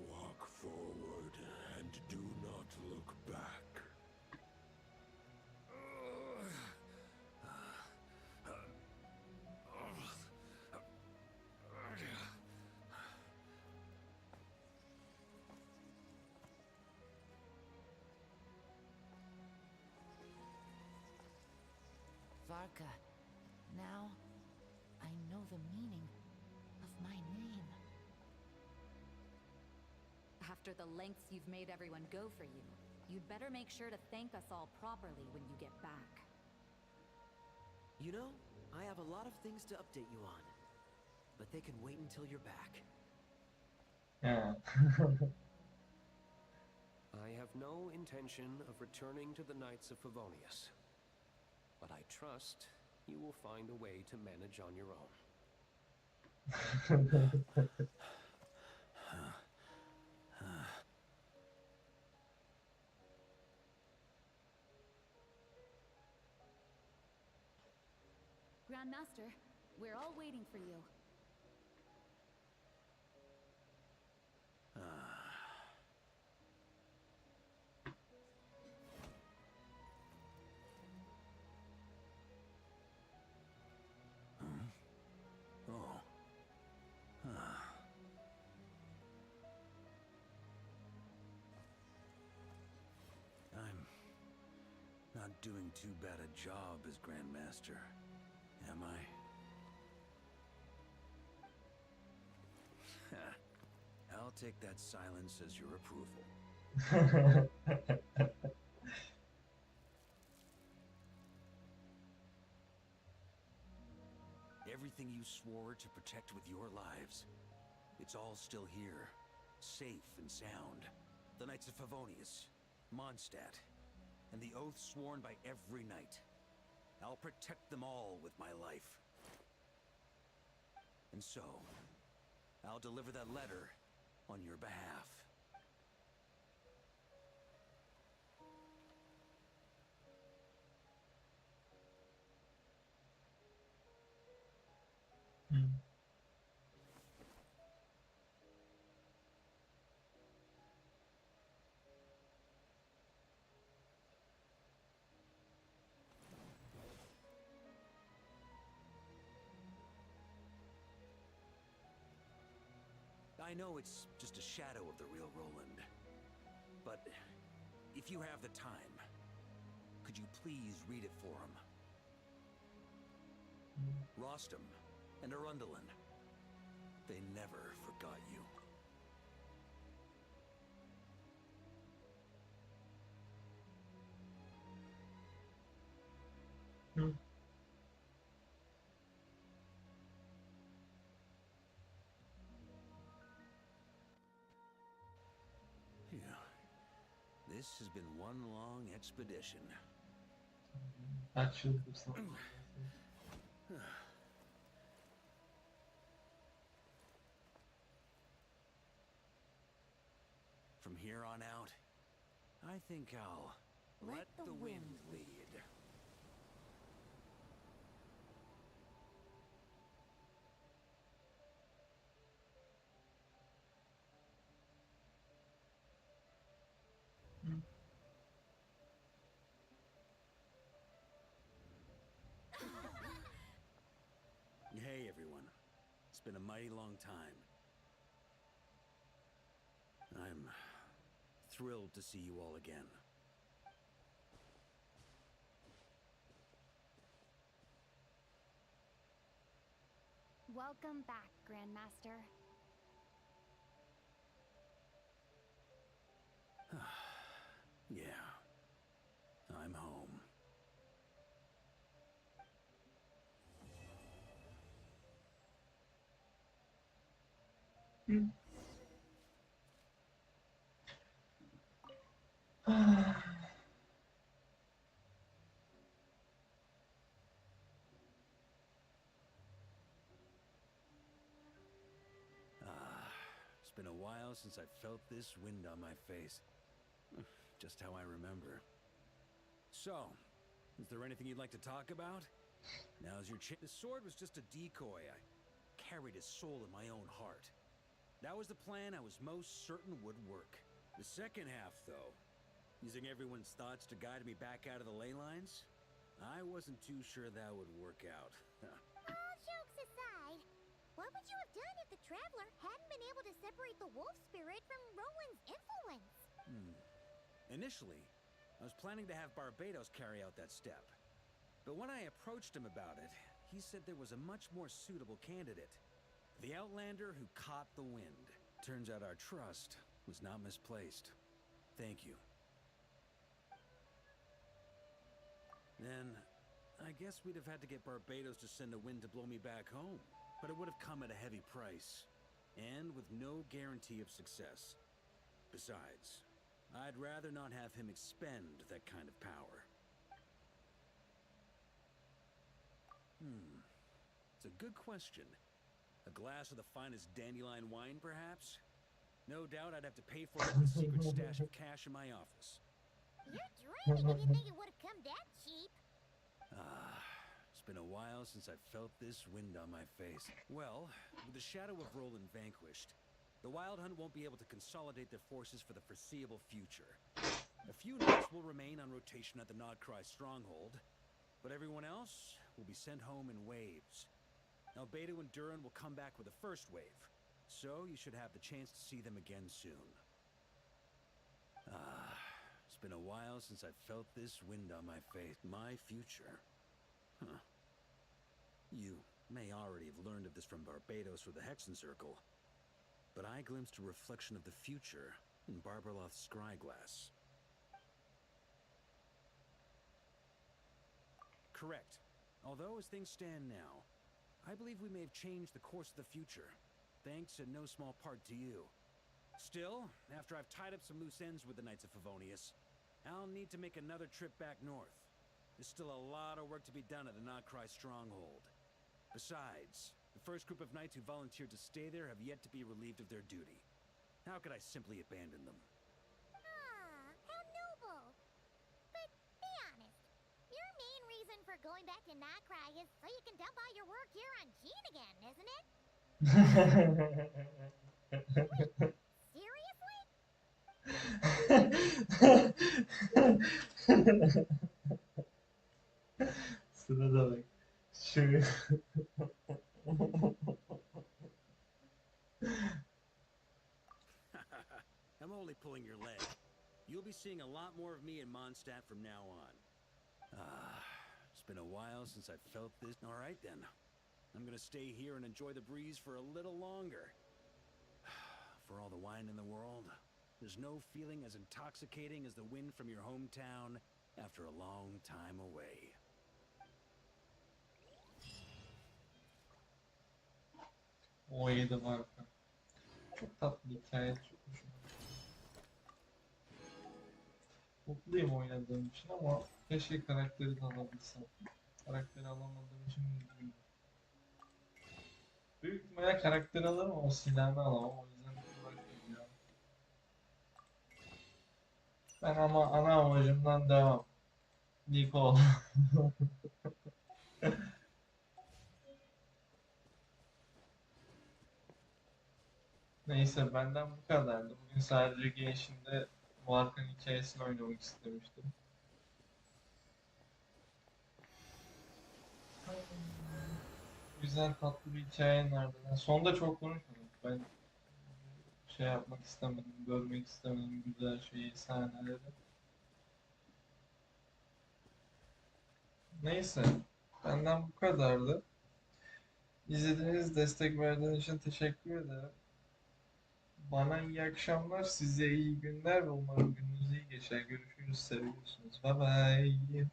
Walk forward and do not look back. Varka, now I know the meaning of my name. After the lengths you've made everyone go for you, you'd better make sure to thank us all properly when you get back. You know, I have a lot of things to update you on, but they can wait until you're back. Yeah. I have no intention of returning to the Knights of Favonius, but I trust you will find a way to manage on your own. Grandmaster, we're all waiting for you. Oh. I'm not doing too bad a job as Grandmaster, am I? I'll take that silence as your approval. Everything you swore to protect with your lives, it's all still here, safe and sound. The Knights of Favonius, Mondstadt, and the oath sworn by every knight. I'll protect them all with my life. And so, I'll deliver that letter on your behalf. I know it's just a shadow of the real Roland, but if you have the time, could you please read it for him? Rostam and Arundelen, they never forgot you. This has been one long expedition. From here on out, I think I'll let the wind lead. been a mighty long time. I'm thrilled to see you all again. Welcome back, Grandmaster. Yeah, I'm home. It's been a while since I felt this wind on my face. Just how I remember. So, is there anything you'd like to talk about? Now's your chance. The sword was just a decoy. I carried his soul in my own heart. That was the plan I was most certain would work. The second half, though, using everyone's thoughts to guide me back out of the ley lines, I wasn't too sure that would work out. All jokes aside, what would you have done if the Traveler hadn't been able to separate the wolf spirit from Roland's influence? Initially, I was planning to have Barbados carry out that step. But when I approached him about it, he said there was a much more suitable candidate. The Outlander who caught the wind. Turns out our trust was not misplaced. Thank you. Then, I guess we'd have had to get Barbados to send a wind to blow me back home. But it would have come at a heavy price, and with no guarantee of success. Besides, I'd rather not have him expend that kind of power. It's a good question. A glass of the finest dandelion wine, perhaps? No doubt I'd have to pay for it with a secret stash of cash in my office. You're dreaming if you think it would have come that cheap. It's been a while since I felt this wind on my face. Well, with the shadow of Roland vanquished, the Wild Hunt won't be able to consolidate their forces for the foreseeable future. A few knights will remain on rotation at the Nodcry stronghold, but everyone else will be sent home in waves. Albedo and Durin will come back with the first wave, so you should have the chance to see them again soon. It's been a while since I felt this wind on my face. My future. You may already have learned of this from Barbados or the Hexen Circle, but I glimpsed a reflection of the future in Barbarloth's scryglass. Correct. Although as things stand now, I believe we may have changed the course of the future, thanks in no small part to you. Still, after I've tied up some loose ends with the Knights of Favonius, I'll need to make another trip back north. There's still a lot of work to be done at the Nodcry stronghold. Besides, the first group of knights who volunteered to stay there have yet to be relieved of their duty. How could I simply abandon them? How noble. But be honest, your main reason for going back to Nodcry is so you can dump all your work here on Gene again, isn't it? Wait, seriously? Sırada bak. Şu. I'm only pulling your leg. You'll be seeing a lot more of me in Mondstadt from now on. It's been a while since I've felt this. All right then. I'm gonna stay here and enjoy the breeze for a little longer. For all the wine in the world, there's no feeling as intoxicating as the wind from your hometown after a long time away. O 7 Varka. Çok tatlı hikaye, çok hoşuma gitti. Mutluyum oynadığım için ama keşke karakteri de alabilsem. Karakteri alamadığım için üzgünüm. Büyük ihtimalle karakteri alırım ama silahını alamam, o yüzden bırakayım ya. Ben ama ana amacımdan devam. Nicole. Neyse, benden bu kadardı. Bugün sadece Genshin'de Varka'nın hikayesini oynamak istemiştim. güzel tatlı bir hikayen vardı. Yani sonda çok konuşmadım. Ben şey yapmak istemedim, görmek istemedim güzel şeyi, sahneleri. Neyse, benden bu kadardı. İzlediğiniz, destek verdiğiniz için teşekkür ederim. Bana iyi akşamlar, size iyi günler ve umarım gününüz iyi geçer. Görüşürüz, seviyorsunuz. Bye bye.